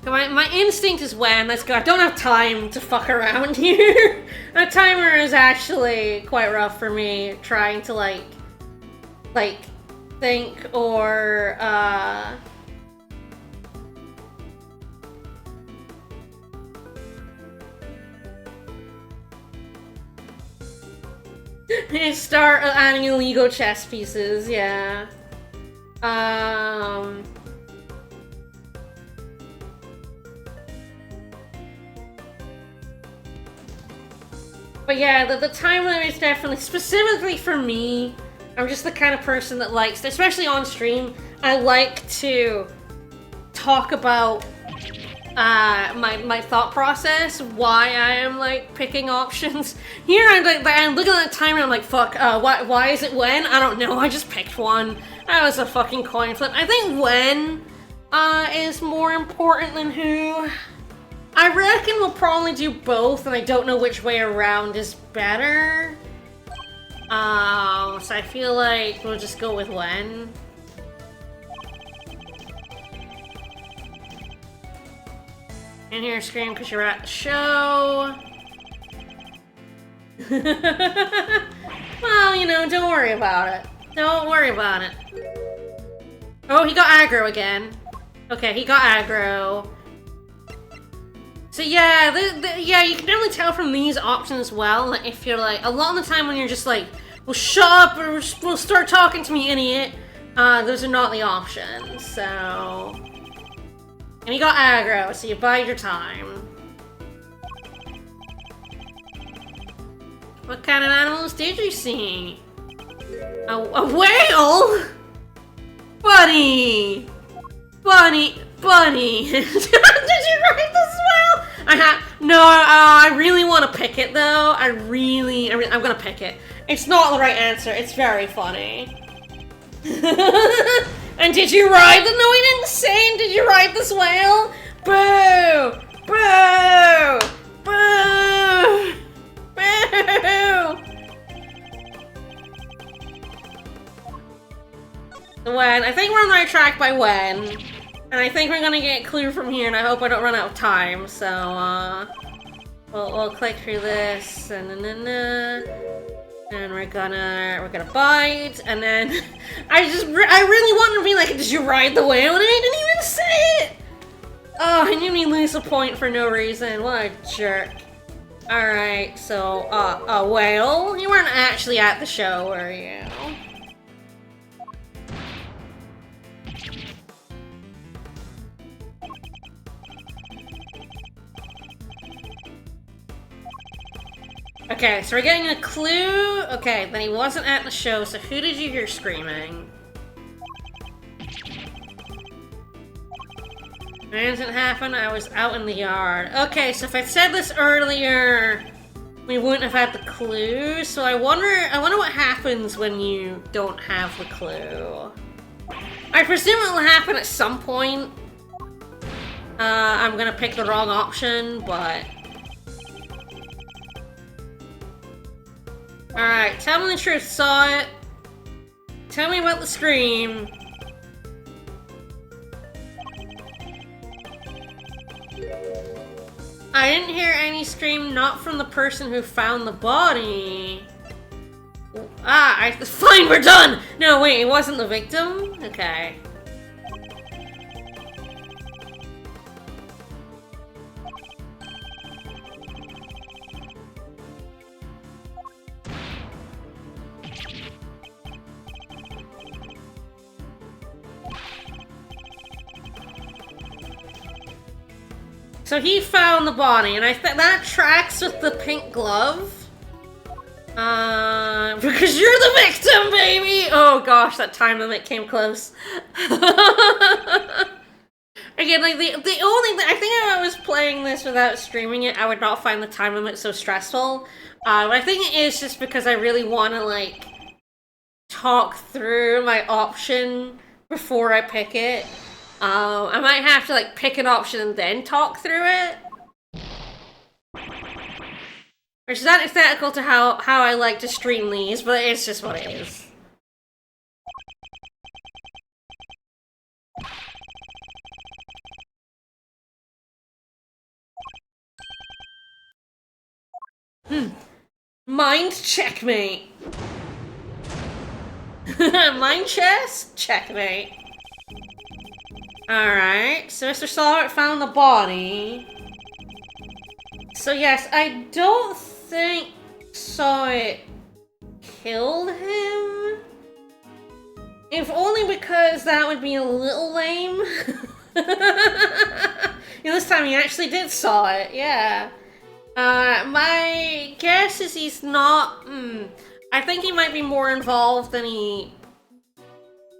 My instinct is when. Let's go. I don't have time to fuck around here. The timer is actually quite rough for me trying to like think or Start adding illegal chess pieces, yeah. But yeah, the time limit is definitely, specifically for me, I'm just the kind of person that likes, especially on stream, I like to talk about my thought process, why I am like picking options. Here I'm looking at the timer and I'm like, fuck, why is it when? I don't know, I just picked one. That was a fucking coin flip. I think when is more important than who. I reckon we'll probably do both, and I don't know which way around is better. So I feel like we'll just go with when. And here, scream because you're at the show. Well, you know, don't worry about it. Don't worry about it. Oh, he got aggro again. Okay, he got aggro. So yeah, yeah, you can definitely tell from these options as well, that if you're like, a lot of the time when you're just like, well, shut up or we'll start talking to me, idiot, those are not the options, so... And you got aggro, so you bide your time. What kind of animals did you see? A whale? Bunny! Bunny! Bunny! Did you write this well? I really want to pick it though. I'm gonna pick it. It's not the right answer. It's very funny. And did you ride the? No, he didn't say. And did you ride this whale? Boo! Boo! Boo! Boo! When? I think we're on the right track by when. And I think we're gonna get a clue from here, and I hope I don't run out of time, so, we'll click through this, and we're gonna bite, and then, I really wanted to be like, did you ride the whale? And I didn't even say it! Oh, I made me lose a point for no reason, what a jerk. Alright, so, a whale? You weren't actually at the show, were you? Okay, so we're getting a clue. Okay, then he wasn't at the show, so who did you hear screaming? It didn't happen, I was out in the yard. Okay, so if I'd said this earlier, we wouldn't have had the clue. So I wonder what happens when you don't have the clue. I presume it will happen at some point. I'm gonna pick the wrong option, but... Alright, tell me the truth, saw it. Tell me about the scream. I didn't hear any scream, not from the person who found the body. Fine, we're done! No, wait, it wasn't the victim? Okay. So he found the body, and I think that tracks with the pink glove. Because you're the victim, baby! Oh gosh, that time limit came close. Again, like, the only thing, I think if I was playing this without streaming it, I would not find the time limit so stressful. But I think it is just because I really want to, like, talk through my option before I pick it. I might have to, like, pick an option and then talk through it. Which is antithetical to how I like to stream these, but it's just what it is. Mind checkmate. Mind chess? Checkmate. Alright, so Mr. Solart found the body. So yes, I don't think Sawit killed him. If only because that would be a little lame. This time he actually did saw it, yeah. My guess is he's not... I think he might be more involved than he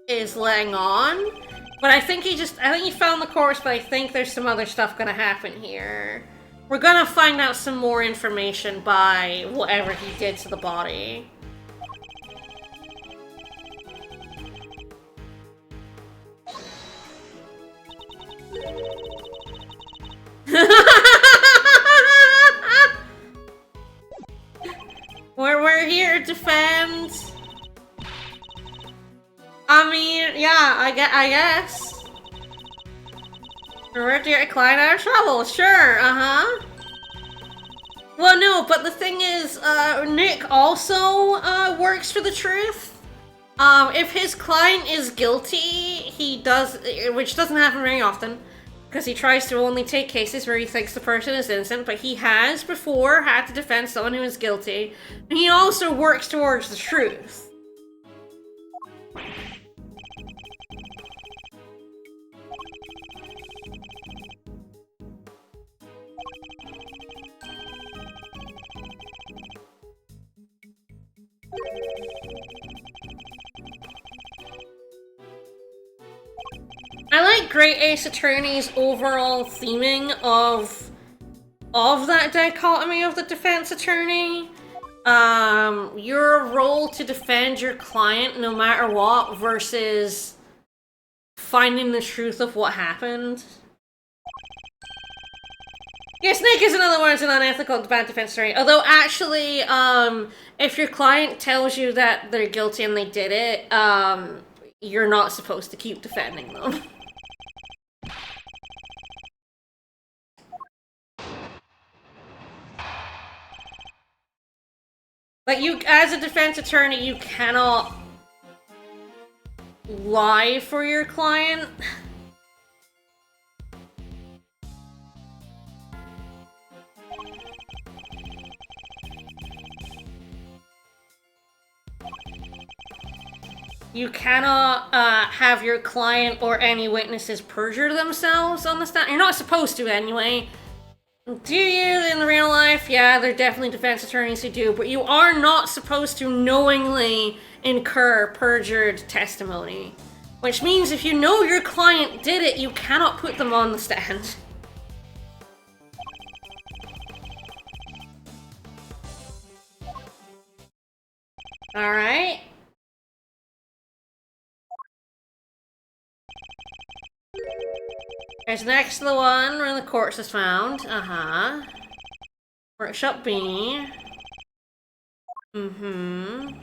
is letting on. But I think he found the corpse, but I think there's some other stuff gonna happen here. We're gonna find out some more information by whatever he did to the body. We're here to defend. I mean, yeah, I guess. We're to get a client out of trouble, sure, Well, no, but the thing is, Nick also works for the truth. If his client is guilty, he does, which doesn't happen very often, because he tries to only take cases where he thinks the person is innocent, but he has before had to defend someone who is guilty, and he also works towards the truth. I like Great Ace Attorney's overall theming of that dichotomy of the defense attorney. Your role to defend your client no matter what versus finding the truth of what happened. Yeah, Snake is in other words an unethical bad defense attorney. Although actually, if your client tells you that they're guilty and they did it, you're not supposed to keep defending them. Like, you, as a defense attorney, you cannot lie for your client. You cannot have your client or any witnesses perjure themselves on the stand. You're not supposed to anyway. Do you in real life? Yeah, there are definitely defense attorneys who do, but you are not supposed to knowingly incur perjured testimony. Which means if you know your client did it, you cannot put them on the stand. Alright. There's next to the one where the corpse is found. Workshop B. 7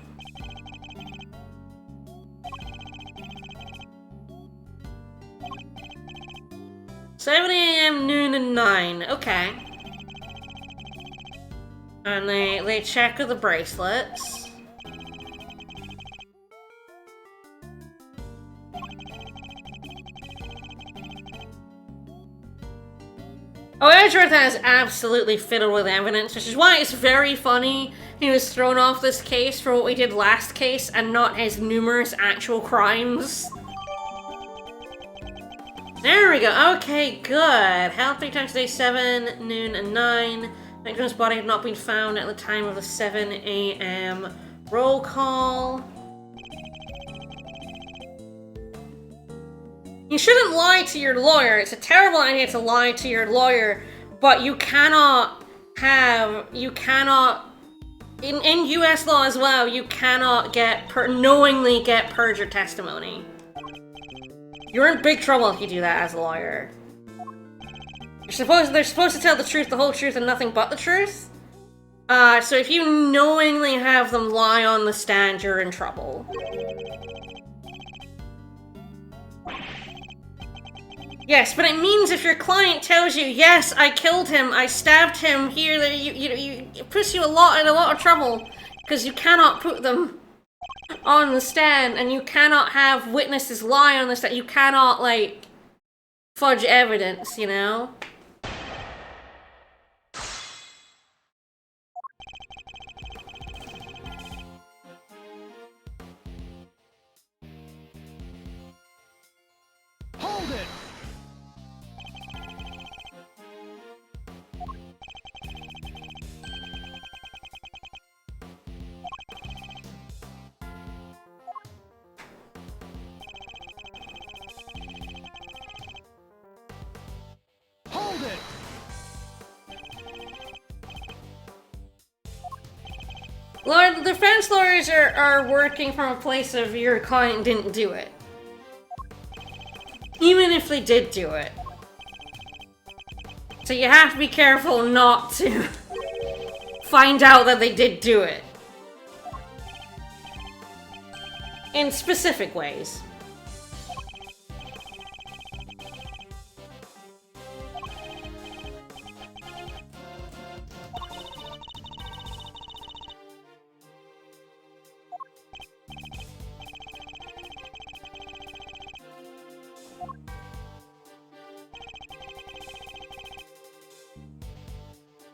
AM, noon, and 9. Okay. And they check the bracelets. Oh, Edgeworth has absolutely fiddled with evidence, which is why it's very funny he was thrown off this case for what we did last case and not his numerous actual crimes. There we go. Okay, good. Health 3 times a day, 7, noon, and 9. Victim's body had not been found at the time of the 7 AM roll call. You shouldn't lie to your lawyer. It's a terrible idea to lie to your lawyer, but you cannot in US law as well, you cannot knowingly get perjured testimony. You're in big trouble if you do that as a lawyer. They're supposed to tell the truth, the whole truth, and nothing but the truth. So if you knowingly have them lie on the stand, you're in trouble. Yes, but it means if your client tells you, yes, I killed him, I stabbed him here, that it puts you in a lot of trouble, because you cannot put them on the stand, and you cannot have witnesses lie on the stand. You cannot, like, fudge evidence, you know? Defense lawyers are working from a place of your client didn't do it. Even if they did do it. So you have to be careful not to find out that they did do it. In specific ways.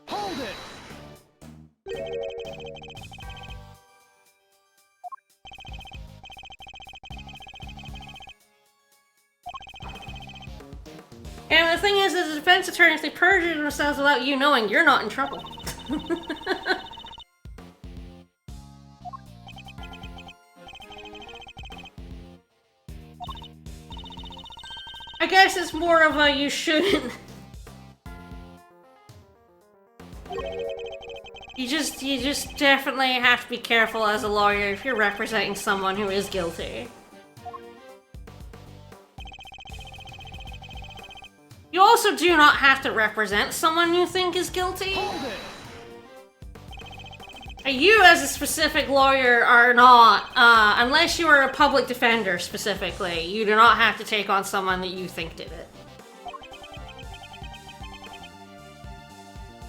Hold it! And the thing is, as a defense attorney, if they perjure themselves without you knowing, you're not in trouble. I guess it's more of a you shouldn't. You just definitely have to be careful as a lawyer if you're representing someone who is guilty. You also do not have to represent someone you think is guilty. Hold it! You as a specific lawyer are not, unless you are a public defender specifically, you do not have to take on someone that you think did it.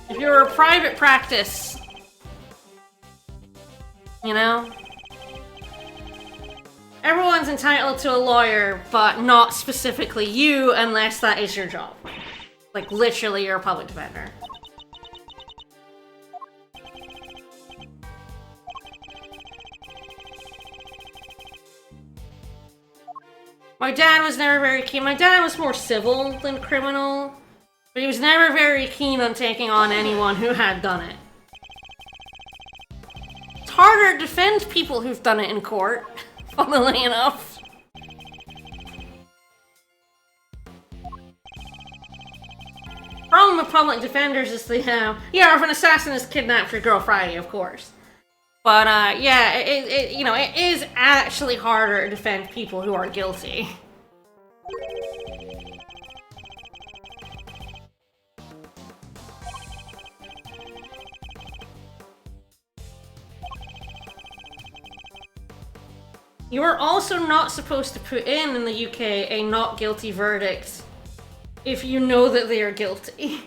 If you're a private practice, you know? Everyone's entitled to a lawyer, but not specifically you unless that is your job. Like, literally, you're a public defender. My dad was never very keen. My dad was more civil than criminal, but he was never very keen on taking on anyone who had done it. It's harder to defend people who've done it in court, funnily enough. Problem with public defenders is the, yeah, if an assassin is kidnapped your girl Friday, of course. But, yeah, it is actually harder to defend people who are guilty. You are also not supposed to put in the UK a not guilty verdict if you know that they are guilty.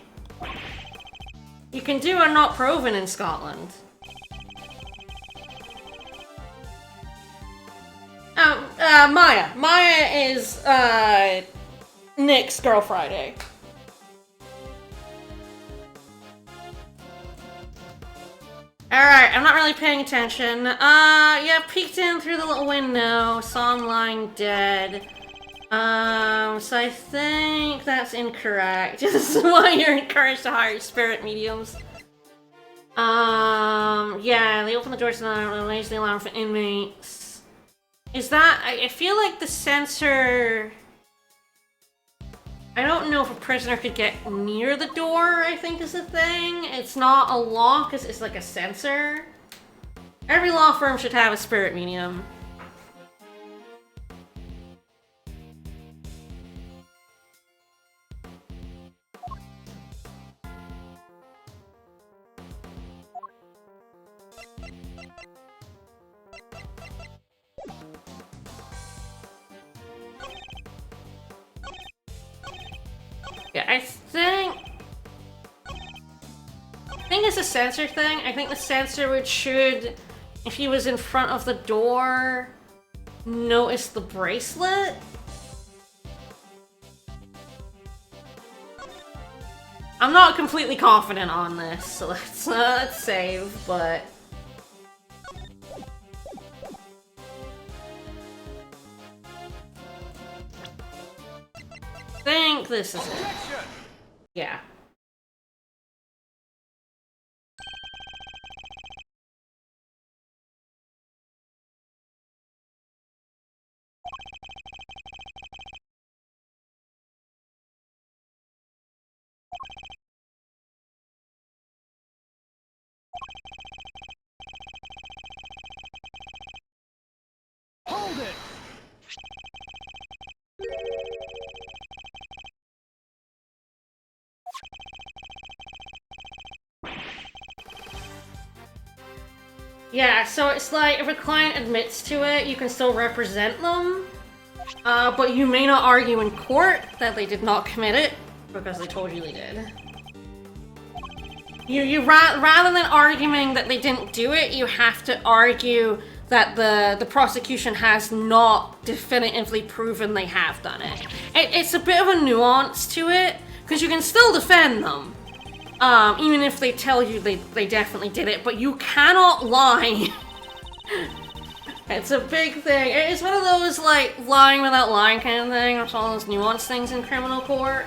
You can do a not proven in Scotland. Maya. Maya is, Nick's girl Friday. Alright, I'm not really paying attention. Yeah, peeked in through the little window, saw him lying dead. So I think that's incorrect. This is why you're encouraged to hire spirit mediums. Yeah, they open the doors and raise the alarm for inmates. Is that... I feel like the sensor... I don't know if a prisoner could get near the door, I think is the thing. It's not a lock, it's like a sensor. Every law firm should have a spirit medium. Yeah, I think it's a sensor thing. I think the sensor should, if he was in front of the door, notice the bracelet. I'm not completely confident on this, so let's save, but... I think this is it. Yeah. Yeah, so it's like if a client admits to it, you can still represent them, but you may not argue in court that they did not commit it because they told you they did. Rather than arguing that they didn't do it, you have to argue that the prosecution has not definitively proven they have done it. It's a bit of a nuance to it, because you can still defend them, even if they tell you they definitely did it, but you cannot lie. It's a big thing. It's one of those, like, lying without lying kind of thing, or all those nuanced things in criminal court.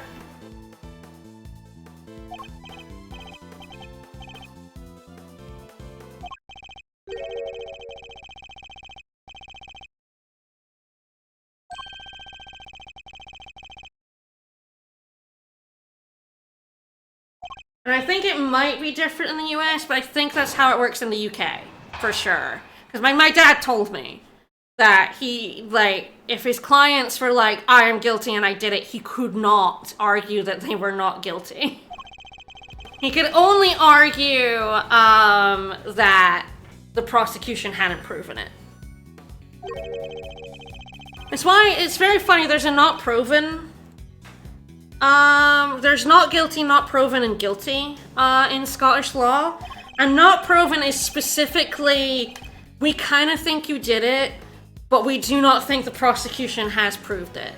And I think it might be different in the US, but I think that's how it works in the UK, for sure. Because my dad told me that he, like, if his clients were like, I am guilty and I did it, he could not argue that they were not guilty. He could only argue that the prosecution hadn't proven it. It's why it's very funny, there's a not proven. There's not guilty, not proven, and guilty in Scottish law. And not proven is specifically, we kind of think you did it, but we do not think the prosecution has proved it.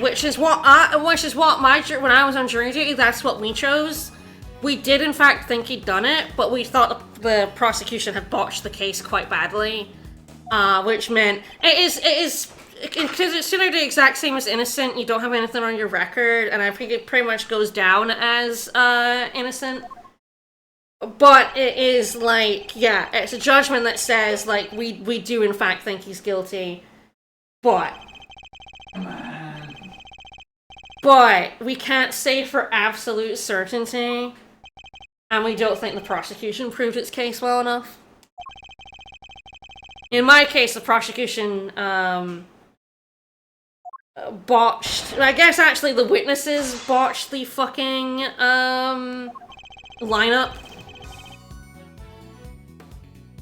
Which is what when I was on jury duty, that's what we chose. We did in fact think he'd done it, but we thought the prosecution had botched the case quite badly. Which meant it is because it's considered the exact same as innocent. You don't have anything on your record, and I think it pretty much goes down as innocent. But it is like, yeah, it's a judgment that says like we do in fact think he's guilty, but we can't say for absolute certainty, and we don't think the prosecution proved its case well enough. In my case, the prosecution botched. I guess actually the witnesses botched the fucking lineup.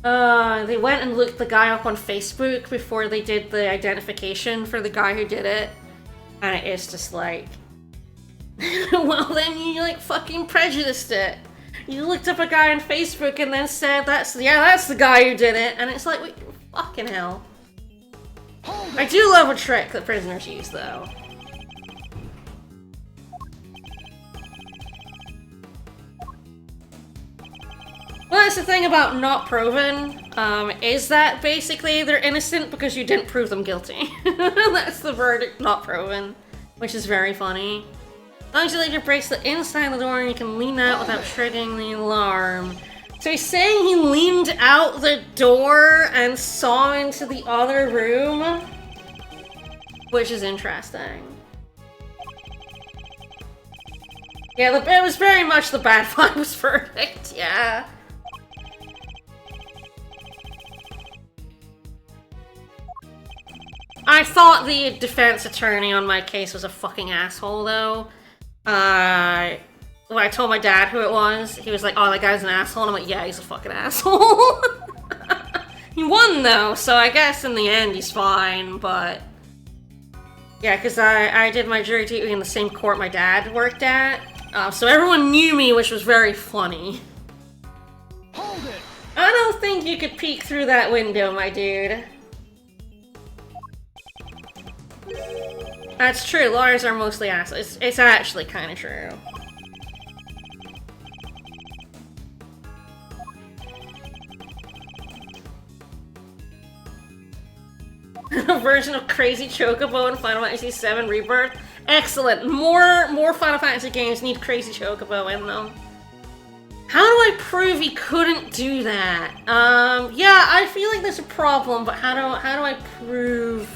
They went and looked the guy up on Facebook before they did the identification for the guy who did it, and it's just like, well then you like fucking prejudiced it. You looked up a guy on Facebook and then said that's the guy who did it, and it's like, wait, fucking hell. I do love a trick that prisoners use, though. Well, that's the thing about not proven, is that basically they're innocent because you didn't prove them guilty. That's the verdict, not proven, which is very funny. As long as you leave your bracelet inside the door and you can lean out without triggering the alarm. So he's saying he leaned out the door and saw into the other room? Which is interesting. Yeah, it was very much the bad vibes verdict, yeah. I thought the defense attorney on my case was a fucking asshole, though. When I told my dad who it was, he was like, oh, that guy's an asshole, and I'm like, yeah, he's a fucking asshole. He won, though, so I guess in the end he's fine, but... Yeah, because I did my jury duty in the same court my dad worked at, so everyone knew me, which was very funny. Hold it. I don't think you could peek through that window, my dude. That's true, lawyers are mostly assholes. It's actually kind of true. A version of Crazy Chocobo in Final Fantasy VII Rebirth. Excellent. More Final Fantasy games need Crazy Chocobo in them. How do I prove he couldn't do that? Yeah, I feel like there's a problem, but how do I prove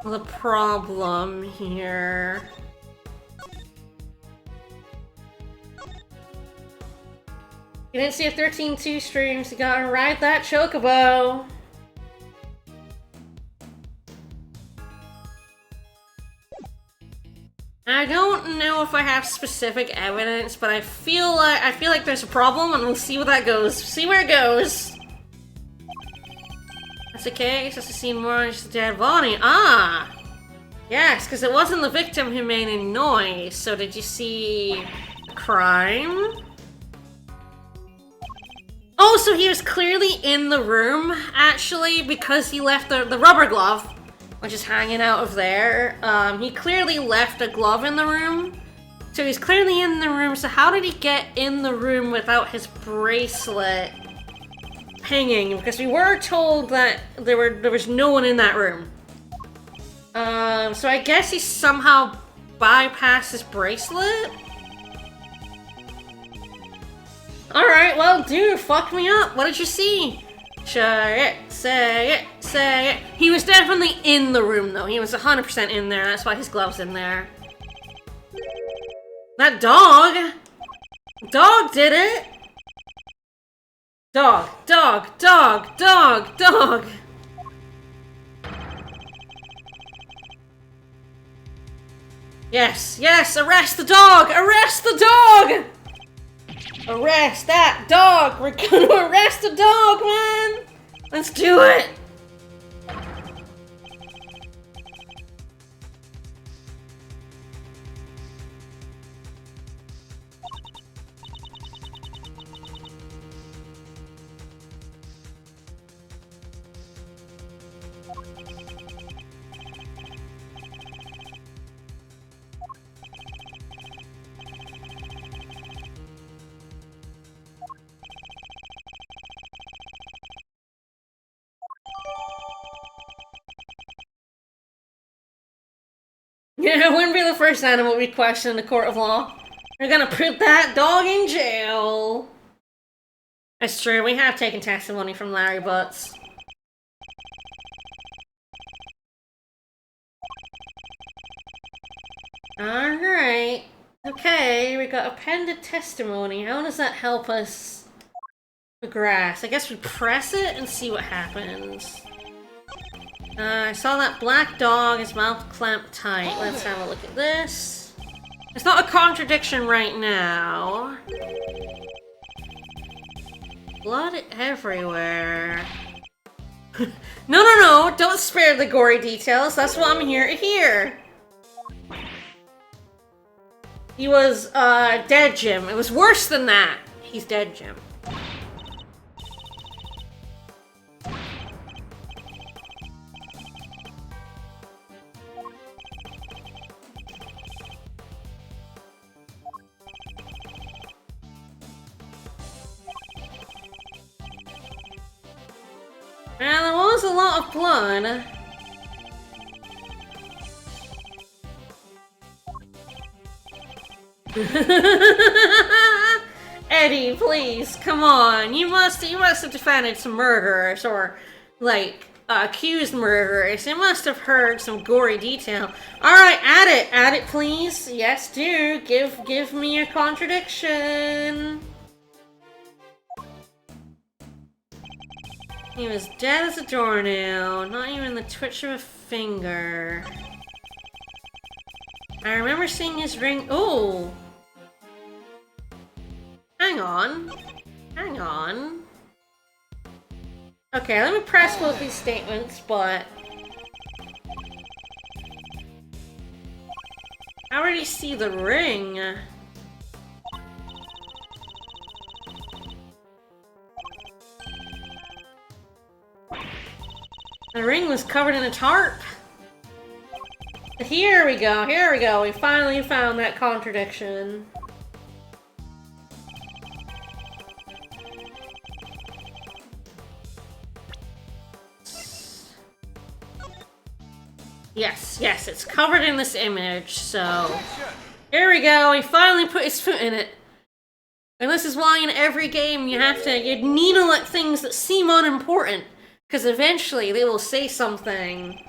the problem here? You didn't see a 13-2 stream, so you gotta ride that Chocobo. I don't know if I have specific evidence, but I feel like there's a problem, and we'll see where that goes. See where it goes. That's okay. It's just a scene more just a dead body. Ah, yes, because it wasn't the victim who made any noise. So did you see a crime? Oh, so he was clearly in the room actually because he left the rubber glove, which is hanging out of there. He clearly left a glove in the room. So he's clearly in the room, so how did he get in the room without his bracelet hanging? Because we were told that there was no one in that room. So I guess he somehow bypassed his bracelet? Alright, well, dude, fuck me up. What did you see? Say it, say it, say it. He was definitely in the room, though. He was 100% in there. That's why his glove's in there. That dog! Dog did it! Dog, dog, dog, dog, dog! Yes, yes, arrest the dog! Arrest the dog! Arrest that dog! We're gonna arrest the dog, man! Let's do it! Yeah, it wouldn't be the first animal we question in the court of law. We're gonna put that dog in jail. That's true, we have taken testimony from Larry Butts. Alright. Okay, we got appended testimony. How does that help us progress? I guess we press it and see what happens. I saw that black dog, his mouth clamped tight. Let's have a look at this. It's not a contradiction right now. Blood everywhere. No, no, no! Don't spare the gory details. That's what I'm here to hear. He was, dead, Jim. It was worse than that. He's dead, Jim. Now, there was a lot of blood. Eddie, please, come on. You must have defended some murderers, or, like, accused murderers. You must have heard some gory detail. Alright, add it, please. Yes, do. Give me a contradiction. He was dead as a doornail, not even the twitch of a finger. I remember seeing his ring. Oh! Hang on. Hang on. Okay, let me press both these statements, but I already see the ring. The ring was covered in a tarp. Here we go, here we go. We finally found that contradiction. Yes, yes, it's covered in this image, so here we go. He finally put his foot in it. And this is why in every game you need to let things that seem unimportant, because eventually they will say something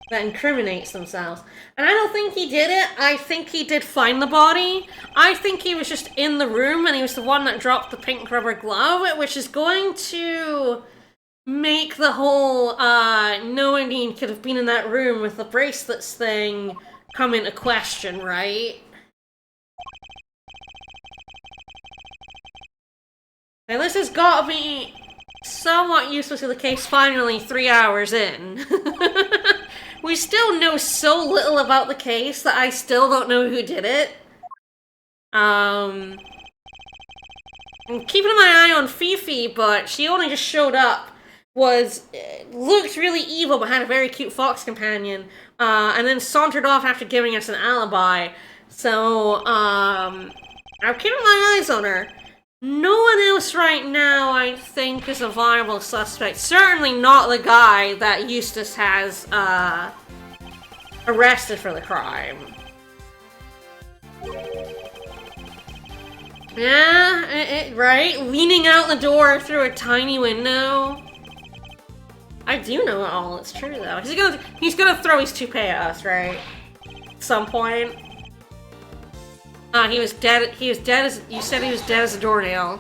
that incriminates themselves. And I don't think he did it. I think he did find the body. I think he was just in the room and he was the one that dropped the pink rubber glove, which is going to make the whole no Indian could have been in that room with the bracelets thing come into question, right? Now this has got to be somewhat useless to the case finally 3 hours in. We still know so little about the case that I still don't know who did it. I'm keeping my eye on Fifi, but she only just showed up. Looked really evil, but had a very cute fox companion, and then sauntered off after giving us an alibi. So, I'm keeping my eyes on her. No one else right now, I think, is a viable suspect. Certainly not the guy that Eustace has, arrested for the crime. Yeah, right? Leaning out the door through a tiny window. I do know it all, it's true though. He's gonna throw his toupee at us, right? At some point. He was dead as, you said he was dead as a doornail.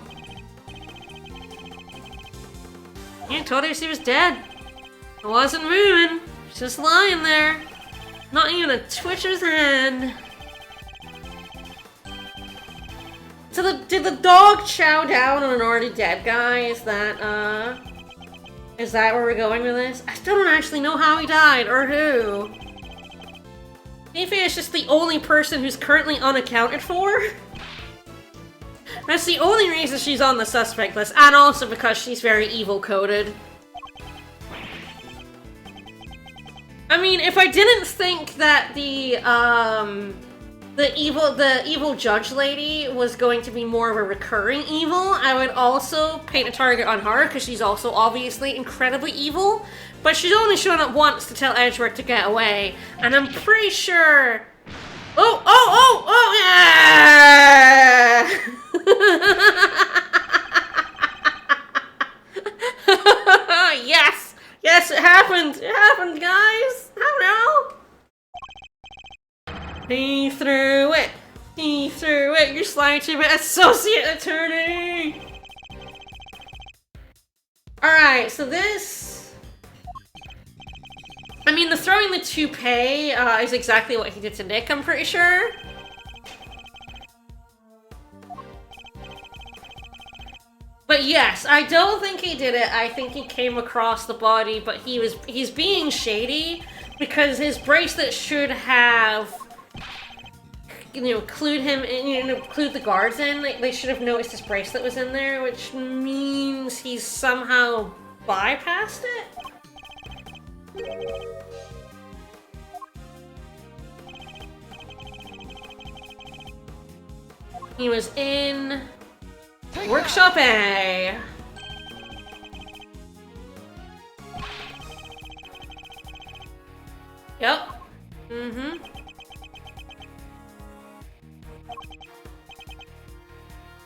You told us he was dead. I wasn't moving, just lying there. Not even a twitch of his hand. So did the dog chow down on an already dead guy? Is that where we're going with this? I still don't actually know how he died, or who. Fifi is just the only person who's currently unaccounted for. That's the only reason she's on the suspect list, and also because she's very evil-coded. I mean, if I didn't think that the evil judge lady was going to be more of a recurring evil, I would also paint a target on her, because she's also obviously incredibly evil. But she's only shown up once to tell Edgeworth to get away, and I'm pretty sure... Oh, yeah! Yes! Yes, it happened! It happened, guys! How now? He threw it! He threw it! You're sliding to my associate attorney! Alright, so this... I mean, the throwing the toupee is exactly what he did to Nick, I'm pretty sure. But yes, I don't think he did it. I think he came across the body, but he's being shady because his bracelet should have, clued him in, clued the guards in. They should have noticed his bracelet was in there, which means he's somehow bypassed it? He was in Workshop A. Yep. Mm-hmm.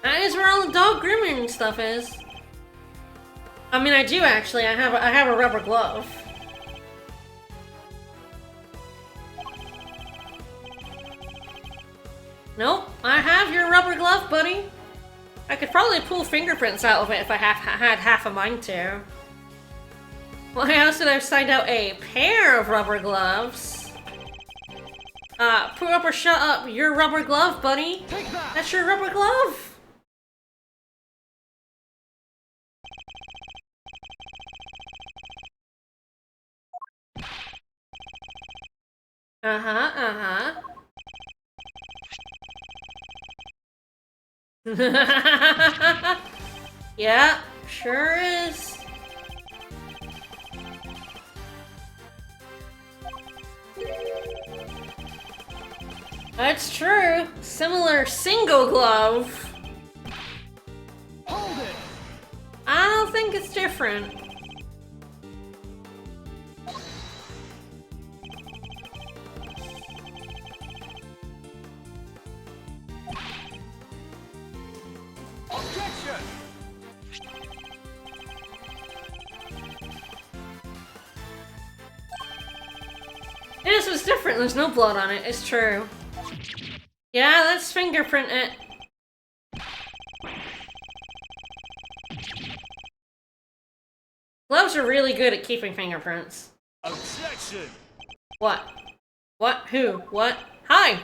That is where all the dog grooming stuff is. I mean, I do actually. I have a rubber glove. Nope, I have your rubber glove, buddy. I could probably pull fingerprints out of it if I had half a mind to. Why else did I find out a pair of rubber gloves? Put up or shut up, your rubber glove, buddy. Take that. That's your rubber glove. Uh-huh. Yeah, sure is. That's true. Similar single glove. Hold it. I don't think it's different. Objection. This was different. There's no blood on it. It's true. Yeah, let's fingerprint it. Gloves are really good at keeping fingerprints. Objection. What? What? Who? What? Hi!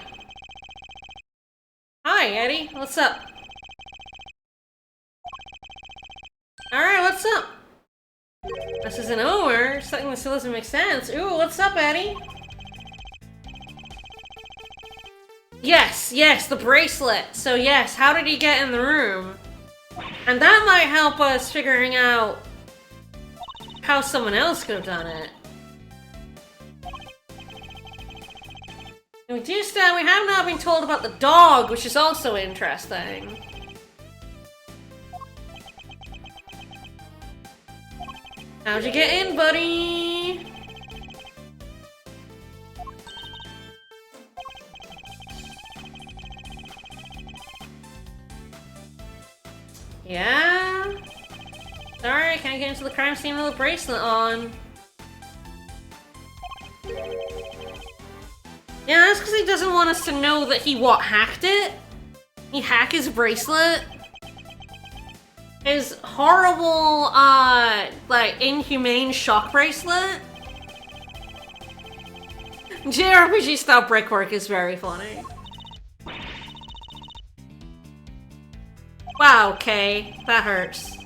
Hi, Eddie. What's up? Alright, what's up? This isn't over. Something that still doesn't make sense. Ooh, what's up, Eddie? Yes, yes, the bracelet. So yes, how did he get in the room? And that might help us figuring out how someone else could have done it. And we have not been told about the dog, which is also interesting. How'd you get in, buddy? Yeah? Sorry, I can't get into the crime scene with a bracelet on. Yeah, that's because he doesn't want us to know that he, hacked it? He hacked his bracelet? His horrible, like, inhumane shock bracelet? JRPG style brickwork is very funny. Wow, okay. That hurts.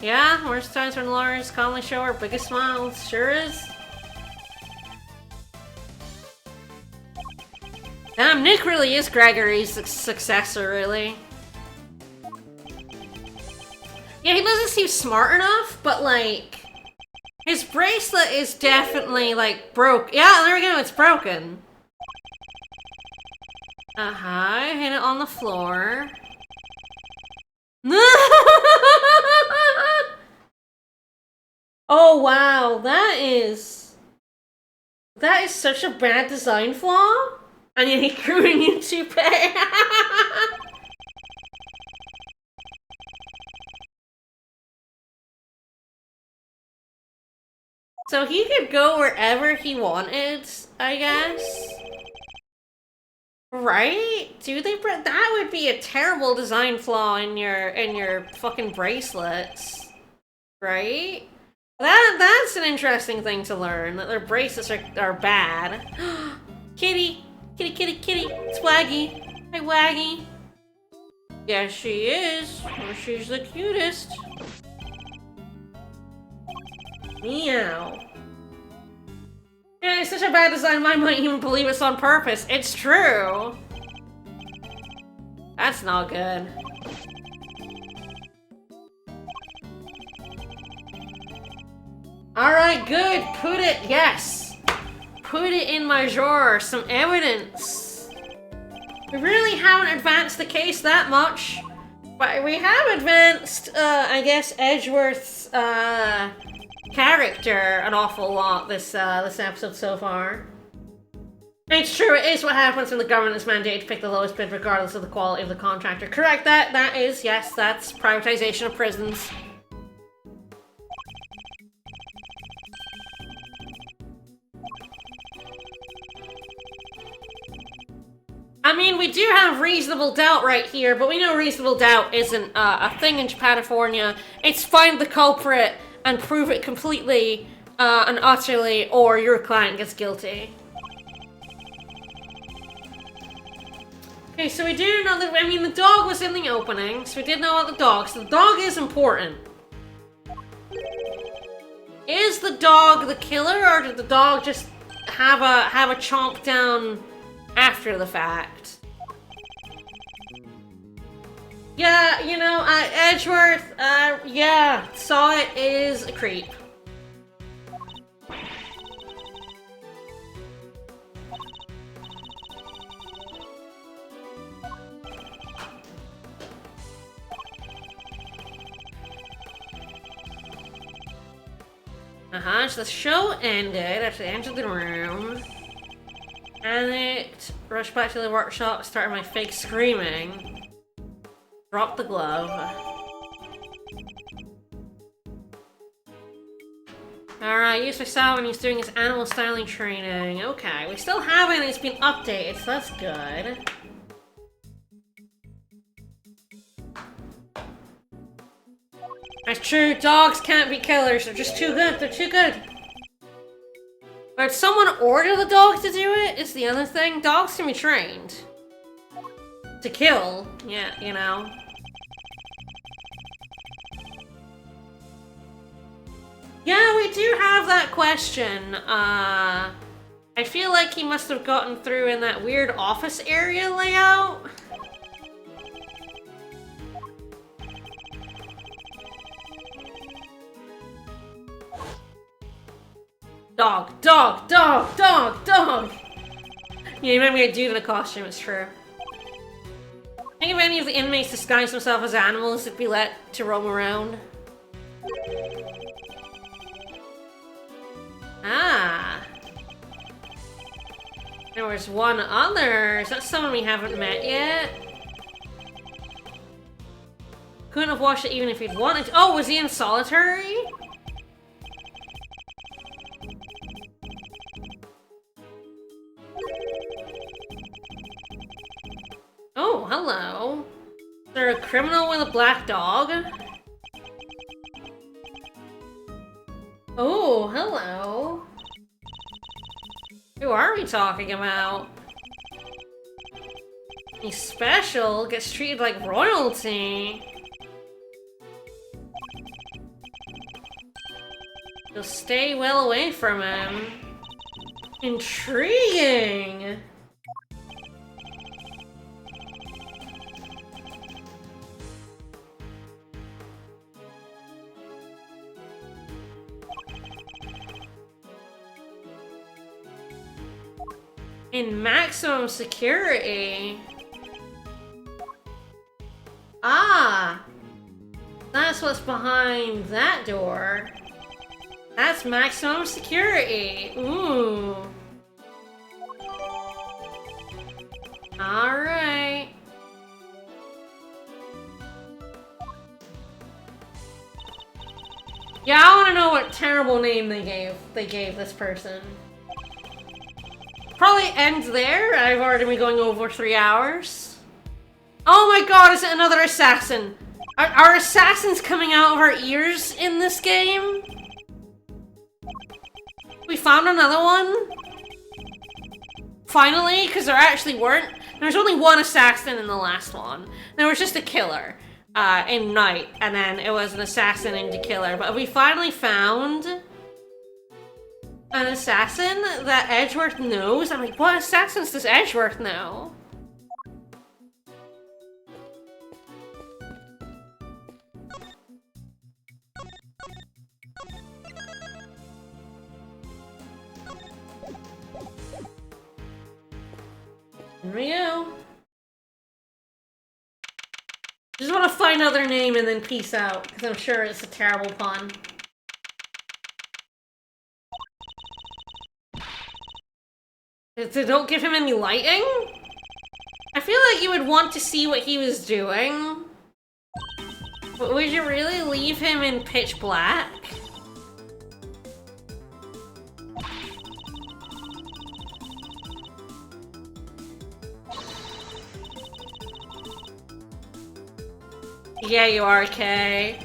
Yeah, worst times when lawyers calmly show our biggest smiles. Sure is. Damn, Nick really is Gregory's successor, really. Yeah, he doesn't seem smart enough, but, like, his bracelet is definitely, like, broke. Yeah, there we go, it's broken. Hit it on the floor. Oh, wow, that is such a bad design flaw. And yet he grew a new toupee. So he could go wherever he wanted, I guess. Right? Do they? That would be a terrible design flaw in your fucking bracelets, right? That's an interesting thing to learn, that their bracelets are bad. Kitty, kitty, kitty, kitty. It's Waggy. Hi, Waggy. Yes, she is. Well, she's the cutest. Meow. Yeah, it's such a bad design, I might even believe it's on purpose. It's true. That's not good. Alright, good. Put it, yes. Put it in my drawer. Some evidence. We really haven't advanced the case that much. But we have advanced, I guess, Edgeworth's, character an awful lot this episode so far. It's true, it is what happens when the government is mandated to pick the lowest bid regardless of the quality of the contractor. Correct, that is, yes, that's privatization of prisons. I mean, we do have reasonable doubt right here, but we know reasonable doubt isn't a thing in Japanifornia. It's find the culprit and prove it completely and utterly, or your client gets guilty. Okay, so we do know that, I mean, the dog was in the opening, so we did know about the dog, so the dog is important. Is the dog the killer, or did the dog just have a chomp down after the fact? Yeah, you know, Edgeworth, yeah, saw it is a creep. So the show ended after they entered the room. Panicked, rushed back to the workshop, started my fake screaming. Dropped the glove. Alright, used my style when he's doing his animal styling training. Okay, we still haven't, it's been updated, so that's good. That's true, dogs can't be killers, they're just too good, they're too good. But someone order the dog to do it is the other thing. Dogs can be trained. To kill. Yeah, you know. Yeah, we do have that question. I feel like he must have gotten through in that weird office area layout. Dog, dog, dog, dog, dog! Yeah, you might be a dude in a costume, it's true. Think if any of the inmates disguised themselves as animals, they'd be let to roam around. Ah. There was one other. Is that someone we haven't met yet? Couldn't have watched it even if he'd wanted to. Oh, was he in solitary? Oh, hello. Is there a criminal with a black dog? Oh, hello. Who are we talking about? He's special, gets treated like royalty. You'll stay well away from him. Intriguing! In maximum security. Ah! That's what's behind that door. That's maximum security. Ooh. Alright. Yeah, I wanna know what terrible name they gave this person. Probably end there. I've already been going over 3 hours. Oh my god, is it another assassin? Are assassins coming out of our ears in this game? We found another one? Finally, because there actually weren't. There was only one assassin in the last one. There was just a killer in Night, and then it was an assassin and a killer. But we finally found an assassin that Edgeworth knows. I'm like, what assassins does Edgeworth know? Here we go. Just want to find out their name and then peace out, because I'm sure it's a terrible pun. So don't give him any lighting? I feel like you would want to see what he was doing. But would you really leave him in pitch black? Yeah, you are, Kay.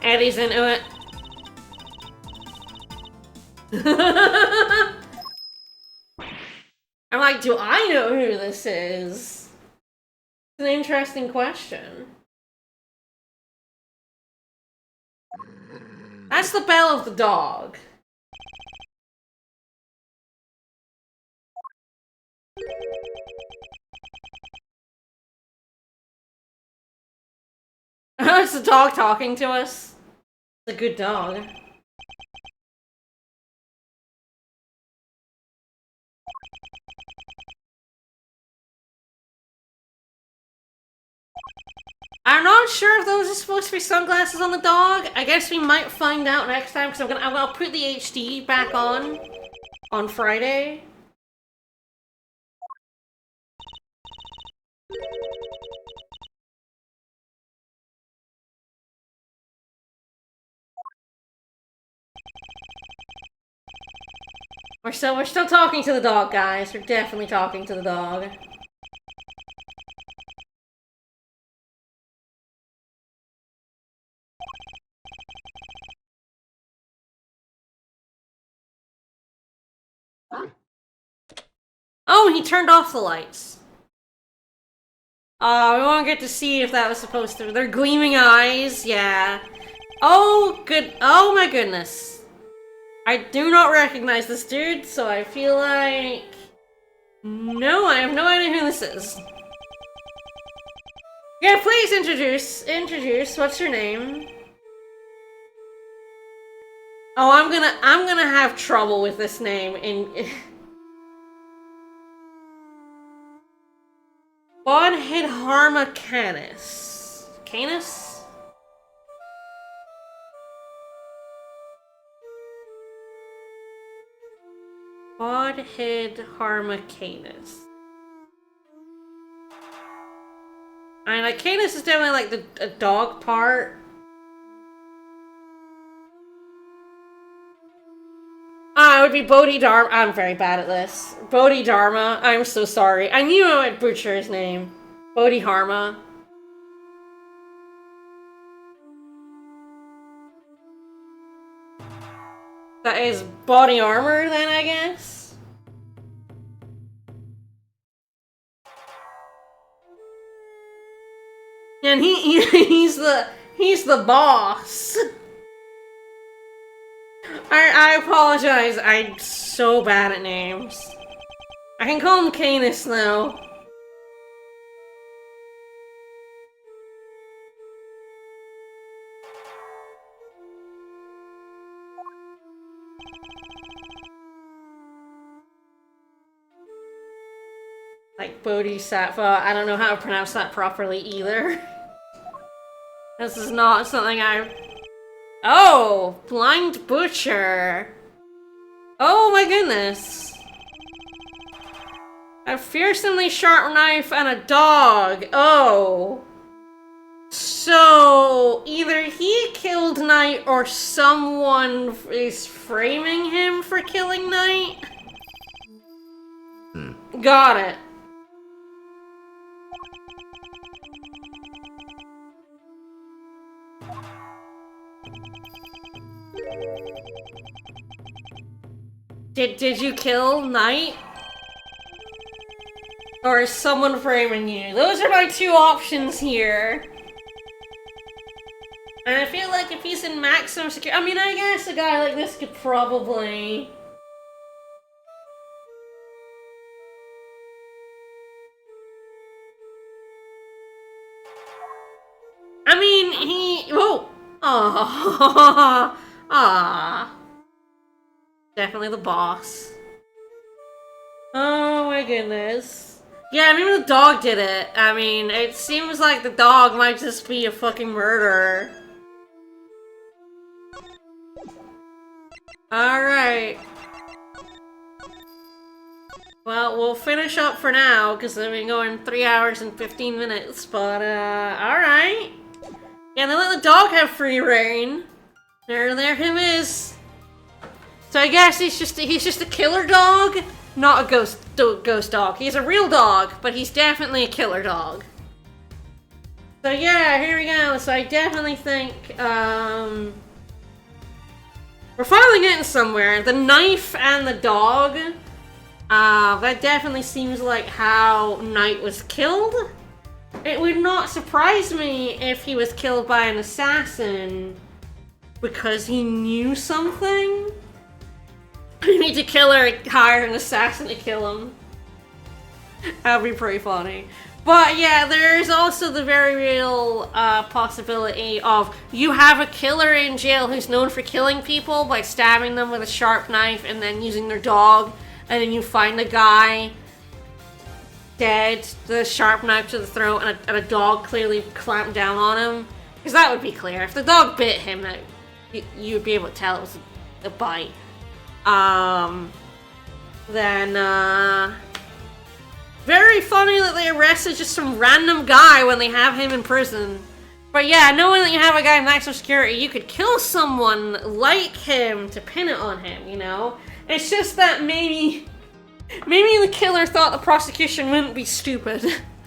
Eddie's into it. I'm like, do I know who this is? It's an interesting question. That's the bell of the dog. It's the dog talking to us. It's a good dog. I'm not sure if those are supposed to be sunglasses on the dog. I guess we might find out next time because I'll put the HD back on Friday. We're still talking to the dog, guys. We're definitely talking to the dog. Oh, he turned off the lights. We won't get to see if that was supposed to. They're gleaming eyes, yeah. Oh, good. Oh my goodness. I do not recognize this dude, so I feel like... No, I have no idea who this is. Yeah, please introduce. What's your name? Oh, I'm gonna have trouble with this name in... Bodhidharma Canis. Canis? Bodhidharma Canis. I mean, like, Canis is definitely like the dog part. It would be Bodhidharma. I'm very bad at this. Bodhidharma. I'm so sorry. I knew I would butcher his name. Bodhidharma. That is body armor, then, I guess? And he's the boss. I apologize, I'm so bad at names. I can call him Canis now. Like Bodhisattva, I don't know how to pronounce that properly either. This is not something Oh! Blind Butcher! Oh my goodness! A fearsomely sharp knife and a dog! Oh! So, either he killed Knight or someone is framing him for killing Knight? Got it. Did you kill Knight? Or is someone framing you? Those are my two options here. And I feel like if he's in maximum security... I mean, I guess a guy like this could probably... I mean, he... Whoa! Aww. Aww. Definitely the boss. Oh my goodness. Yeah, maybe the dog did it. I mean, it seems like the dog might just be a fucking murderer. Alright. Well, we'll finish up for now, because we've been going 3 hours and 15 minutes, but, alright. Yeah, they let the dog have free reign. There him is. So I guess he's just a killer dog, not a ghost dog. He's a real dog, but he's definitely a killer dog. So yeah, here we go. So I definitely think we're finally getting somewhere. The knife and the dog. That definitely seems like how Knight was killed. It would not surprise me if he was killed by an assassin because he knew something. You need to kill her, hire an assassin to kill him. That'd be pretty funny. But yeah, there's also the very real possibility of you have a killer in jail who's known for killing people by stabbing them with a sharp knife and then using their dog, and then you find a guy dead, the sharp knife to the throat, and a dog clearly clamped down on him. Because that would be clear. If the dog bit him, you would be able to tell it was a bite. Very funny that they arrested just some random guy when they have him in prison. But yeah, knowing that you have a guy in maximum security, you could kill someone like him to pin it on him, you know? It's just that maybe the killer thought the prosecution wouldn't be stupid.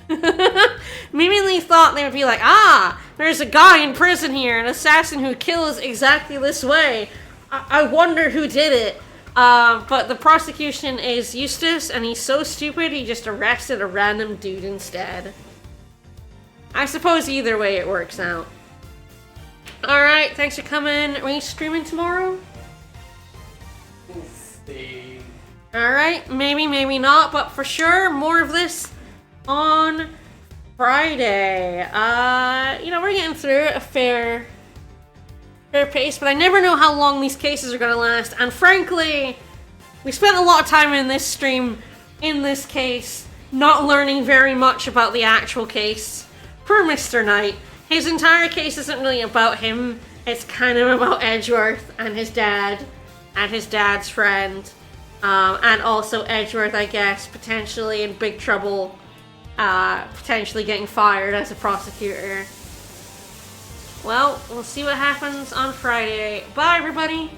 Maybe they thought they would be like, there's a guy in prison here, an assassin who kills exactly this way. I wonder who did it. But the prosecution is Eustace, and he's so stupid he just arrested a random dude instead. I suppose either way it works out. Alright, thanks for coming. Are you streaming tomorrow? We'll see. Alright, maybe not, but for sure, more of this on Friday. We're getting through it a fair pace, but I never know how long these cases are gonna last, and frankly, we spent a lot of time in this stream, in this case, not learning very much about the actual case. Poor Mr. Knight. His entire case isn't really about him, it's kind of about Edgeworth and his dad, and his dad's friend, and also Edgeworth, I guess, potentially in big trouble, potentially getting fired as a prosecutor. Well, we'll see what happens on Friday. Bye, everybody!